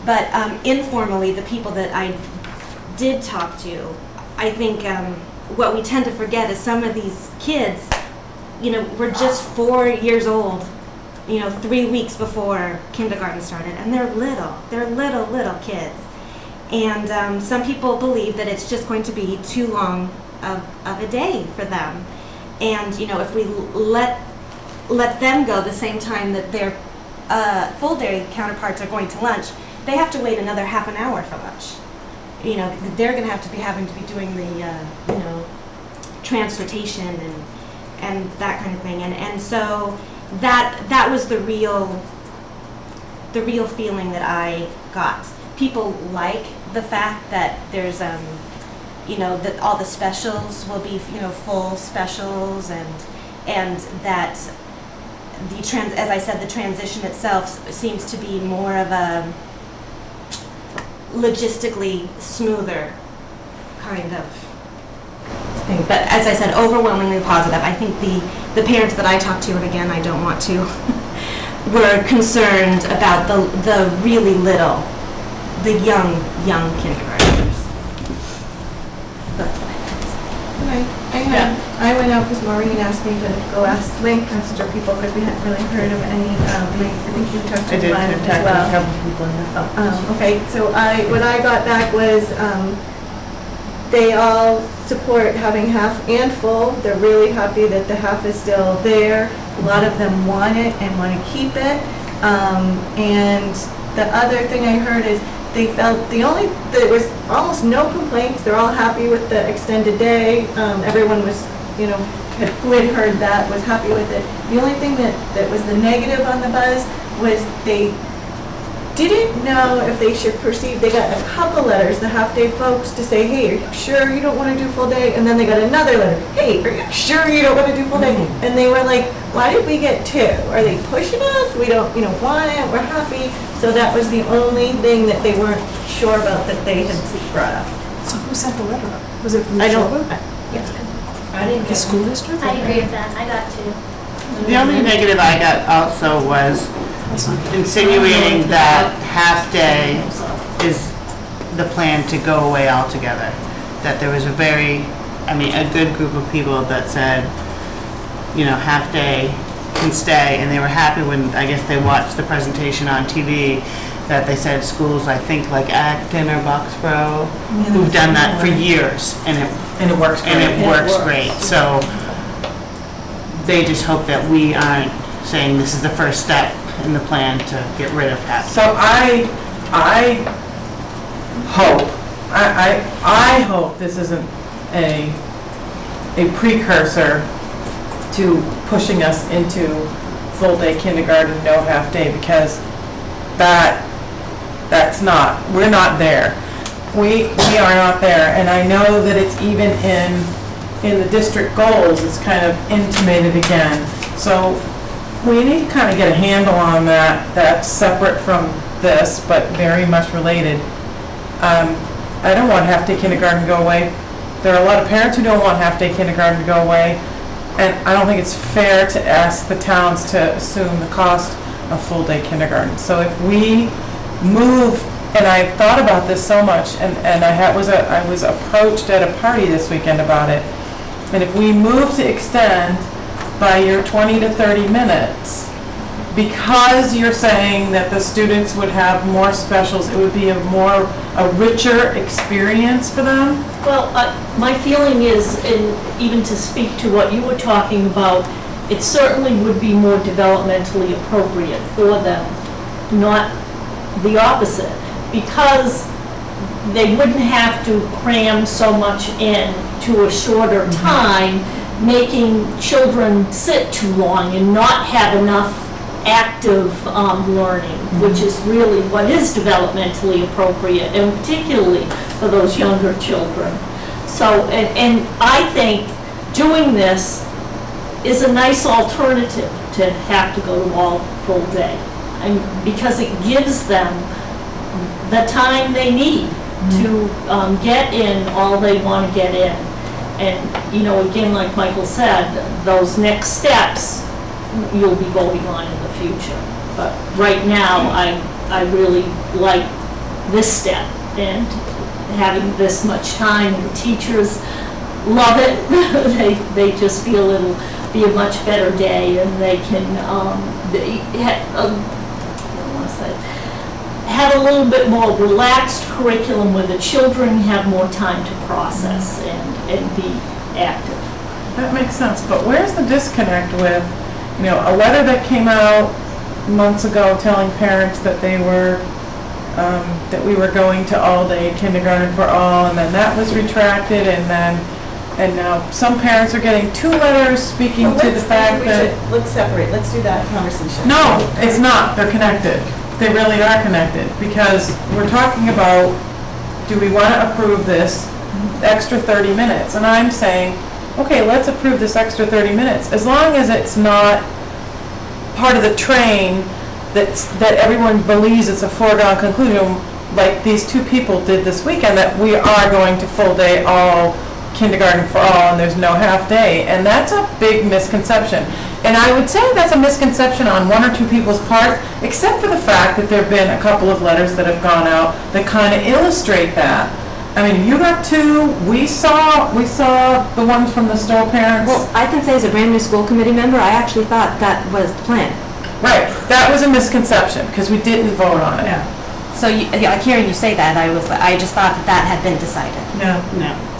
But informally, the people that I did talk to, I think what we tend to forget is some of these kids, were just 4 years old, 3 weeks before kindergarten started, and they're little kids. And some people believe that it's just going to be too long of a day for them. And, if we let them go the same time that their full day counterparts are going to lunch, they have to wait another half an hour for lunch. They're going to have to be having to be doing the, transportation and that kind of thing. And so that was the real feeling that I got. People like the fact that there's, that all the specials will be, full specials, and that as I said, the transition itself seems to be more of a logistically smoother kind of thing. But as I said, overwhelmingly positive. I think the parents that I talked to, and again, I don't want to, were concerned about the really little, the young kindergartners. That's what I think. I went out because Maureen asked me to go ask Lancaster people because we hadn't really heard of any. I think you talked to I did Glenn as contact well. a couple people in the Okay, so what I got back was, they all support having half and full. They're really happy that the half is still there. A lot of them want it and want to keep it. And the other thing I heard is they felt there was almost no complaints. They're all happy with the extended day. Everyone was, who had heard that was happy with it. The only thing that was the negative on the buzz was they didn't know if they should proceed. They got a couple letters, the half-day folks, to say, hey, are you sure you don't want to do full day? And then they got another letter, hey, are you sure you don't want to do full day? And they were like, why did we get two? Are they pushing us? We don't, want it, we're happy. So that was the only thing that they weren't sure about that they had brought up. So who sent the letter up? Was it from I don't, Neshoba? I didn't The school district? I agree with that. I got two. The only negative I got also was insinuating that half-day is the plan to go away altogether. That there was a good group of people that said, half day can stay, and they were happy when, I guess, they watched the presentation on TV, that they said schools, I think, like Acton or Boxborough, who've done that for years, and it works great. And it works great. So they just hope that we aren't saying this is the first step in the plan to get rid of half. So I hope this isn't a precursor to pushing us into full-day kindergarten, no half-day, because we're not there. We are not there, and I know that it's even in the district goals, it's kind of intimated again. So we need to kind of get a handle on that. That's separate from this, but very much related. I don't want half-day kindergarten to go away. There are a lot of parents who don't want half-day kindergarten to go away, and I don't think it's fair to ask the towns to assume the cost of full-day kindergarten. So if we move, and I've thought about this so much, and I was approached at a party this weekend about it, and if we move to extend by your 20 to 30 minutes, because you're saying that the students would have more specials, it would be a richer experience for them? Well, my feeling is, and even to speak to what you were talking about, it certainly would be more developmentally appropriate for them, not the opposite, because they wouldn't have to cram so much in to a shorter time, making children sit too long and not have enough active learning, which is really what is developmentally appropriate, and particularly for those younger children. So, and I think doing this is a nice alternative to have to go to all full day, because it gives them the time they need to get in all they want to get in. And, again, like Michael said, those next steps you'll be voting on in the future. But right now, I really like this step, and having this much time, the teachers love it. They just feel it'll be a much better day, and they can have a little bit more relaxed curriculum where the children have more time to process and be active. That makes sense, but where's the disconnect with, a letter that came out months ago telling parents that they were, that we were going to all-day kindergarten for all, and then that was retracted, and now some parents are getting 2 letters speaking to the fact that... Let's separate, let's do that conversation. No, it's not, they're connected. They really are connected, because we're talking about, do we want to approve this extra 30 minutes? And I'm saying, okay, let's approve this extra 30 minutes, as long as it's not part of the train that everyone believes it's a foregone conclusion, like these 2 people did this weekend, that we are going to full day all kindergarten for all, and there's no half day, and that's a big misconception. And I would say that's a misconception on 1 or 2 people's part, except for the fact that there have been a couple of letters that have gone out that kind of illustrate that. I mean, you got 2, we saw the ones from the Stowe parents. Well, I can say as a brand new school committee member, I actually thought that was the plan. Right, that was a misconception, because we didn't vote on it. So like hearing you say that, I just thought that had been decided.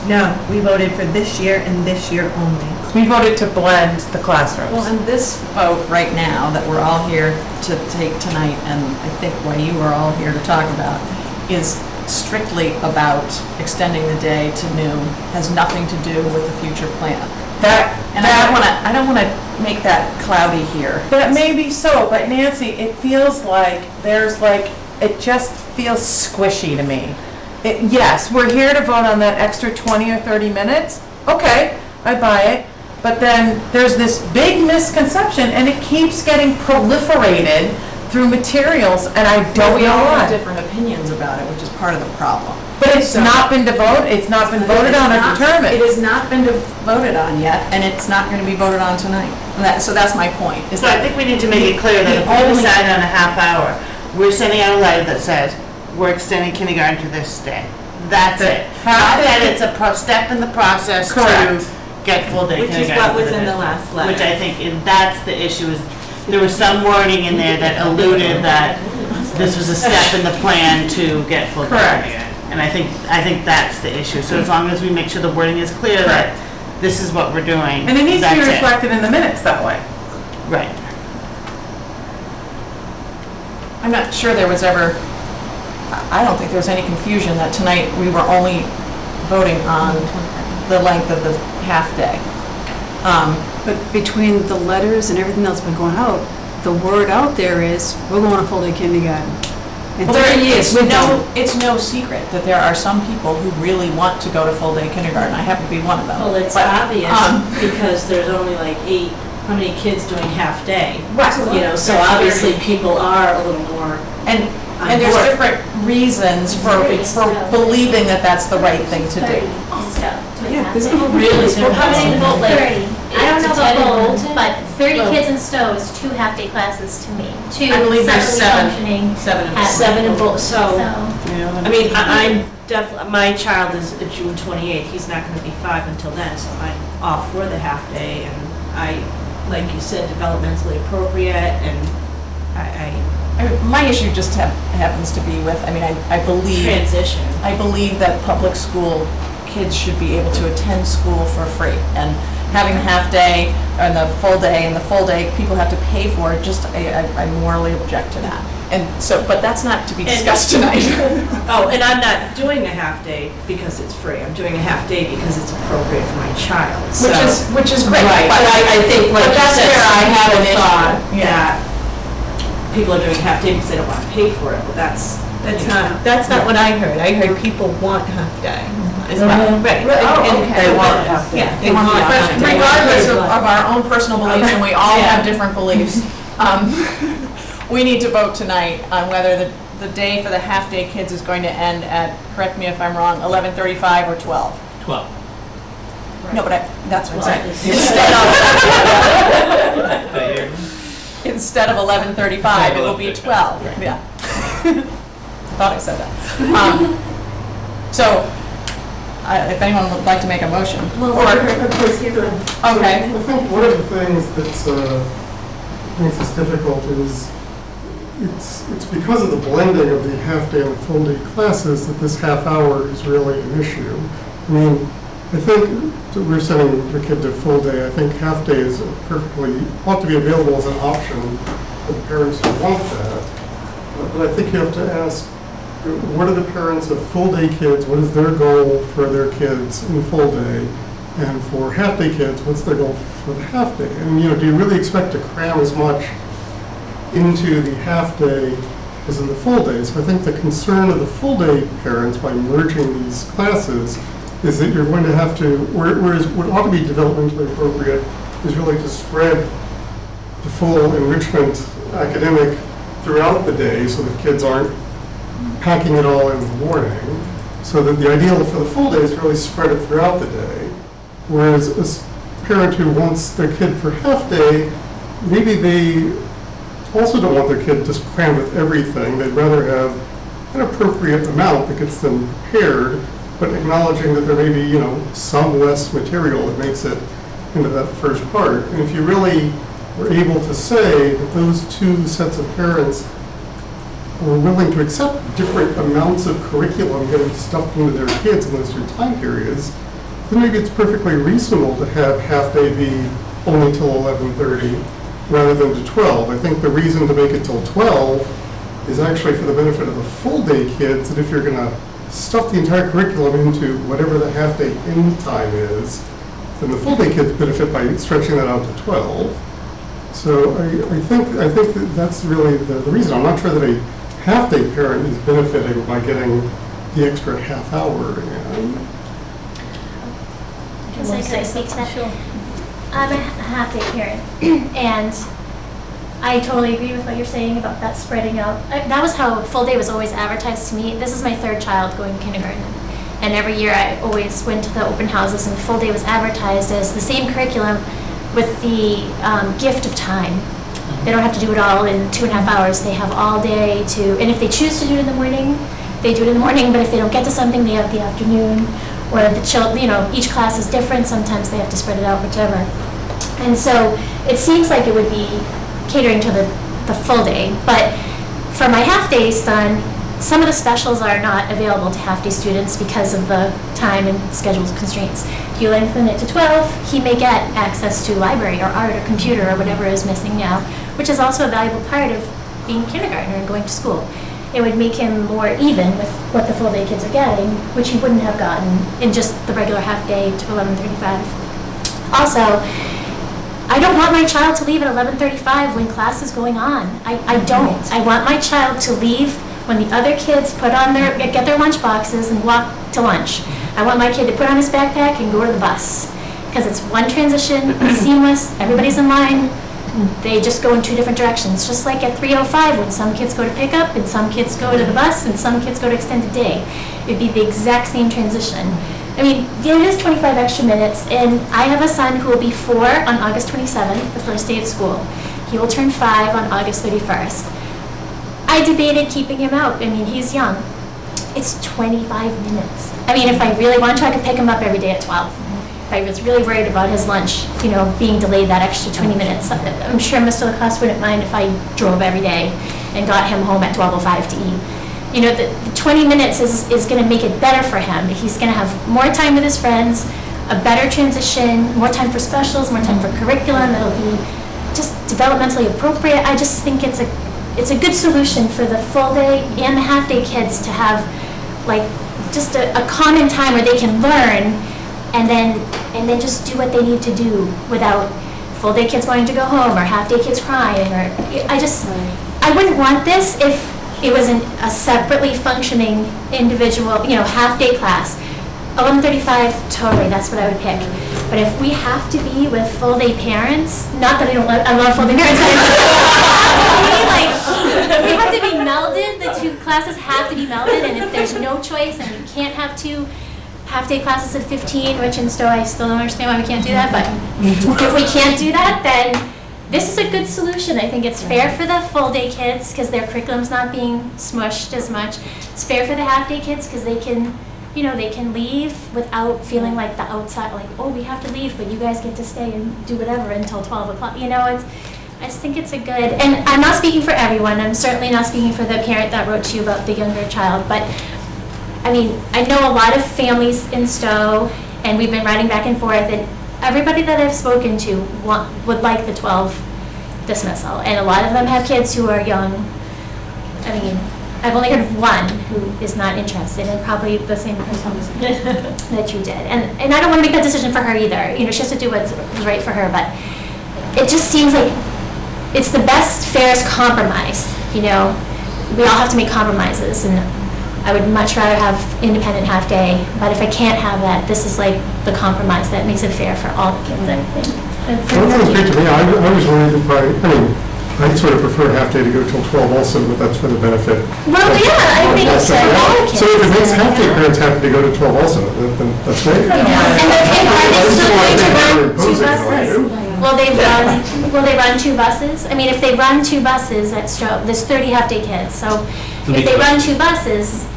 No, we voted for this year and this year only. We voted to blend the classrooms. Well, and this vote right now that we're all here to take tonight, and I think why you are all here to talk about, is strictly about extending the day to noon, has nothing to do with the future plan. I don't want to make that cloudy here. That may be so, but Nancy, it feels like it just feels squishy to me. Yes, we're here to vote on that extra 20 or 30 minutes. Okay, I buy it. But then there's this big misconception, and it keeps getting proliferated through materials, and I don't We know all have why. different opinions about it, which is part of the problem. But it's not been voted. It's not been voted on or determined. It has not been voted on yet, and it's not going to be voted on tonight. So that's my point. So I think we need to make it clear that if we decide on a half hour, we're sending out a letter that says, we're extending kindergarten to this day. That's The it. Not that it's a step in the process Correct. to get full day Which is kindergarten. what was for in the district. last letter. Which I think, that's the issue, is there was some wording in there that alluded that this was a step in the plan to get full day Correct. kindergarten. And I think that's the issue. So as long as we make sure the wording is clear that this is what we're doing, And it needs to be that's it. reflected in the minutes that way. Right. I'm not sure there was ever, I don't think there was any confusion that tonight we were only voting on the length of the half-day. But between the letters and everything that's been going out, the word out there is, we're going to full-day kindergarten. In 30 years, we're done. It's no secret that there are some people who really want to go to full-day kindergarten. I happen to be one of them. Well, it's But, obvious because there's only like 8, how many kids doing half-day? Right. You know, so obviously people are a little more. And there's different reasons for believing that that's the right thing to do. Yeah, there's a whole Really different- different. How many vote like 30? I don't know It's about 10 in Bolton, Bolton. but 30 Well- kids in Stowe is 2 half-day classes to me. 2 I believe there's separately functioning. Seven in both, so, So, I mean, I'm definitely, my child is June 28th, he's not gonna be 5 until then, so I'm all for the half-day, and I, like you said, developmentally appropriate, and I My issue just happens to be with, I believe. transition. I believe that public school kids should be able to attend school for free. And having the half-day and the full day, people have to pay for it, I morally object to that. And so, but that's not to be discussed tonight. Oh, and I'm not doing a half-day because it's free, I'm doing a half-day because it's appropriate for my child, so. Which is great. Right, but I think, like But you that's said, where I have an people thought issue. Yeah. that people are doing half-day because they don't want to pay for it, well, that's. That's not what I heard. I heard people want half-day as well. Right. They want half-day. Yeah, They want half-day. regardless of our own personal beliefs, and we all have different beliefs. We need to vote tonight on whether the day for the half-day kids is going to end at, correct me if I'm wrong, 11:35 or 12? 12. No, but that's what I'm saying. Instead of 11:35, it will be 12. Yeah. I thought I said that. So, if anyone would like to make a motion. Okay. I think one of the things that makes this difficult is it's because of the blending of the half-day and the full-day classes that this half hour is really an issue. I mean, I think that we're sending the kid to full day. I think half-day is ought to be available as an option for the parents who want that. But I think you have to ask, what are the parents of full-day kids? What is their goal for their kids in full day? And for half-day kids, what's their goal for the half-day? And, do you really expect to cram as much into the half-day as in the full day? So I think the concern of the full-day parents by merging these classes is that you're going to have to, whereas what ought to be developmentally appropriate is really to spread the full enrichment academic throughout the day so that kids aren't packing it all in the morning. So that the ideal for the full day is to really spread it throughout the day. Whereas a parent who wants their kid for half day, maybe they also don't want their kid just crammed with everything. They'd rather have an appropriate amount that gets them prepared, but acknowledging that there may be, some less material that makes it into that first part. And if you really were able to say that those two sets of parents were willing to accept different amounts of curriculum getting stuffed into their kids in those two time periods, then maybe it's perfectly reasonable to have half-day be only till 11:30 rather than to 12. I think the reason to make it till 12 is actually for the benefit of the full-day kids, that if you're going to stuff the entire curriculum into whatever the half-day end time is, then the full-day kids benefit by stretching that out to 12. So I think that that's really the reason. I'm not sure that a half-day parent is benefiting by getting the extra half hour in. Can I speak to that? Sure. I'm a half-day parent, and I totally agree with what you're saying about that spreading out. That was how full day was always advertised to me. This is my 3rd child going to kindergarten, and every year I always went to the open houses, and full day was advertised as the same curriculum with the gift of time. They don't have to do it all in 2.5 hours. They have all day to, and if they choose to do it in the morning, they do it in the morning, but if they don't get to something, they have the afternoon, or each class is different, sometimes they have to spread it out, whichever. And so it seems like it would be catering to the full day, but for my half-day son, some of the specials are not available to half-day students because of the time and schedule constraints. If you lengthen it to 12, he may get access to library or art or computer or whatever is missing now, which is also a valuable part of being a kindergartner and going to school. It would make him more even with what the full-day kids are getting, which he wouldn't have gotten in just the regular half-day to 11:35. Also, I don't want my child to leave at 11:35 when class is going on. I don't. I want my child to leave when the other kids get their lunch boxes and walk to lunch. I want my kid to put on his backpack and go to the bus. Because it's one transition, it's seamless, everybody's in line, they just go in two different directions. Just like at 3:05 when some kids go to pickup and some kids go to the bus and some kids go to extended day. It'd be the exact same transition. I mean, it is 25 extra minutes, and I have a son who will be 4 on August 27th, the first day of school. He will turn 5 on August 31st. I debated keeping him out. I mean, he's young. It's 25 minutes. I mean, if I really wanted to, I could pick him up every day at 12. If I was really worried about his lunch, being delayed that extra 20 minutes, I'm sure Mr. Lacoste wouldn't mind if I drove every day and got him home at 12:05 to eat. The 20 minutes is going to make it better for him. He's going to have more time with his friends, a better transition, more time for specials, more time for curriculum. It'll be just developmentally appropriate. I just think it's a good solution for the full day and the half day kids to have just a common time where they can learn and then just do what they need to do without full day kids wanting to go home or half day kids crying I wouldn't want this if it was a separately functioning individual, half day class. 11:35, totally, that's what I would pick. But if we have to be with full day parents, not that I love full day parents, but we have to be melded, the two classes have to be melded, and if there's no choice and we can't have two half-day classes of 15, which in Stowe I still don't understand why we can't do that, but if we can't do that, then this is a good solution. I think it's fair for the full-day kids because their curriculum's not being smushed as much. It's fair for the half-day kids because they can, they can leave without feeling like the outside, we have to leave, but you guys get to stay and do whatever until 12 o'clock. I just think it's a good, and I'm not speaking for everyone. I'm certainly not speaking for the parent that wrote to you about the younger child, but I know a lot of families in Stowe, and we've been writing back and forth, and everybody that I've spoken to would like the 12 dismissal, and a lot of them have kids who are young. I've only heard of one who is not interested, and probably the same person that you did. And I don't want to make that decision for her either. She has to do what's right for her, but it just seems like it's the best, fairest compromise. We all have to make compromises, and I would much rather have independent half day, but if I can't have that, this is like the compromise that makes it fair for all the kids, I think. That sounds great to me. I was worried I'd sort of prefer half day to go till 12 also, but that's for the benefit. Well, yeah, I think so. So if it makes half day parents happy to go to 12 also, then that's great. And are they still going to run 2 buses? Will they run 2 buses? If they run 2 buses at Stowe, there's 30 half day kids, so if they run 2 buses,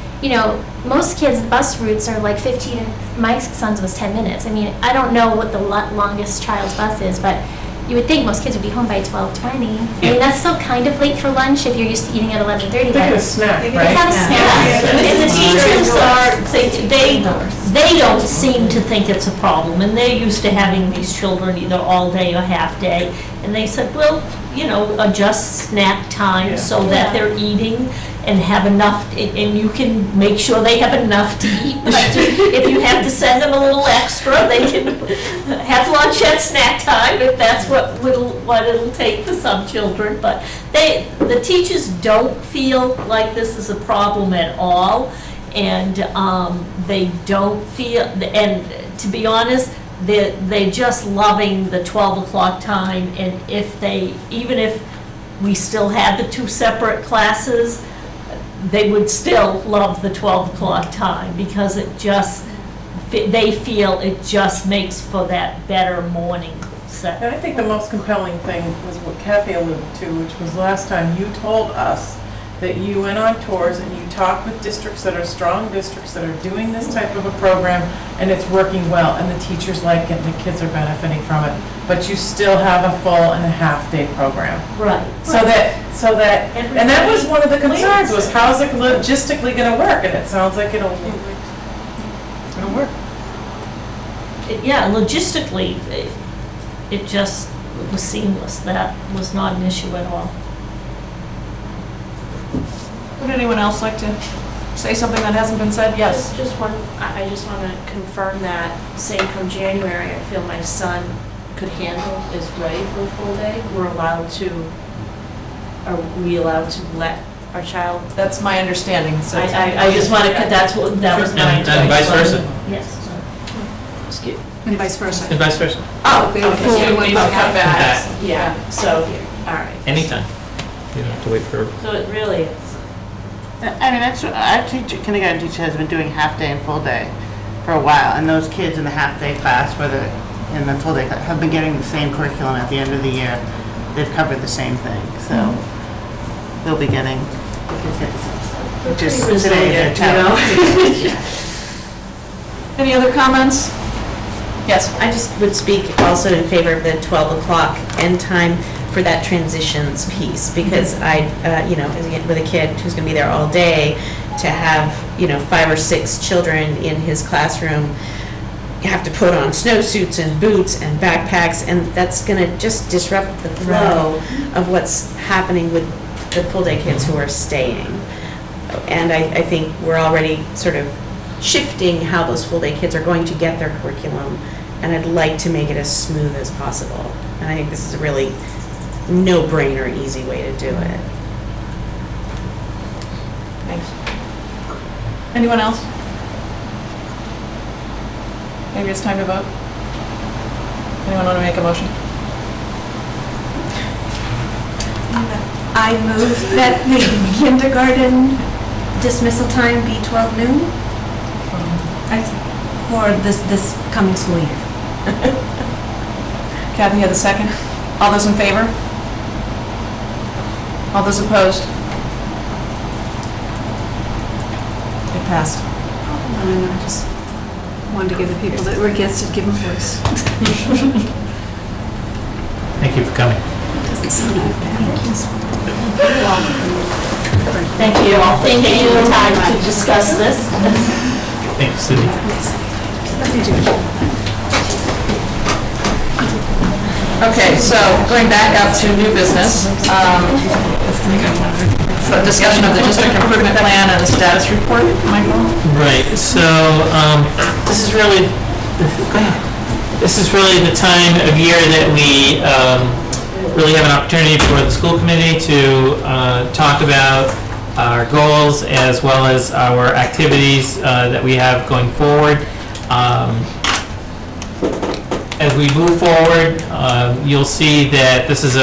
most kids, the bus routes are like 15, my son's was 10 minutes. I don't know what the longest child's bus is, but you would think most kids would be home by 12:20. That's still kind of late for lunch if you're used to eating at 11:30. They get a snack, right? They have a snack. And the teachers they don't seem to think it's a problem, and they're used to having these children either all day or half day, and they said, well, adjust snack time so that they're eating and have enough, and you can make sure they have enough to eat. But if you have to send them a little extra, they can have lunch at snack time if that's what it'll take for some children. But the teachers don't feel like this is a problem at all, and they don't feel, and to be honest, they're just loving the 12 o'clock time, and even if we still had the 2 separate classes, they would still love the 12 o'clock time because they feel it just makes for that better morning set. And I think the most compelling thing was what Kathy alluded to, which was last time you told us that you went on tours and you talked with districts that are strong districts that are doing this type of a program, and it's working well, and the teachers like it, and the kids are benefiting from it, but you still have a full and a half-day program. Right. And that was one of the concerns, was how's it logistically gonna work, and it sounds like it'll work. Yeah, logistically, it just was seamless. That was not an issue at all. Would anyone else like to say something that hasn't been said? Yes. Just one, I just want to confirm that, say come January, I feel my son could handle, is ready for a full day. Are we allowed to let our child? That's my understanding, so. I just want to, that was my. And vice versa. Yes. And vice versa. And vice versa. Oh, They would okay, fully so want we to don't come come back. back. Yeah, so, all right. Anytime. You don't have to wait for. So it really is. I mean, that's, our kindergarten teacher has been doing half day and full day for a while, and those kids in the half day class, whether in the full day class, have been getting the same curriculum at the end of the year. They've covered the same thing, so they'll be getting, the kids get the same stuff. Just today, they're challenging. Any other comments? Yes. I just would speak also in favor of the 12 o'clock end time for that transitions piece, because with a kid who's going to be there all day, to have, 5 or 6 children in his classroom, you have to put on snowsuits and boots and backpacks, and that's going to just disrupt the flow of what's happening with the full-day kids who are staying. And I think we're already sort of shifting how those full-day kids are going to get their curriculum, and I'd like to make it as smooth as possible. And I think this is a really no-brainer, easy way to do it. Thanks. Anyone else? Maybe it's time to vote. Anyone want to make a motion? I move that the kindergarten dismissal time be 12 noon for this coming school year. Kathy had the second. All those in favor? All those opposed? It passed. And I just wanted to give the people that were against it, give them voice. Thank you for coming. Doesn't sound that bad. Thank you all for taking the time to discuss this. Thank you, Cindy. Okay, so going back up to new business, so discussion of the district improvement plan and the status report, Michael? Right, so this is really the time of year that we really have an opportunity for the school committee to talk about our goals as well as our activities that we have going forward. As we move forward, you'll see that this is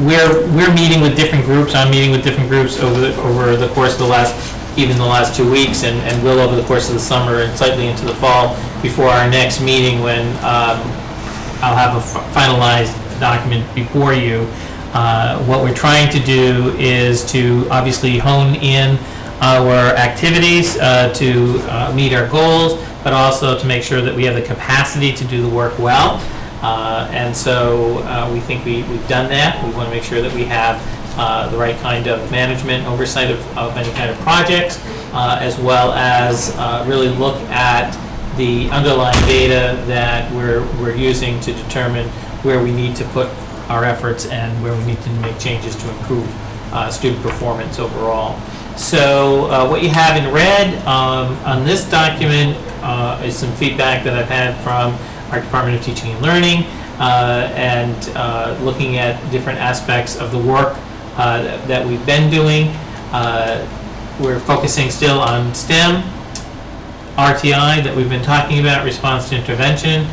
we're meeting with different groups. I'm meeting with different groups over the course of the last 2 weeks, and will over the course of the summer and slightly into the fall before our next meeting, when I'll have a finalized document before you. What we're trying to do is to obviously hone in our activities to meet our goals, but also to make sure that we have the capacity to do the work well. And so we think we've done that. We want to make sure that we have the right kind of management oversight of any kind of projects, as well as really look at the underlying data that we're using to determine where we need to put our efforts and where we need to make changes to improve student performance overall. So what you have in red on this document is some feedback that I've had from our Department of Teaching and Learning, and looking at different aspects of the work that we've been doing. We're focusing still on STEM, RTI that we've been talking about, response to intervention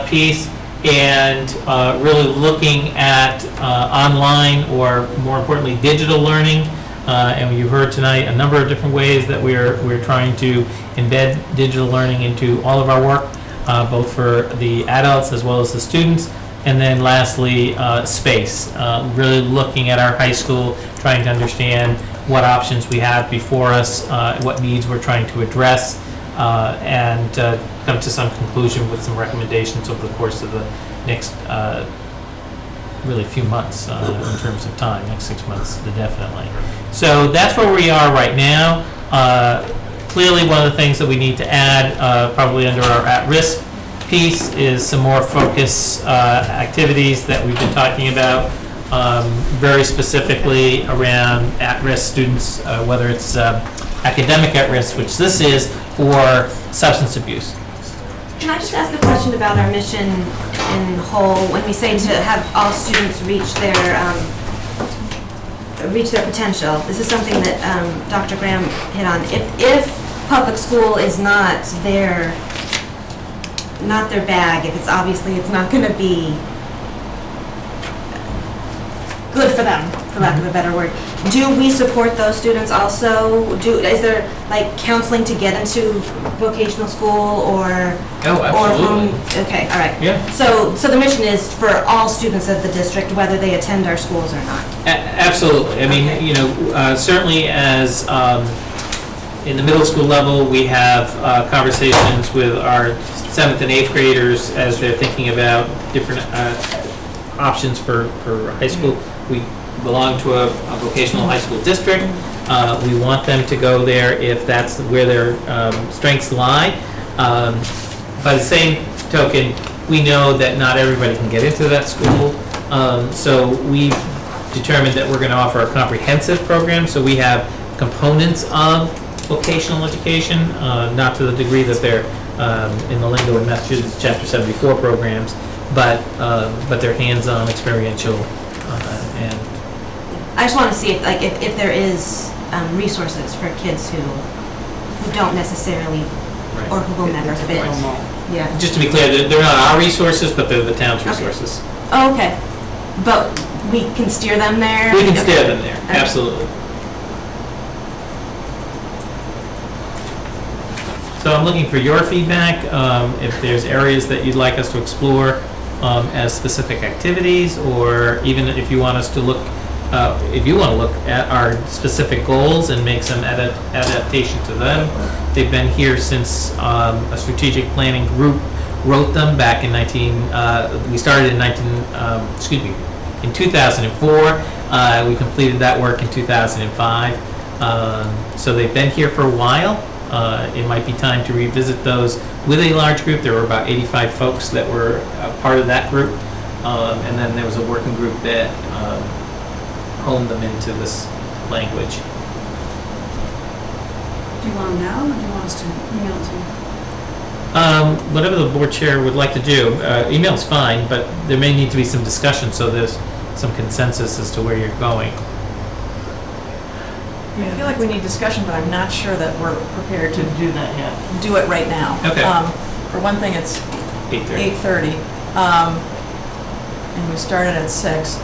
piece, and really looking at online, or more importantly digital learning. And you heard tonight a number of different ways that we're trying to embed digital learning into all of our work, both for the adults as well as the students. And then lastly, space, really looking at our high school, trying to understand what options we have before us, what needs we're trying to address, and come to some conclusion with some recommendations over the course of the next really few months in terms of time, next 6 months definitely. So that's where we are right now. Clearly, one of the things that we need to add, probably under our at-risk piece, is some more focus activities that we've been talking about, very specifically around at-risk students, whether it's academic at-risk, which this is, or substance abuse. Can I just ask a question about our mission in whole, when we say to have all students reach their potential? This is something that Dr. Graham hit on. If public school is not their bag, if it's obviously it's not going to be good for them, for lack of a better word, do we support those students also? Is there like counseling to get into vocational school or? Oh, absolutely. Okay, all right. Yeah. So the mission is for all students of the district, whether they attend our schools or not. Absolutely. I mean, you know, certainly as in the middle school level, we have conversations with our 7th and 8th graders as they're thinking about different options for high school. We belong to a vocational high school district. We want them to go there if that's where their strengths lie. By the same token, we know that not everybody can get into that school. So we've determined that we're going to offer a comprehensive program. So we have components of vocational education, not to the degree that they're in the lingo in Massachusetts Chapter 74 programs, but they're hands-on, experiential, and I just want to see if there is resources for kids who don't necessarily, or who will never fit. Yeah. just to be clear, they're not our resources, but they're the town's resources. Oh, okay. But we can steer them there? We can steer them there, absolutely. So I'm looking for your feedback, if there's areas that you'd like us to explore as specific activities, or even if you want us to look, if you want to look at our specific goals and make some adaptation to them. They've been here since a strategic planning group wrote them back in we started in 2004. We completed that work in 2005. So they've been here for a while. It might be time to revisit those with a large group. There were about 85 folks that were part of that group. And then there was a working group that honed them into this language. Do you want them now, or do you want us to email it to you? Whatever the board chair would like to do. Email's fine, but there may need to be some discussion so there's some consensus as to where you're going. I feel like we need discussion, but I'm not sure that we're prepared to do that yet. do it right now. Okay. For one thing, it's 8:30, and we started at 6.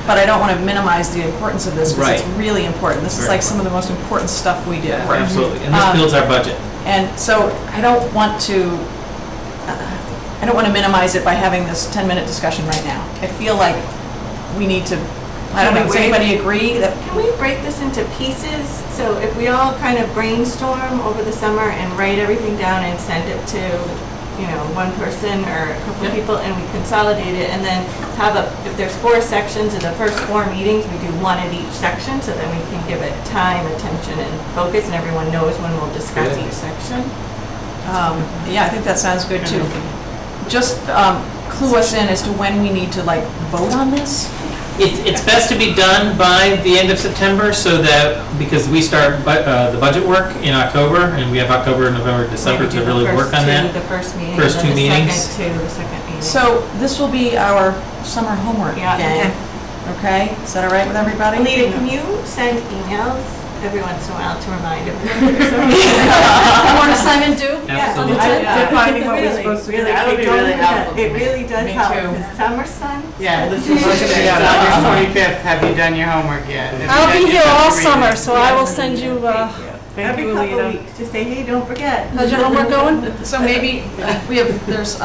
But I don't want to minimize the importance of this, because it's really important. This is like some of the most important stuff we do. Yeah, absolutely, and this builds our budget. And so I don't want to minimize it by having this 10-minute discussion right now. I feel like we need to, I don't know, does anybody agree that? Can we break this into pieces? So if we all kind of brainstorm over the summer and write everything down and send it to, one person or a couple of people, and we consolidate it, and then if there's 4 sections, in the first 4 meetings, we do 1 at each section, so then we can give it time, attention, and focus, and everyone knows when we'll discuss each section. Yeah, I think that sounds good too. Just clue us in as to when we need to vote on this? It's best to be done by the end of September, so that, because we start the budget work in October, and we have October, November, December to really work on that. The first meeting, First 2 meetings. the second meeting. So this will be our summer homework game. Okay, is that all right with everybody? Alita, can you send emails every once in a while to remind everyone? More Simon do? Absolutely. Defining what we're supposed to do. That would be really helpful. It really does Me help, too. because summer's fun. Yeah, this is August 25th. Have you done your homework yet? Have you I'll done be your here all reading? summer, so I will send you, Every couple of weeks, just say, hey, don't forget. How's your homework going? So maybe there's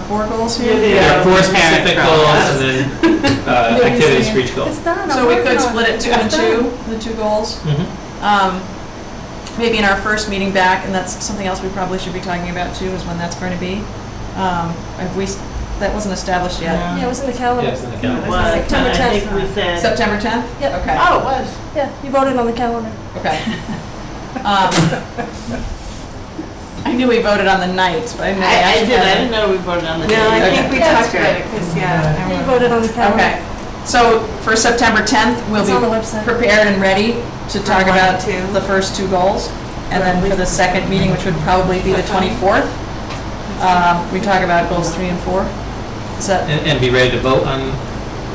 4 goals here? There are 4 specific goals and then activities for each goal. So we could split it 2 and 2, the 2 goals. Maybe in our first meeting back, and that's something else we probably should be talking about too, is when that's going to be. Have we, that wasn't established yet. Yeah, it was in the calendar. Yeah, it's in the calendar. Was, September I 10th. think we said. September 10th? Yep. Okay. Oh, it was. Yeah, you voted on the calendar. Okay. I knew we voted on the nights, but I didn't know. I did, I didn't know we voted on the. No, I think we Okay. talked about it, because, yeah. You voted on the calendar. Okay. So for September 10th, we'll It's be on the website. prepared and ready to talk one about and 2. the first 2 goals. And then for the second meeting, which would probably be the 24th, we talk about goals 3 and 4. Is that, And be ready to vote on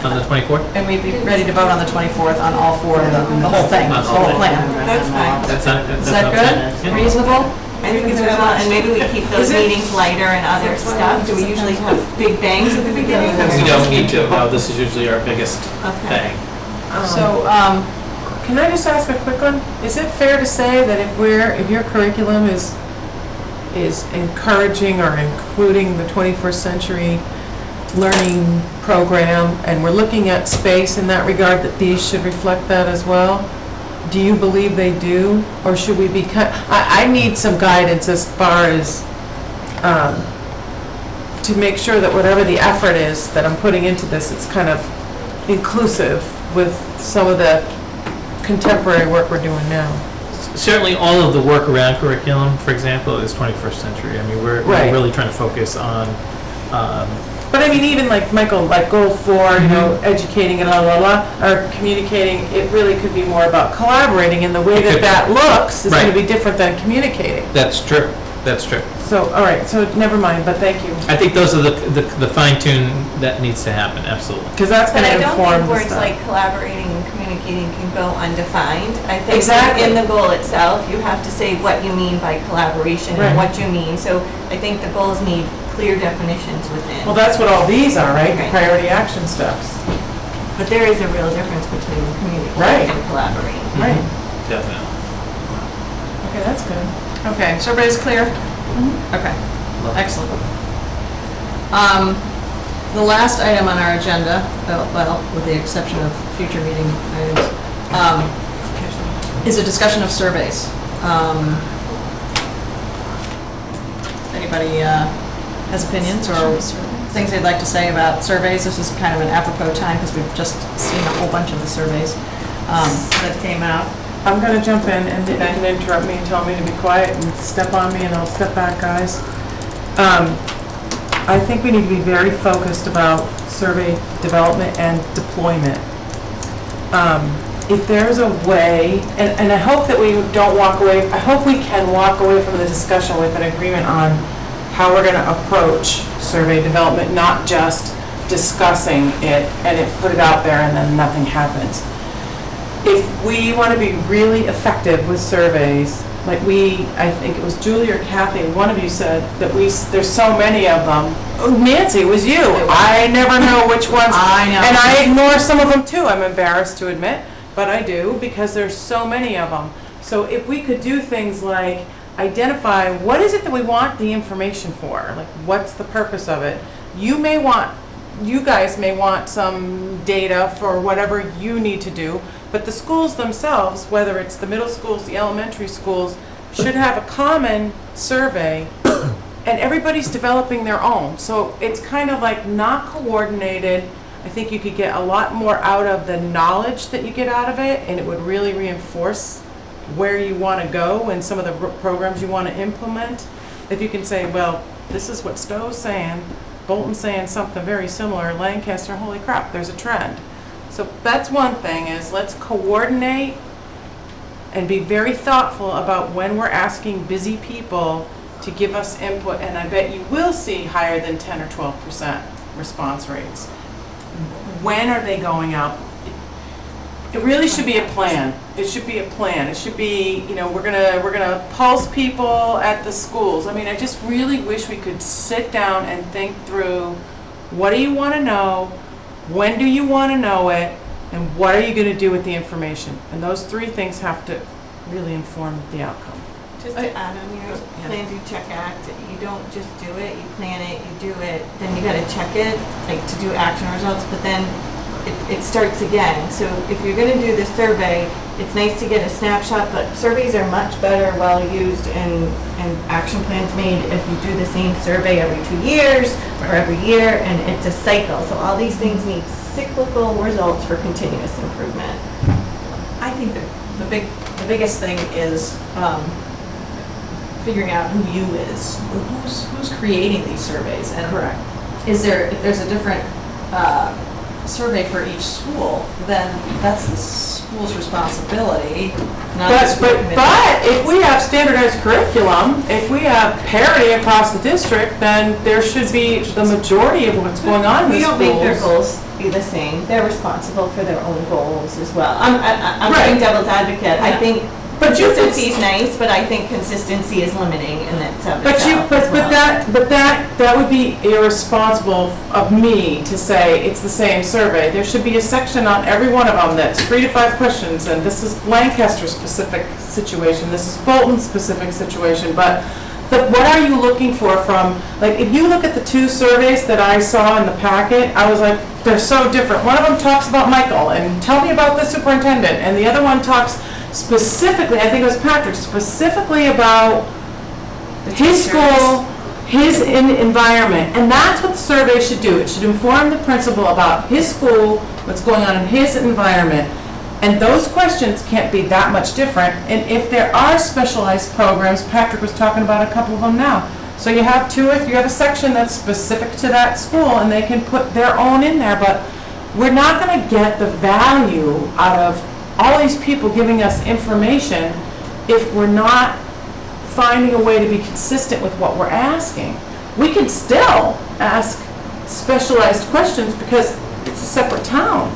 the 24th? and we'd be ready to vote on the 24th on all 4 of them, the whole thing, the On all whole of them. plan. That's fine. Is that good? Reasonable? I think it's well, and maybe we keep those meetings lighter and other stuff. Do we usually have big bangs at the beginning? We don't need to, no, this is usually our biggest Okay. thing. So, Can I just ask a quick one? Is it fair to say that if your curriculum is encouraging or including the 21st century learning program, and we're looking at space in that regard, that these should reflect that as well? Do you believe they do, or should we be I need some guidance as far as to make sure that whatever the effort is that I'm putting into this, it's kind of inclusive with some of the contemporary work we're doing now. Certainly, all of the work around curriculum, for example, is 21st century. I mean, we're Right. really trying to focus on, But I mean, even like Michael, like goal 4, you know, educating and blah, blah, blah, or communicating, it really could be more about collaborating, and the way that that looks is gonna Right. be different than communicating. that's true, that's true. So, all right, so never mind, but thank you. I think those are the fine tune that needs to happen, absolutely. Because that's But gonna I don't inform think the words stuff. like collaborating and communicating can go undefined. I think Exactly. in the goal itself, you have to say what you mean by collaboration Right. and what you mean. So I think the goals need clear definitions within. Well, that's what all these are, right? Right. Priority action steps. But there is a real difference between Right. communicating and collaborating. Right. Definitely. Okay, that's good. okay, so everybody's clear? Okay, excellent. The last item on our agenda, well, with the exception of future meeting items, is a discussion of surveys. Anybody has opinions or things they'd like to say about surveys? This is kind of an apropos time because we've just seen a whole bunch of the surveys that came out. I'm gonna jump in, and you can interrupt me and tell me to be quiet and step on me, and I'll step back, guys. I think we need to be very focused about survey development and deployment. If there's a way, and I hope that we don't walk away, I hope we can walk away from the discussion with an agreement on how we're gonna approach survey development, not just discussing it and put it out there and then nothing happens. If we want to be really effective with surveys, like I think it was Julie or Kathy, one of you said that there's so many of them. Oh, Nancy, it was you. I never know which ones. I know. And I ignore some of them too, I'm embarrassed to admit, but I do because there's so many of them. So if we could do things like identify what is it that we want the information for? Like, what's the purpose of it? You guys may want some data for whatever you need to do, but the schools themselves, whether it's the middle schools, the elementary schools, should have a common survey, and everybody's developing their own. So it's kind of like not coordinated. I think you could get a lot more out of the knowledge that you get out of it, and it would really reinforce where you want to go and some of the programs you want to implement. If you can say, well, this is what Stowe's saying, Bolton's saying something very similar, Lancaster, holy crap, there's a trend. So that's one thing, is let's coordinate and be very thoughtful about when we're asking busy people to give us input, and I bet you will see higher than 10 or 12% response rates. When are they going out? It really should be a plan. It should be a plan. It should be, we're gonna pulse people at the schools. I mean, I just really wish we could sit down and think through, what do you want to know? When do you want to know it? And what are you going to do with the information? And those 3 things have to really inform the outcome. Just to add on your plan, do, check, act, you don't just do it, you plan it, you do it, then you gotta check it, like to do action results, but then it starts again. So if you're gonna do the survey, it's nice to get a snapshot, but surveys are much better, well-used, and action plans made if you do the same survey every 2 years or every year, and it's a cycle. So all these things need cyclical results for continuous improvement. I think that the biggest thing is figuring out who you is, who's creating these surveys. And Correct. if there's a different survey for each school, then that's the school's responsibility, not the school committee. But if we have standardized curriculum, if we have parity across the district, then there should be the majority of what's going on in the We schools. don't make their goals be the same. They're responsible for their own goals as well. I'm Right. playing devil's advocate. I think But you could- consistency is nice, but I think consistency is limiting in itself. But you, as well. but that would be irresponsible of me to say it's the same survey. There should be a section on every one of them that's 3 to 5 questions, and this is Lancaster specific situation, this is Bolton specific situation, but what are you looking for from, like, if you look at the 2 surveys that I saw in the packet, I was like, they're so different. One of them talks about Michael, and tell me about the superintendent, and the other one talks specifically, I think it was Patrick, specifically about his school, his environment, and that's what the survey should do. It should inform the principal about his school, what's going on in his environment, and those questions can't be that much different. And if there are specialized programs, Patrick was talking about a couple of them now. So you have 2, if you have a section that's specific to that school, and they can put their own in there, but we're not going to get the value out of all these people giving us information if we're not finding a way to be consistent with what we're asking. We can still ask specialized questions because it's a separate town.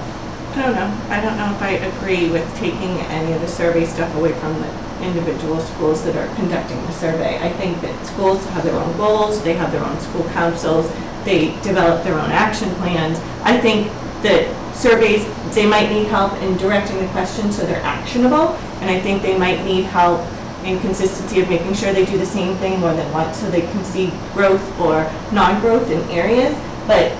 I don't know. I don't know if I agree with taking any of the survey stuff away from the individual schools that are conducting the survey. I think that schools have their own goals, they have their own school councils, they develop their own action plans. I think that surveys, they might need help in directing the questions so they're actionable, and I think they might need help in consistency of making sure they do the same thing more than once so they can see growth or non-growth in areas. But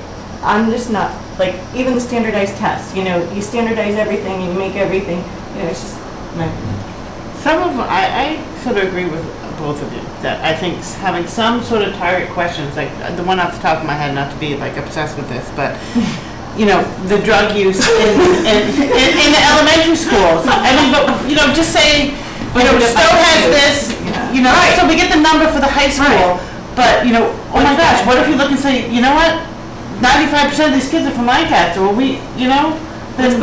I'm just not, like, even the standardized tests, you know, you standardize everything and you make everything, you know, it's just my opinion. Some of them, I sort of agree with both of you, that I think having some sort of target questions, like the one off the top of my head, not to be like obsessed with this, but you know, the drug use in the elementary schools. I mean, but, you know, just say, you know, Stowe has this, you know, so we get the number for the high school, but, you know, oh my gosh, what if you look and say, you know what? 95% of these kids are from Lancaster, well, we, you know, then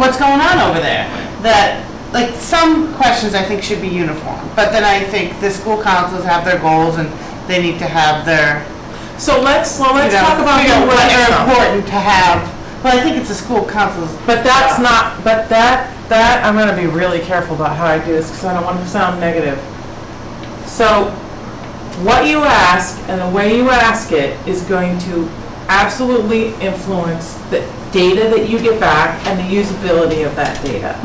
what's going on over there? That, like, some questions I think should be uniform, but then I think the school councils have their goals and they need to have their, So let's you know, talk about figure out what what are are important to have. Well, I think it's the school councils. But that's not, but that, I'm gonna be really careful about how I do this, because I don't want to sound negative. So, what you ask and the way you ask it is going to absolutely influence the data that you get back and the usability of that data.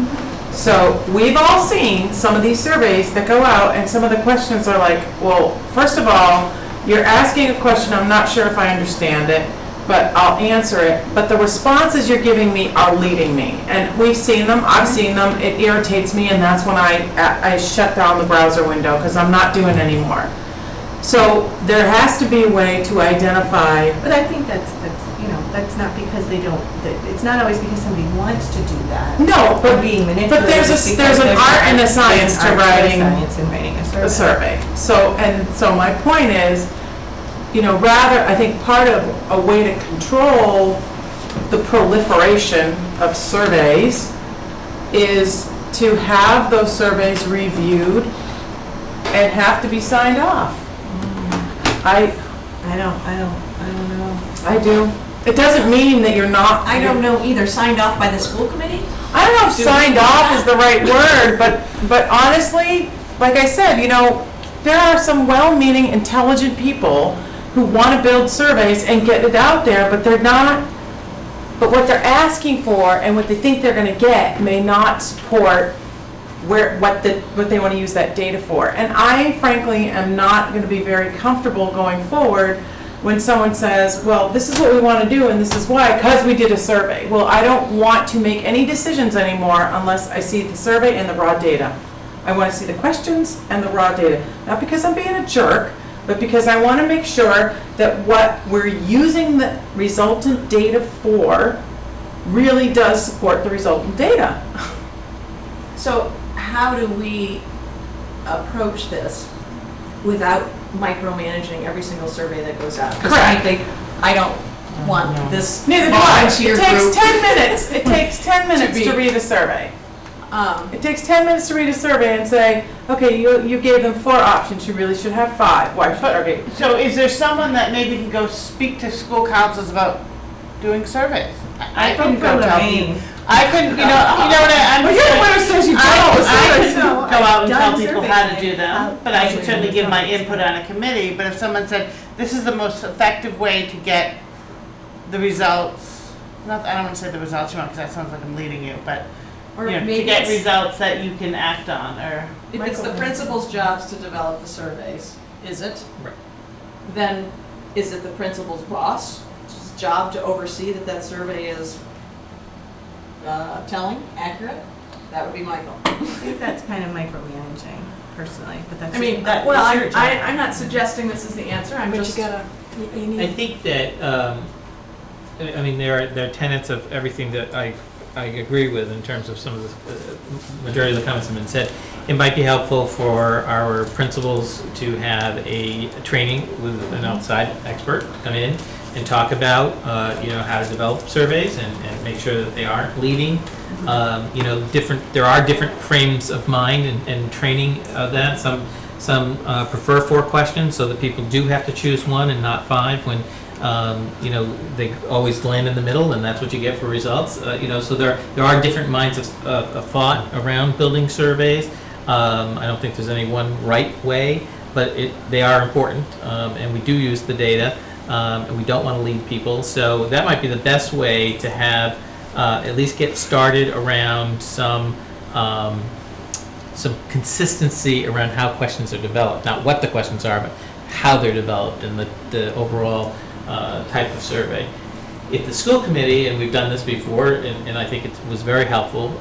So, we've all seen some of these surveys that go out, and some of the questions are like, well, first of all, you're asking a question, I'm not sure if I understand it, but I'll answer it. But the responses you're giving me are leading me. And we've seen them, I've seen them, it irritates me, and that's when I shut down the browser window, because I'm not doing anymore. So there has to be a way to identify. But I think that's you know, that's not because they don't, it's not always because somebody wants to do that. No, but being manipulated. But there's an art and a science to writing a survey. So my point is, you know, rather, I think part of a way to control the proliferation of surveys is to have those surveys reviewed and have to be signed off. I don't know. I do. It doesn't mean that you're not. I don't know either. Signed off by the school committee? I don't know if signed off is the right word, but honestly, like I said, you know, there are some well-meaning, intelligent people who want to build surveys and get it out there, but they're not, but what they're asking for and what they think they're going to get may not support what they want to use that data for. And I frankly am not going to be very comfortable going forward when someone says, well, this is what we want to do and this is why, because we did a survey. Well, I don't want to make any decisions anymore unless I see the survey and the raw data. I want to see the questions and the raw data. Not because I'm being a jerk, but because I want to make sure that what we're using the resultant data for really does support the resultant data. So how do we approach this without micromanaging every single survey that goes out? 'Cause I think, I don't want this Neither do I. It volunteer takes group 10 minutes. It takes 10 minutes to be- read a survey. It takes 10 minutes to read a survey and say, okay, you gave them 4 options, you really should have 5. Why should, okay. So is there someone that maybe can go speak to school councils about doing surveys? I couldn't go tell people. I couldn't, you know what I'm Well, you're the one who says you don't. I couldn't So go out and tell done people surveys how to and do them, but I could certainly give my input on a committee. But if someone said, this is the most effective way to get the results, not, I don't want to say the results you want, because that sounds like I'm leading you, but Or you know, to maybe get it's- results that you can act on, or. If it's the principal's jobs to develop the surveys, is it? Right. Then is it the principal's boss' job to oversee that that survey is telling, accurate? That would be Michael. I think that's kind of micromanaging personally, but that's. I mean, that well, is your job. I'm not suggesting this is the answer, I'm But just. you gotta, you need. I think that, I mean, there are tenets of everything that I agree with in terms of some of the majority of the comments have been said. It might be helpful for our principals to have a training with an outside expert come in and talk about, how to develop surveys and make sure that they aren't leading. There are different frames of mind and training of that. Some prefer 4 questions so that people do have to choose 1 and not 5 when they always land in the middle, and that's what you get for results. So there are different minds of thought around building surveys. I don't think there's any one right way, but they are important, and we do use the data, and we don't want to lead people. So that might be the best way to have at least get started around some consistency around how questions are developed, not what the questions are, but how they're developed and the overall type of survey. If the school committee, and we've done this before, and I think it was very helpful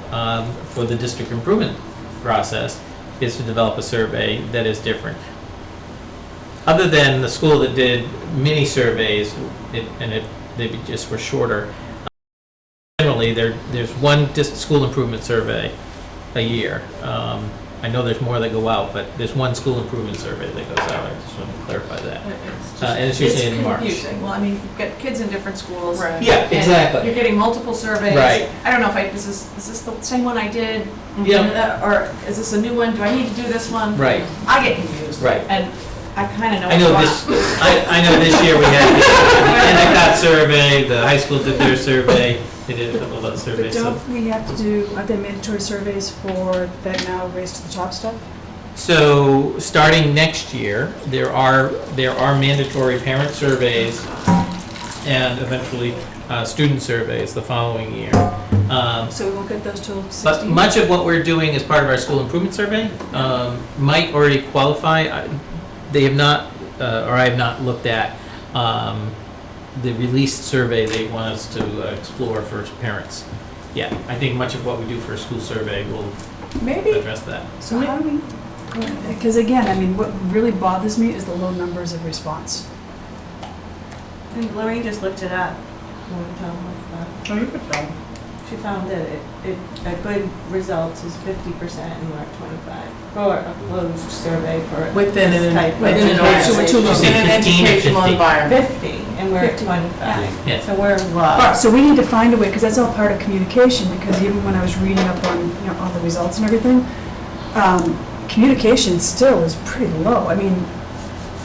for the district improvement process, is to develop a survey that is different. Other than the school that did mini surveys, they just were shorter, generally there's one school improvement survey a year. I know there's more that go out, but there's one school improvement survey that goes out. I just want to clarify that. And it's usually in March. Confusing. Well, I mean, you've got kids in different schools. Right. Yeah, and exactly. You're getting multiple surveys. Right. I don't know if is this the same one I did? Yeah. Or is this a new one? Do I need to do this one? Right. I get confused. Right. And I kind of know I know what's going this. on. I know this year we had the Endicott survey. The high school did their survey. They did a couple of other But surveys. So, don't we have to do, are there mandatory surveys for that now Race to the Top stuff? so starting next year, there are mandatory parent surveys and eventually student surveys the following year. So we won't get those till But 16? much of what we're doing as part of our school improvement survey might already qualify. They have not, or I have not looked at the released survey they want us to explore for parents. Yeah, I think much of what we do for a school survey will Maybe. address that. So how do we, because again, I mean, what really bothers me is the low numbers of response. And Lorraine just looked it up. You want to tell them what Oh, you could tell. she found that a good result is 50% and we're at 25 for a closed survey for Within this an type of within an education. Did you say 15 or educational 50? environment. 50 and we're at 50. 25. Yeah. So we're Right, low. so we need to find a way, because that's all part of communication, because even when I was reading up on, all the results and everything, communication still is pretty low. I mean,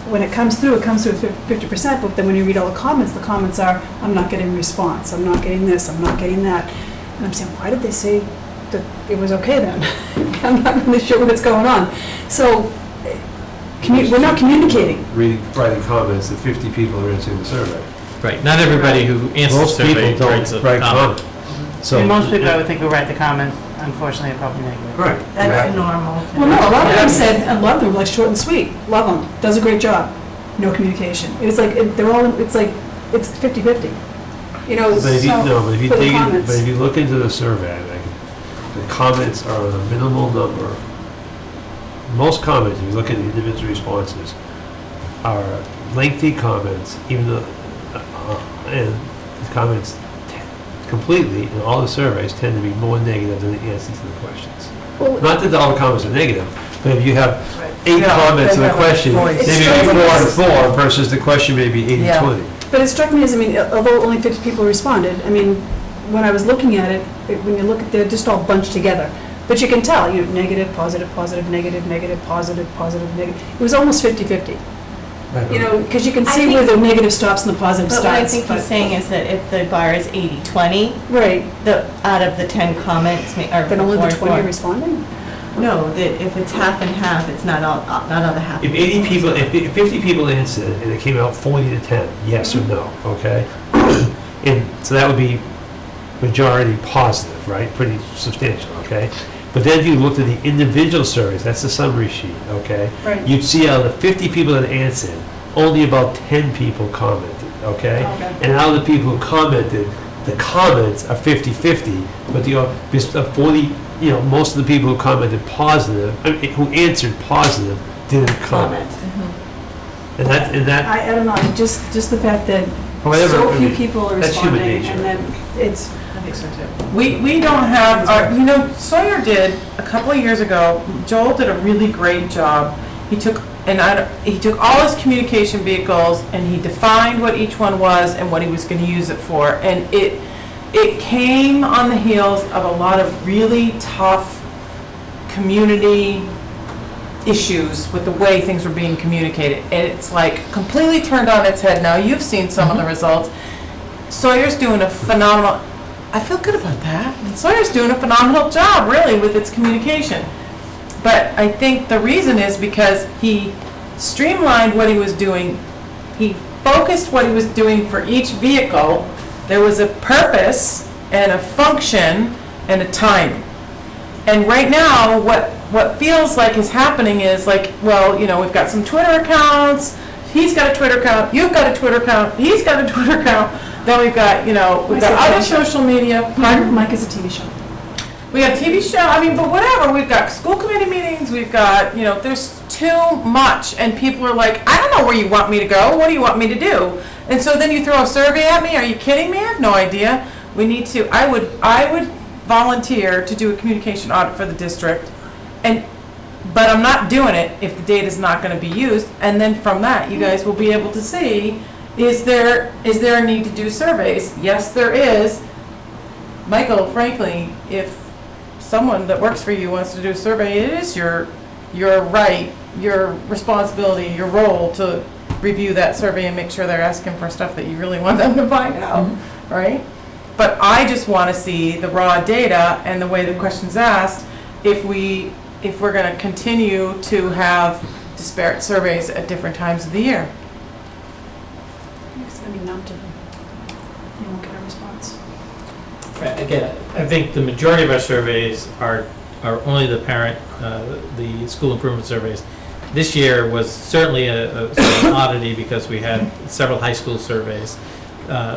when it comes through at 50%, but then when you read all the comments are, I'm not getting a response, I'm not getting this, I'm not getting that. And I'm saying, why did they say that it was okay then? I'm not really sure what's going on. So, we're not communicating. Writing comments, that 50 people are answering the survey. Right. Not everybody who answers Most the survey people writes don't a write comment. comments. So And most people, I would think, will write the comments unfortunately are probably negative. Right. That's normal. Well, no, a lot of them said, a lot of them were like short and sweet, love them, does a great job, no communication. It was like, they're all, it's like, it's 50-50. You know, But if you, so, no, but if you for the dig, comments. but if you look into the survey, like, the comments are on a minimal number. Most comments, if you look at the individual responses, are lengthy comments, even though, and the comments completely, in all the surveys, tend to be more negative than the answers to the questions. Well, Not that all the comments are negative, but if you have 8 Yeah, comments to they the have a question, voice. they may be 4 out of 4 versus the question may be 80-20. But it struck me as, I mean, although only 50 people responded, I mean, when I was looking at it, when you look at, they're just all bunched together. But you can tell, you know, negative, positive, positive, negative, negative, positive, positive, negative. It was almost 50-50. You know, because you can I see think- where the negative stops and the positive But starts. what I think he's saying is that if the bar is 80-20, Right. out of the 10 comments, are Then only the 4 and 20 4. responding? No, that if it's half and half, it's not all the half. If 80 people, if 50 people answered and it came out 40-10, yes or no, okay? And so that would be majority positive, right? Pretty substantial, okay? But then if you looked at the individual surveys, that's the summary sheet, okay? Right. You'd see out of the 50 people that answered, only about 10 people commented, okay? Okay. And out of the people who commented, the comments are 50-50, but the 40, you know, most of the people who commented positive, I mean, who answered positive, didn't comment. And that, I don't know, just the fact that Whatever, so I few mean, people are that's human responding, nature. and then it's, I think so too. We don't have, you know, Sawyer did a couple of years ago, Joel did a really great job. He took all his communication vehicles and he defined what each one was and what he was going to use it for. And it came on the heels of a lot of really tough community issues with the way things were being communicated. And it's like completely turned on its head now. You've seen some of the results. Sawyer's doing a phenomenal, I feel good about that. Sawyer's doing a phenomenal job, really, with its communication. But I think the reason is because he streamlined what he was doing. He focused what he was doing for each vehicle. There was a purpose and a function and a time. And right now, what feels like is happening is like, well, you know, we've got some Twitter accounts. He's got a Twitter account. You've got a Twitter account. He's got a Twitter account. Then we've got, you know, we've got other social media. Mike is a TV show. We got a TV show, I mean, but whatever, we've got school committee meetings, we've got, you know, there's too much, and people are like, I don't know where you want me to go, what do you want me to do? And so then you throw a survey at me, are you kidding me? I have no idea. We need to, I would volunteer to do a communication audit for the district, but I'm not doing it if the data's not gonna be used, and then from that, you guys will be able to see, is there a need to do surveys? Yes, there is. Michael, frankly, if someone that works for you wants to do a survey, it is your right, your responsibility, your role to review that survey and make sure they're asking for stuff that you really want them to find out, right? But I just want to see the raw data and the way the question's asked if we're going to continue to have disparate surveys at different times of the year. It's going to be numb to them. You won't get a response. Right, again, I think the majority of our surveys are only the parent, the school improvement surveys. This year was certainly a sort of an oddity because we had several high school surveys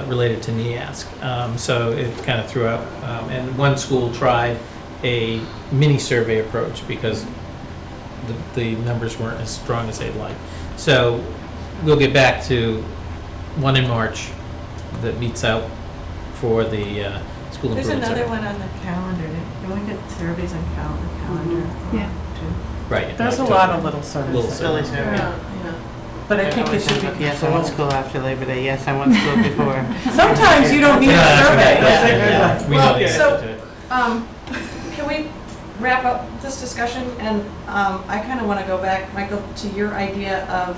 related to NEASC. So it kind of threw out, and one school tried a mini survey approach because the numbers weren't as strong as they'd like. So we'll get back to one in March that meets out for the school There's improvement another survey. one on the calendar. Don't we get surveys on calendar? Yeah. Right. There's a lot of little surveys. Little Silly surveys. survey. Yeah. But I think they should be Yes, I went to controlled. school after Labor Day, yes, I went to school before. Sometimes you don't need a survey. We know the so- answer to it. Can we wrap up this discussion? And I kind of want to go back, Michael, to your idea of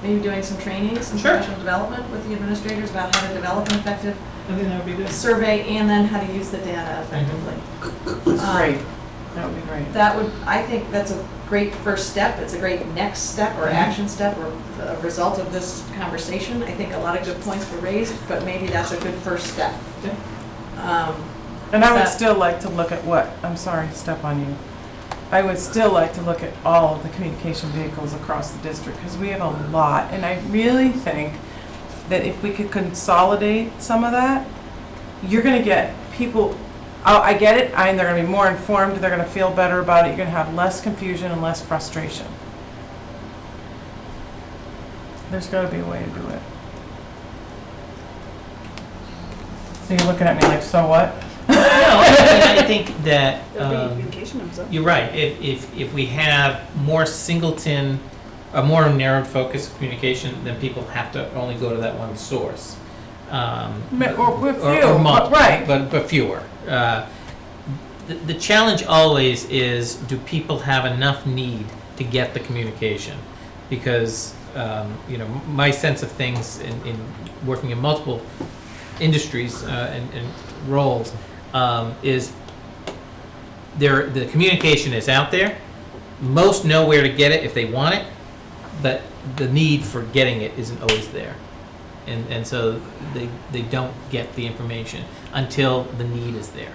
maybe doing some training, some Sure. professional development with the administrators about how to develop an effective I think that would be good. survey and then how to use the data effectively. That's great. That would be great. That would, I think that's a great first step. It's a great next step or action step or a result of this conversation. I think a lot of good points were raised, but maybe that's a good first step. And I would Is that- still like to look at what, I'm sorry to step on you. I would still like to look at all of the communication vehicles across the district, because we have a lot. And I really think that if we could consolidate some of that, you're gonna get people, I get it, they're gonna be more informed, they're gonna feel better about it, you're gonna have less confusion and less frustration. There's gotta be a way to do it. So you're looking at me like, so what? No, I think that, Communication comes up. you're right. If we have more singleton, a more narrowed focus of communication, then people have to only go to that one source. Or with Or few, multiple, right. but fewer. The challenge always is, do people have enough need to get the communication? Because, my sense of things in working in multiple industries and roles is the communication is out there. Most know where to get it if they want it, but the need for getting it isn't always there. And so they don't get the information until the need is there.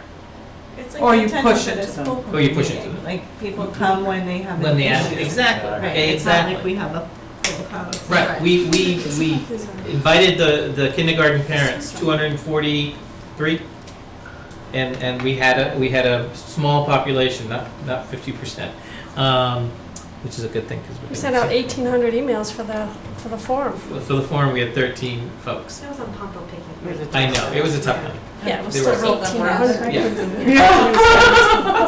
It's like Or the you intention push for it the to them. school Or you push it to meeting. them. Like, people come when they have When an they have- issue. exactly, Right, it's not exactly. like we have a full house. Right, we invited the kindergarten parents, 243, and we had a small population, not 50%, which is a good thing, because We sent out 1,800 emails for the forum. For the forum, we had 13 folks. That was on Pompano Picnic. I know, it was a tough night. Yeah, it was They still were- 1,800. Yeah.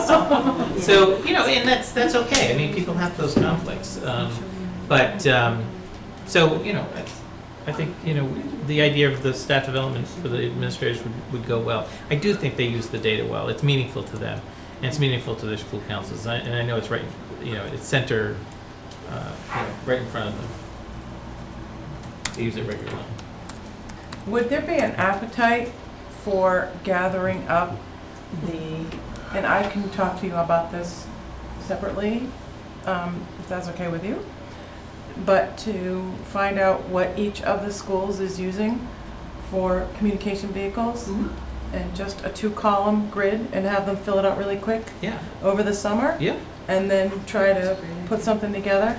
So, and that's okay. I mean, people have those conflicts. I think, the idea of the staff development for the administrators would go well. I do think they use the data well. It's meaningful to them, and it's meaningful to their school councils. And I know it's right, it's center, right in front of them. They use it regularly. Would there be an appetite for gathering up and I can talk to you about this separately, if that's okay with you, but to find out what each of the schools is using for communication vehicles, and just a 2-column grid, and have them fill it out really quick Yeah. over the summer? Yeah. And then try to put something together?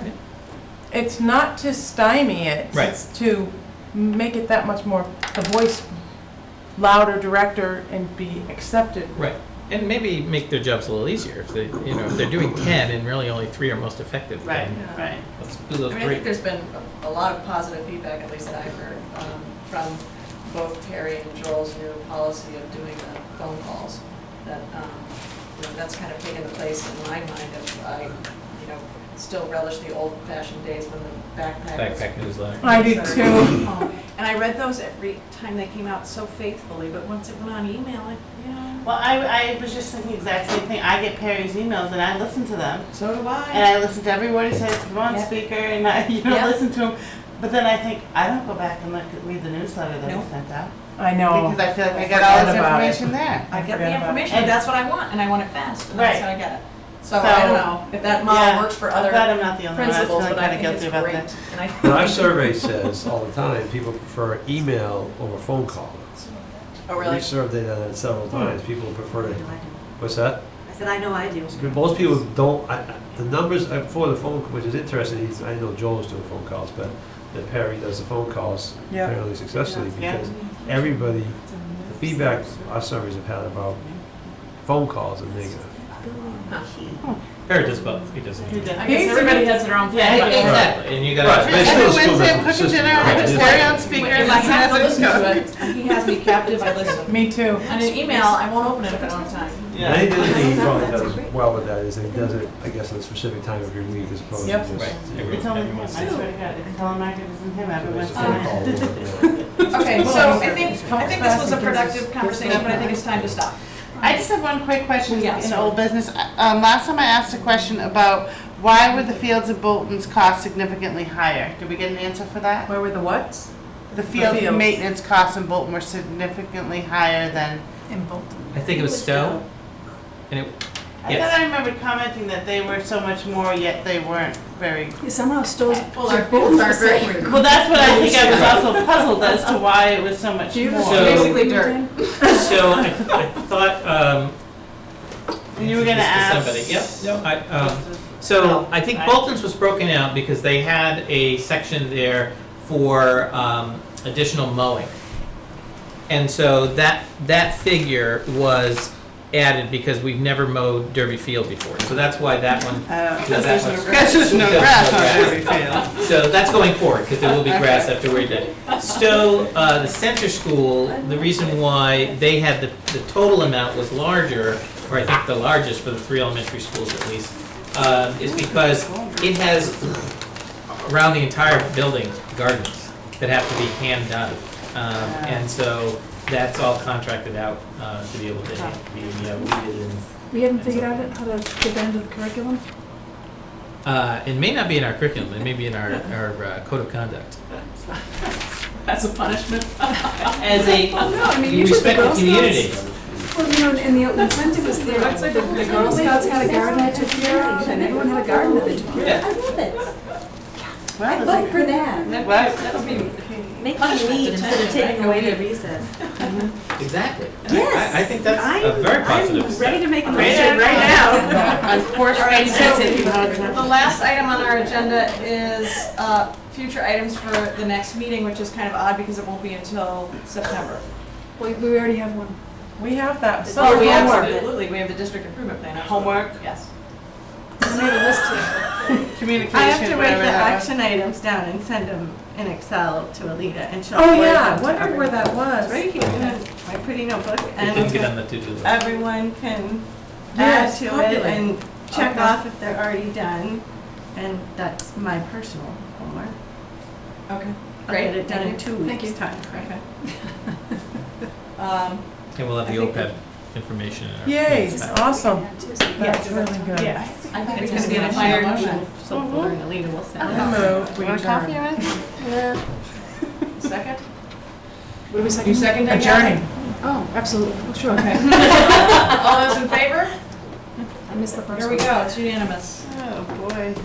It's not to stymie it. Right. It's to make it that much more, the voice louder, director, and be accepted. Right. And maybe make their jobs a little easier if if they're doing 10 and really only 3 are most effective. Right, then right. Let's do those I mean, I 3. think there's been a lot of positive feedback, at least that I've heard, from both Terry and Joel's new policy of doing the phone calls. That, that's kind of taken the place in my mind of, I still relish the old-fashioned days when the Backpack newsletter. I do too. And I read those every time they came out so faithfully, but once it went on email, Well, I was just thinking the exact same thing. I get Perry's emails and I listen to them. So do I. And I listen to every word he says, come on, Yeah. speaker, and I, Yeah. listen to him. But then I think, I don't go back and read the newsletter that No. he sent out. I know. Because I feel like I forget got all this about it. information there. I get the forget about it. information, that's what I want, and I want it fast, and Right. that's how I get it. So So- I don't know if that model Yeah. works for I'm other glad I'm not the only one. I was principals, feeling but I kinda think it's guilty about great. that. And I But our survey says all the time, people prefer email over phone call. Oh, really? We've surveyed that several times, people prefer to, what's that? I said, I know I do. Most people don't, the numbers for the phone, which is interesting, I know Joel's doing phone calls, but that Perry does the phone calls Yeah. fairly successfully Yeah. because everybody, the feedback our surveys have had about phone calls are negative. Perry does both. He does. He did. I guess everybody has their own Yeah, feedback. Exactly. And you got Right. to. But it's Every still a school Wednesday, system. cooking dinner, Right. I just It's- carry on speaker. If I have to listen to it, he has me captive, I listen. Me too. On an email, I won't open it if I don't have time. I think the other thing he probably does well with that is that he does it, I guess, at a specific time of your week as opposed to Yep. just. Right. It's only him. I swear to God, it's telemarketers and him every It's a Wednesday. phone call or whatever. Okay, so I think this was a productive conversation, but I think it's time to stop. I just have one quick question Yeah, in sorry. old business. Last time I asked a question about why were the fields of Bolton's cost significantly higher? Did we get an answer for that? Where were the what? The field fields. maintenance costs in Bolton were significantly higher than. In Bolton. I think it was Stowe, and I thought I remembered commenting that they were so much more, yet they weren't very. Somehow stores. Well, our goals are very. Well, that's what I think I was also puzzled as to why it was so much more. So- Basically dirt. So I thought, And you were gonna ask. somebody, yep, so I think Bolton's was broken out because they had a section there for additional mowing. And so that figure was added because we've never mowed Derby Field before. So that's why that one. Because there's no grass on Derby Field. So that's going forward, because there will be grass after we're done. So, the center school, the reason why they had the total amount was larger, or I think the largest for the 3 elementary schools at least, is because it has, around the entire building, gardens that have to be hand done. And so that's all contracted out to be able to be weeded and. We haven't figured out how to get that into the curriculum? It may not be in our curriculum, it may be in our code of conduct. That's a punishment. As a, No, I mean, you usually respect the Girl community. Scouts- Well, you know, and the incentive was there. The Girl Scouts had a garden they took care of, and everyone had a garden that they took care of. I love it. Well, I vote for that. What? Making them eat instead of taking away their recess. Exactly. Yes. I think that's a very positive I'm step. ready to make a Ready motion right now. Of course, Alright, ready so the last item on our agenda is future items for the next meeting, which is kind of odd because it won't be until September. We already have one. We have that. Oh, we homework. absolutely, we have the district improvement plan. Homework. Yes. We made a list here. Communication. I have to write whatever the that was. action items down and send them in Excel to Alita, and she'll. Oh, forward yeah, them to wondered where everyone. that was. It's right here in my pretty notebook, It didn't get on and the to-do list. everyone can Yeah, add it's to it popular. and check Okay. off if they're already done, and that's my personal homework. Okay. I'll get it done in 2 Thank weeks' you. time. And we'll have the I think OPEB information in our. Yay, in our- awesome. Yeah, That's really good. Yeah. I think It's it's gonna be a a fire fire motion. motion, so Fuller and Alita will send it. I move, we Want coffee adjourn. already? Second? What do we second? You second that? Adjourning. Oh, absolutely. Oh, sure. Okay. All those in favor? I missed the first Here one. we go, it's unanimous. Oh, boy.